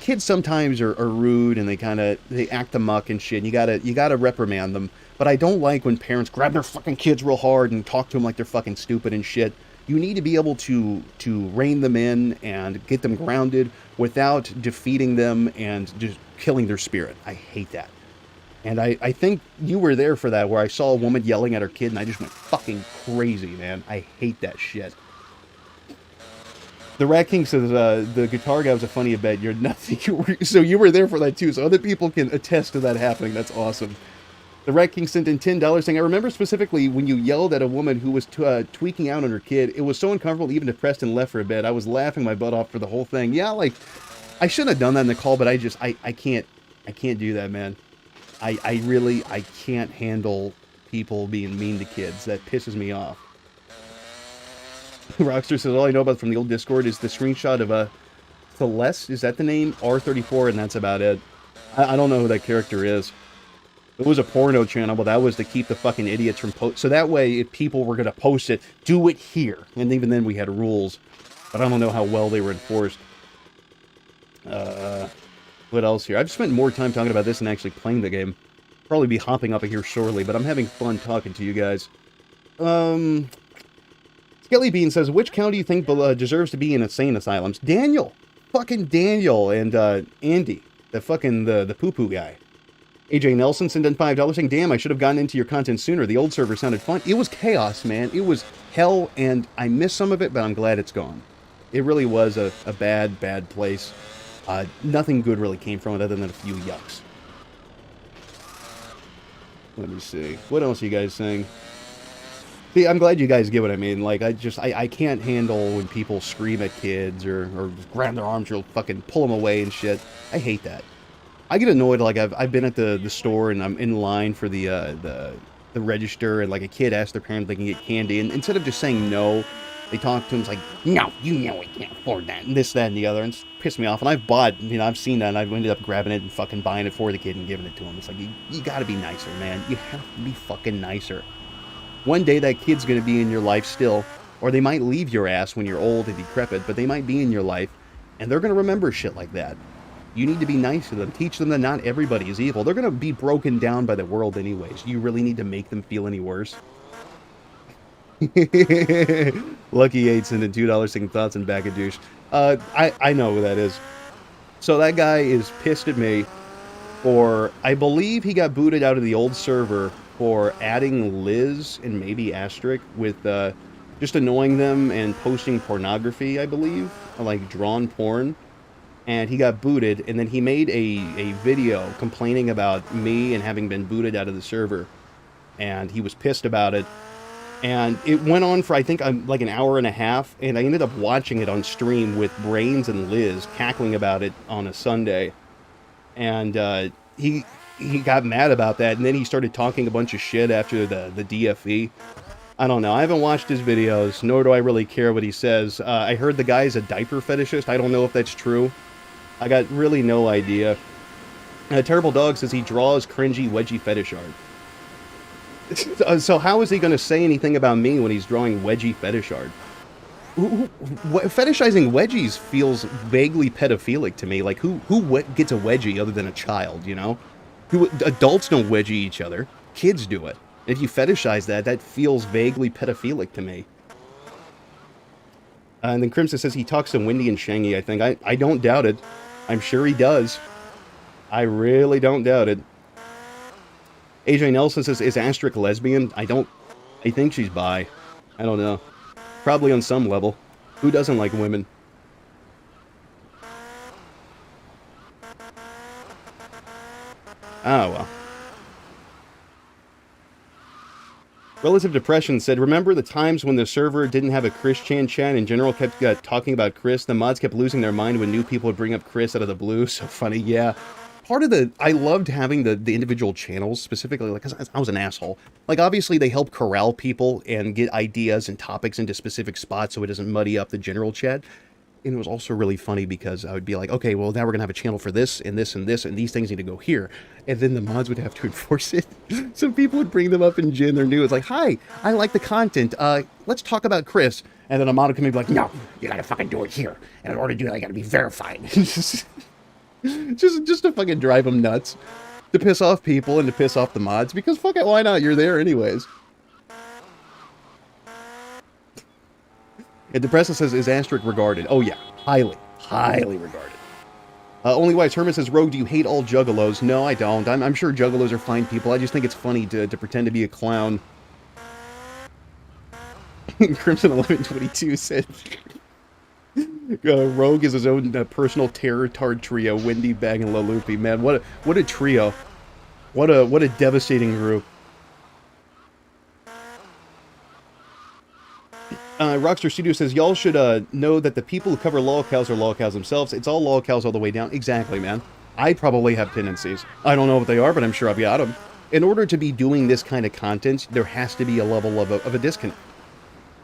kids sometimes are rude and they act amok and shit, and you gotta reprimand them. But I don't like when parents grab their fucking kids real hard and talk to them like they're fucking stupid and shit. You need to be able to rein them in and get them grounded without defeating them and just killing their spirit. I hate that. And I think you were there for that, where I saw a woman yelling at her kid and I just went fucking crazy, man. I hate that shit. The Rat King says, the guitar guy was a funny bet. You're nothing. So you were there for that too. So other people can attest to that happening. That's awesome. The Rat King sent in $10 saying, I remember specifically when you yelled at a woman who was tweaking out on her kid. It was so uncomfortable, even depressed and left for a bit. I was laughing my butt off for the whole thing. Yeah, like, I shouldn't have done that in the call, but I can't do that, man. I can't handle people being mean to kids. That pisses me off. Rockster says, all I know about from the old Discord is the screenshot of Celeste, is that the name? R34, and that's about it. I don't know who that character is. It was a porno channel, but that was to keep the fucking idiots from so that way, if people were going to post it, do it here. And even then we had rules. But I don't know how well they were enforced. What else here? I've spent more time talking about this than actually playing the game. Probably be hopping up here shortly, but I'm having fun talking to you guys. Skelly Bean says, which county do you think deserves to be in insane asylums? Daniel! Fucking Daniel and Andy. The poo-poo guy. AJ Nelson sent in $5 saying, damn, I should have gotten into your content sooner. The old server sounded fun. It was chaos, man. It was hell, and I miss some of it, but I'm glad it's gone. It really was a bad, bad place. Nothing good really came from it other than a few yucks. Let me see. What else are you guys saying? See, I'm glad you guys get what I mean. Like, I can't handle when people scream at kids or grab their arms or fucking pull them away and shit. I hate that. I get annoyed, like, I've been at the store and I'm in line for the register, and like a kid asks their parent if they can get candy, and instead of just saying no, they talk to them, it's like, no, you know we can't afford that, and this, that, and the other, and it's pissed me off. And I've seen that, and I've ended up grabbing it and fucking buying it for the kid and giving it to him. It's like, you gotta be nicer, man. You have to be fucking nicer. One day that kid's gonna be in your life still, or they might leave your ass when you're old and decrepit, but they might be in your life, and they're gonna remember shit like that. You need to be nice to them. Teach them that not everybody is evil. They're going to be broken down by the world anyways. You really need to make them feel any worse? Lucky 8 sent in $2 saying thoughts and back a douche. I know who that is. So that guy is pissed at me for, I believe he got booted out of the old server for adding Liz and maybe Asterisk with just annoying them and posting pornography, I believe. Like drawn porn. And he got booted, and then he made a video complaining about me and having been booted out of the server. And he was pissed about it. And it went on for, I think, like an hour and a half, and I ended up watching it on stream with Brains and Liz cackling about it on a Sunday. And he got mad about that, and then he started talking a bunch of shit after the DFE. I don't know. I haven't watched his videos, nor do I really care what he says. I heard the guy's a diaper fetishist. I don't know if that's true. I got really no idea. Terrible Dog says he draws cringy, wedgie fetish art. So how is he going to say anything about me when he's drawing wedgie fetish art? Fetishizing wedgies feels vaguely pedophilic to me. Like, who gets a wedgie other than a child, you know? Adults don't wedgie each other. Kids do it. If you fetishize that feels vaguely pedophilic to me. And then Crimson says he talks to Wendy and Shangy, I think. I don't doubt it. I'm sure he does. I really don't doubt it. AJ Nelson says, is Asterisk lesbian? I think she's bi. I don't know. Probably on some level. Who doesn't like women? Oh, well. Relative Depression said, remember the times when the server didn't have a Chris Chan chat and general kept talking about Chris? The mods kept losing their mind when new people would bring up Chris out of the blue. So funny, yeah. Part of I loved having the individual channels, specifically, like, 'cause I was an asshole. Like, obviously, they help corral people and get ideas and topics into specific spots so it doesn't muddy up the general chat. And it was also really funny because I would be like, okay, well, now we're going to have a channel for this, and this, and this, and these things need to go here. And then the mods would have to enforce it. So people would bring them up in Gen, they're new. It's like, hi, I like the content. Let's talk about Chris. And then a mod would come in and be like, no, you got to fucking do it here. And in order to do that, you got to be verified. just to fucking drive them nuts. To piss off people and to piss off the mods. Because fuck it, why not? You're there anyways. And Depressa says, is Asterisk regarded? Oh yeah, highly, highly regarded. Only Wise Hermit says, Rogue, do you hate all juggalos? No, I don't. I'm sure juggalos are fine people. I just think it's funny to pretend to be a clown. Crimson 1122 said, Rogue is his own personal terror tard trio, Wendy, Bag, and Lalupi. Man, what a trio. What a devastating group. Rockstar Studio says, y'all should know that the people who cover lolcows are lolcows themselves. It's all lolcows all the way down. Exactly, man. I probably have tendencies. I don't know what they are, but I'm sure I've got them. In order to be doing this kind of content, there has to be a level of a disconnect.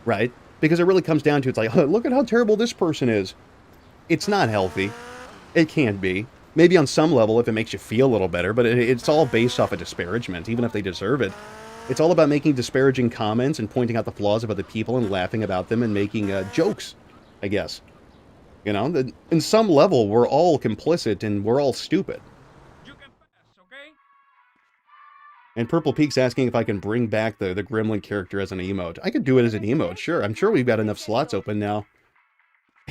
Right? Because it really comes down to, it's like, oh, look at how terrible this person is. It's not healthy. It can't be. Maybe on some level if it makes you feel a little better, but it's all based off of disparagement, even if they deserve it. It's all about making disparaging comments and pointing out the flaws of other people and laughing about them and making jokes, I guess. You know, in some level, we're all complicit and we're all stupid. And Purple Peak's asking if I can bring back the Gremlin character as an emote. I could do it as an emote, sure. I'm sure we've got enough slots open now.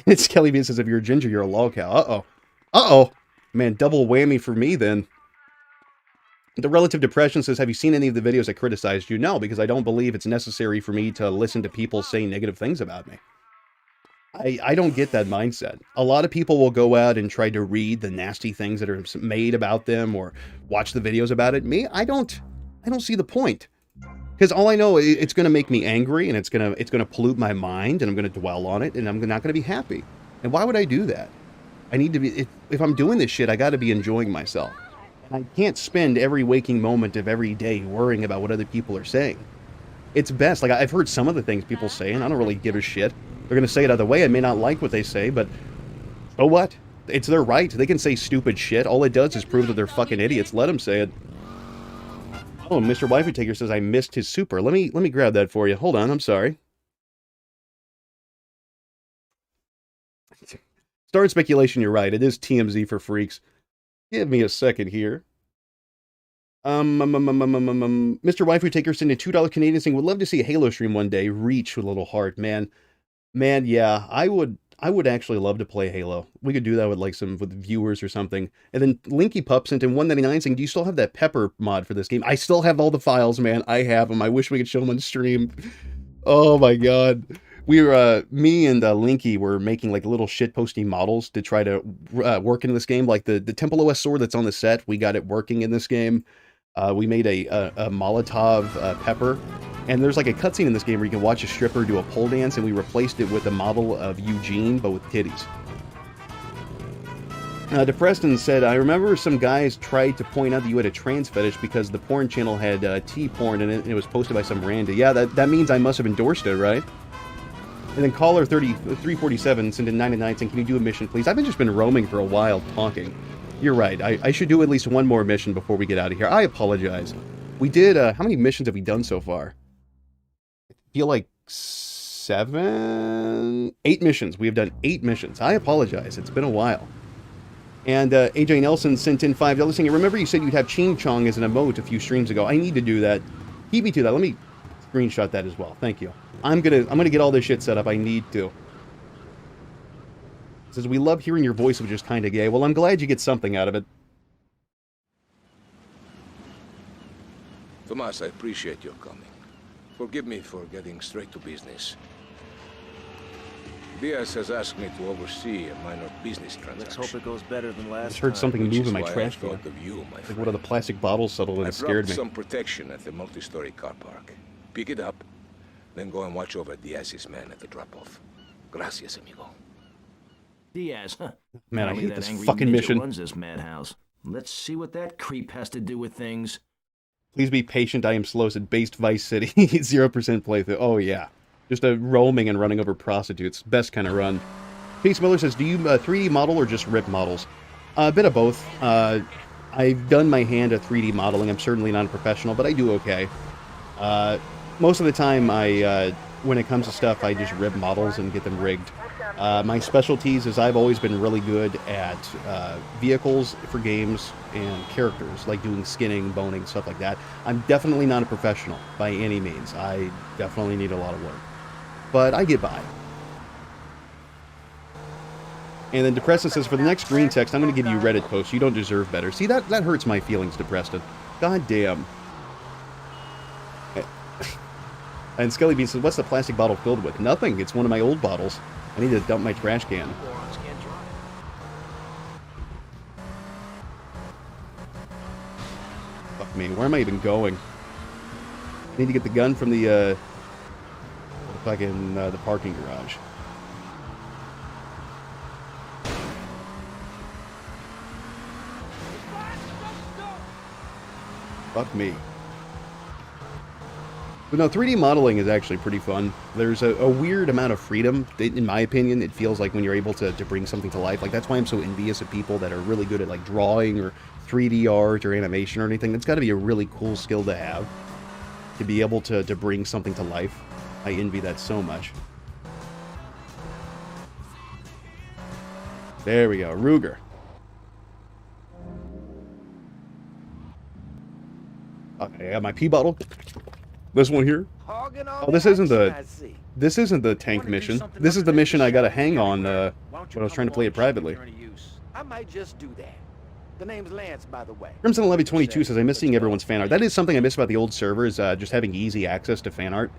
It's Kelly B says, if you're a ginger, you're a lolcow. Uh-oh. Uh-oh. Man, double whammy for me then. The Relative Depression says, have you seen any of the videos I criticized you? No, because I don't believe it's necessary for me to listen to people say negative things about me. I don't get that mindset. A lot of people will go out and try to read the nasty things that are made about them or watch the videos about it. Me, I don't see the point. Because all I know, it's going to make me angry and it's going to pollute my mind and I'm going to dwell on it and I'm not going to be happy. And why would I do that? I need to be, if I'm doing this shit, I got to be enjoying myself. I can't spend every waking moment of every day worrying about what other people are saying. It's best. Like, I've heard some of the things people say, and I don't really give a shit. They're going to say it other way. I may not like what they say, but so what? It's their right. They can say stupid shit. All it does is prove that they're fucking idiots. Let them say it. Oh, Mr. Wifey Taker says I missed his super. Let me grab that for you. Hold on. I'm sorry. Start speculation. You're right. It is TMZ for freaks. Give me a second here. Mr. Waifu Taker sent a $2 Canadian saying, would love to see a Halo stream one day. Reach with a little heart, man. Man, yeah, I would actually love to play Halo. We could do that with with viewers or something. And then Linky Pup sent in $1.99 saying, do you still have that Pepper mod for this game? I still have all the files, man. I have them. I wish we could show them on stream. Oh my god. We were, me and Linky were making like little shitposting models to try to work into this game. Like the Temple OS sword that's on the set, we got it working in this game. We made a Molotov Pepper. And there's like a cutscene in this game where you can watch a stripper do a pole dance, and we replaced it with a model of Eugene, but with titties. DePreston said, I remember some guys tried to point out that you had a trans fetish because the porn channel had T-porn in it, and it was posted by some Randy. Yeah, that means I must have endorsed it, right? And then caller 347 sent in 99 saying, can you do a mission, please? I've just been roaming for a while talking. You're right. I should do at least one more mission before we get out of here. I apologize. We did, how many missions have we done so far? I feel like 8 missions. We have done 8 missions. I apologize. It's been a while. And AJ Nelson sent in $5 saying, remember you said you'd have Ching Chong as an emote a few streams ago. I need to do that. Keep me to that. Let me screenshot that as well. Thank you. I'm gonna get all this shit set up. I need to. It says, we love hearing your voice, which is kind of gay. Well, I'm glad you get something out of it. Tomas, I appreciate your coming. Forgive me for getting straight to business. Diaz has asked me to oversee a minor business transaction. Let's hope it goes better than I last just heard something move in my trash can. Of you, my Like one of the plastic bottles settled and it scared me. some protection at the multi-story car park. Pick it up, then go and watch over Diaz's man at the drop-off. Gracias, amigo. Diaz, huh? Man, I Probably hate that this angry fucking midget mission. runs this madhouse. Let's see what that creep has to do with things. Please be patient, I am slow, said based Vice City. 0% playthrough. Oh, yeah. Just a roaming and running over prostitutes. Best kind of run. Case Miller says, do you 3D model or just rip models? A bit of both. I've done my hand at 3D modeling. I'm certainly not a professional, but I do okay. Most of the time, when it comes to stuff, I just rip models and get them rigged. My specialties is I've always been really good at vehicles for games and characters, like doing skinning, boning, stuff like that. I'm definitely not a professional by any means. I definitely need a lot of work. But I get by. And then Depreston says, for the next green text, I'm going to give you Reddit posts. You don't deserve better. See, that hurts my feelings, Depreston. God damn. And Skelly Bean says, what's the plastic bottle filled with? Nothing. It's one of my old bottles. I need to dump my trash can. Fuck me. Where am I even going? I need to get the gun from the fucking the parking garage. Fuck me. But no, 3D modeling is actually pretty fun. There's a weird amount of freedom, in my opinion, it feels like when you're able to bring something to life. Like, that's why I'm so envious of people that are really good at, like, drawing or 3D art or animation or anything. That's got to be a really cool skill to have, to be able to bring something to life. I envy that so much. There we go, Ruger. Okay, I got my pee bottle. This one here. Oh, this isn't the tank mission. This is the mission I got to hang on when I was trying to play it privately. I might just do that. The name's Lance, by the way. Crimson Levy 22 says, I miss seeing everyone's fan art. That is something I miss about the old servers, just having easy access to fan art.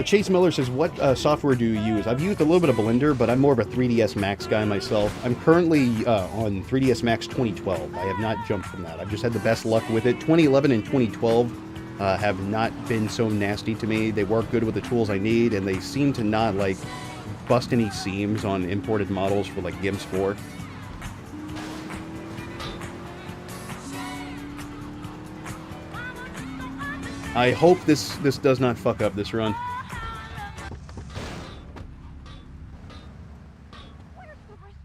Chase Miller says, what software do you use? I've used a little bit of Blender, but I'm more of a 3ds Max guy myself. I'm currently on 3ds Max 2012. I have not jumped from that. I've just had the best luck with it. 2011 and 2012 have not been so nasty to me. They work good with the tools I need, and they seem to not, like, bust any seams on imported models for, like, GIMPs 4. I hope this does not fuck up this run.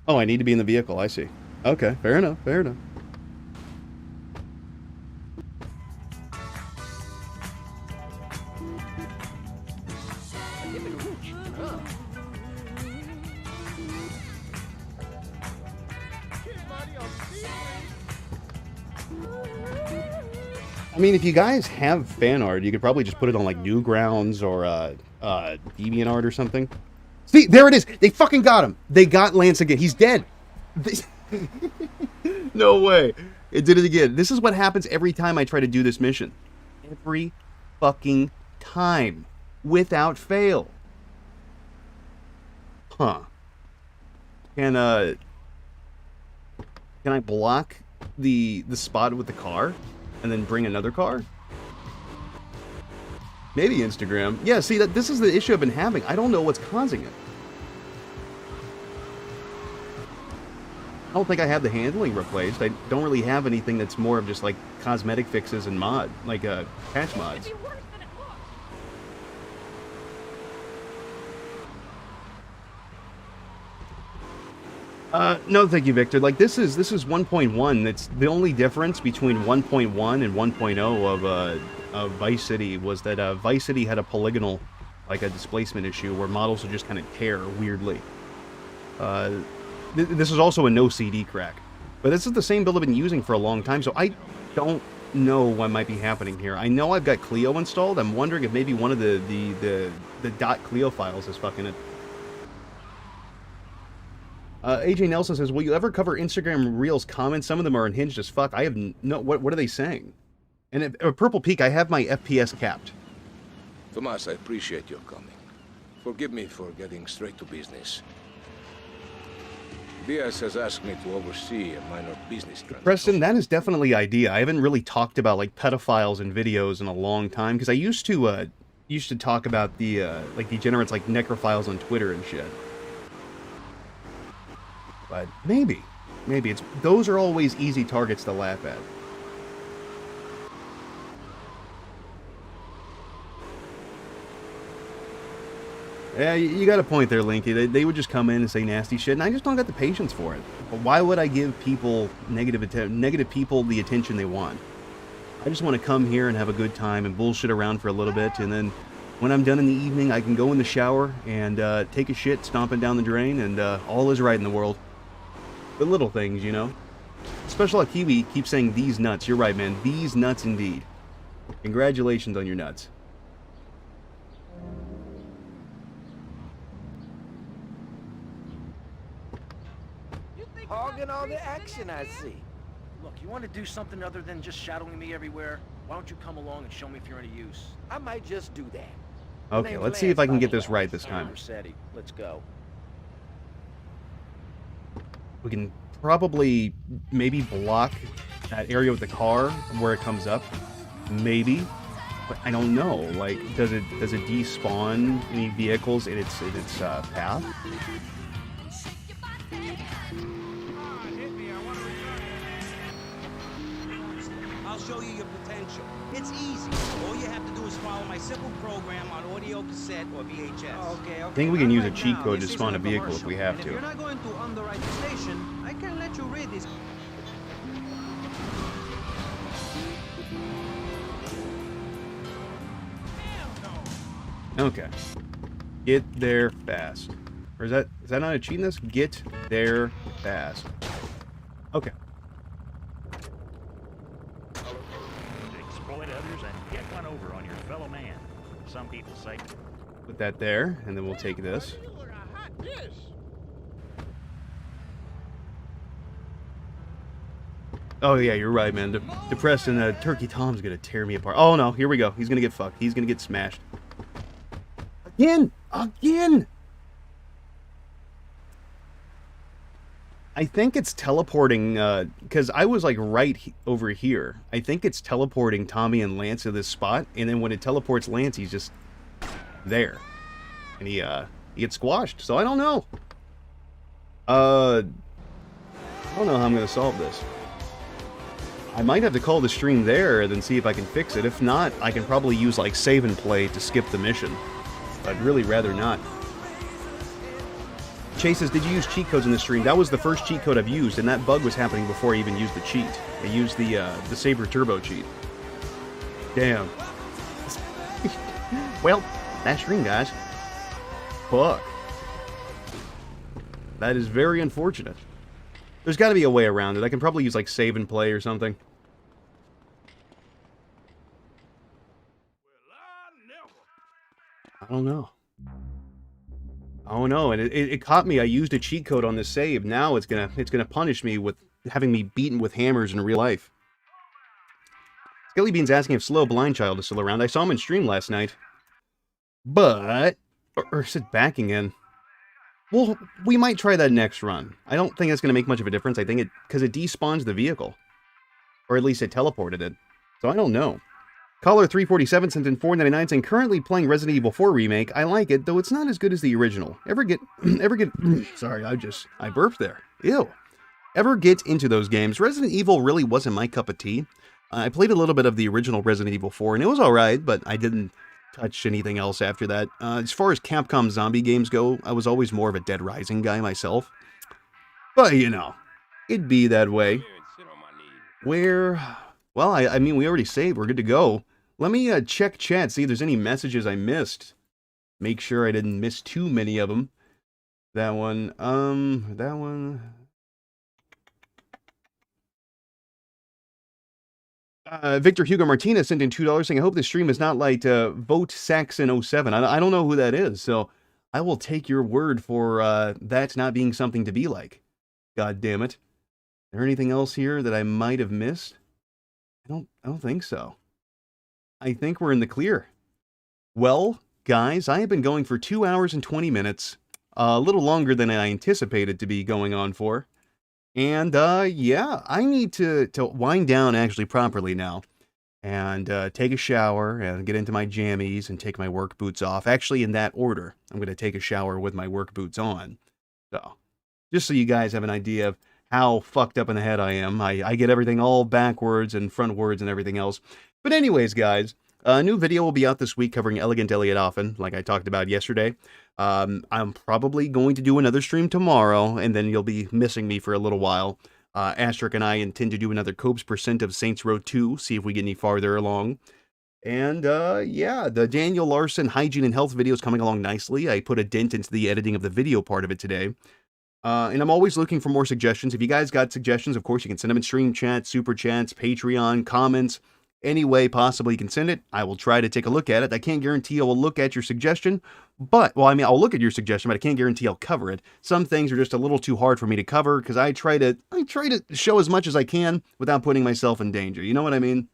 Oh, I need to be in the vehicle, I see. Okay, fair enough, fair enough. I mean, if you guys have fan art, you could probably just put it on, like, Newgrounds or DeviantArt or something. See, there it is. They fucking got him. They got Lance again. He's dead. No way. It did it again. This is what happens every time I try to do this mission. Every fucking time. Without fail. Huh. Can I block the spot with the car and then bring another car? Maybe Instagram. Yeah, see, this is the issue I've been having. I don't know what's causing it. I don't think I have the handling replaced. I don't really have anything that's more of just, like, cosmetic fixes and mod, like, patch mods. No, thank you, Victor. Like, this is 1.1. That's the only difference between 1.1 and 1.0 of Vice City was that Vice City had a polygonal, like a displacement issue where models would just kind of tear weirdly. This is also a no CD crack, but this is the same build I've been using for a long time, so I don't know what might be happening here. I know I've got Clio installed. I'm wondering if maybe one of the .Clio files is fucking it. AJ Nelson says, will you ever cover Instagram Reels comments? Some of them are unhinged as fuck. I have no... What are they saying? And at Purple Peak, I have my FPS capped. Tomas, I appreciate your coming. Forgive me for getting straight to business. Diaz has asked me to oversee a minor business transaction. Preston, that is definitely idea. I haven't really talked about like pedophiles in videos in a long time because I used to talk about the like degenerates like necrophiles on Twitter and shit. But maybe it's those are always easy targets to laugh at. Yeah, you got a point there, Linky. They would just come in and say nasty shit, and I just don't got the patience for it. But why would I give people negative people the attention they want? I just want to come here and have a good time and bullshit around for a little bit, and then when I'm done in the evening, I can go in the shower and take a shit, stomping down the drain, and all is right in the world. The little things, you know. Special Out Kiwi keeps saying these nuts. You're right, man. These nuts indeed. Congratulations on your nuts. Hogging all the action, I see. Look, you want to do something other than just shadowing me everywhere? Why don't you come along and show me if you're any use? I might just do that. Okay, let's see if I can get this right this time. Let's go. We can probably maybe block that area with the car where it comes up. Maybe. But I don't know. Like, does it despawn any vehicles in its path? I'll show you your potential. It's easy. All you have to do is follow my simple program on audio cassette or VHS. Okay. I think we can use a cheat code to spawn a vehicle if we have to. If you're not going to underwrite the station, I can let you read this. Okay. Get there fast. Or is that not a cheat in this? Get there fast. Okay. Exploit others and get one over on your fellow man. Some people say. Put that there, and then we'll take this. Oh yeah, you're right, man. Depressed and Turkey Tom's gonna tear me apart. Oh no, here we go. He's gonna get fucked. He's gonna get smashed. Again! I think it's teleporting, because I was like over here. I think it's teleporting Tommy and Lance to this spot, and then when it teleports Lance, he's just there. And he gets squashed, so I don't know. I don't know how I'm gonna solve this. I might have to call the stream there and then see if I can fix it. If not, I can probably use like save and play to skip the mission. I'd really rather not. Chase says, did you use cheat codes in the stream? That was the first cheat code I've used, and that bug was happening before I even used the cheat. I used the Saber Turbo cheat. Damn. Well, that stream, guys. Fuck. That is very unfortunate. There's got to be a way around it. I can probably use like save and play or something. I don't know. Oh no, and it caught me. I used a cheat code on this save. Now it's gonna punish me with having me beaten with hammers in real life. Skelly Bean's asking if Slow Blind Child is still around. I saw him in stream last night. But or is it backing in? Well, we might try that next run. I don't think it's gonna make much of a difference. I think because it despawns the vehicle. Or at least it teleported it. So I don't know. Caller 347 sent in $4.99 saying, currently playing Resident Evil 4 Remake. I like it, though it's not as good as the original. Ever get, sorry, I burped there. Ew. Ever get into those games? Resident Evil really wasn't my cup of tea. I played a little bit of the original Resident Evil 4, and it was alright, but I didn't touch anything else after that. As far as Capcom zombie games go, I was always more of a Dead Rising guy myself. But, you know, it'd be that way. Well, I mean, we already saved. We're good to go. Let me check chat, see if there's any messages I missed. Make sure I didn't miss too many of them. That one. Victor Hugo Martinez sent in $2 saying, I hope this stream is not like Vote Saxon 07. I don't know who that is, so I will take your word for that not being something to be like. God damn it. Is there anything else here that I might have missed? I don't think so. I think we're in the clear. Well, guys, I have been going for 2 hours and 20 minutes. A little longer than I anticipated to be going on for. And, yeah, I need to wind down actually properly now. And take a shower and get into my jammies and take my work boots off. Actually, in that order. I'm going to take a shower with my work boots on. So, just so you guys have an idea of how fucked up in the head I am. I get everything all backwards and frontwards and everything else. But anyways, guys, a new video will be out this week covering Elegant Elliot Offen, like I talked about yesterday. I'm probably going to do another stream tomorrow, and then you'll be missing me for a little while. Asterisk and I intend to do another Copes % of Saints Row 2, see if we get any farther along. And, yeah, the Daniel Larson hygiene and health video is coming along nicely. I put a dent into the editing of the video part of it today. And I'm always looking for more suggestions. If you guys got suggestions, of course, you can send them in stream chat, super chats, Patreon, comments. Any way possible you can send it. I will try to take a look at it. I can't guarantee I will look at your suggestion, but, well, I mean, I'll look at your suggestion, but I can't guarantee I'll cover it. Some things are just a little too hard for me to cover, because I try to show as much as I can without putting myself in danger. You know what I mean?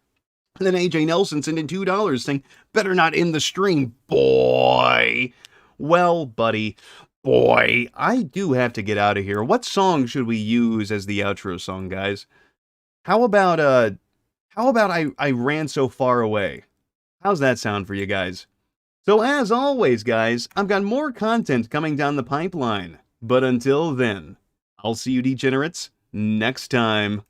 And then AJ Nelson sent in $2 saying, better not end the stream, boy. Well, buddy, boy, I do have to get out of here. What song should we use as the outro song, guys? How about I ran so far away? How's that sound for you guys? So as always, guys, I've got more content coming down the pipeline. But until then, I'll see you degenerates next time.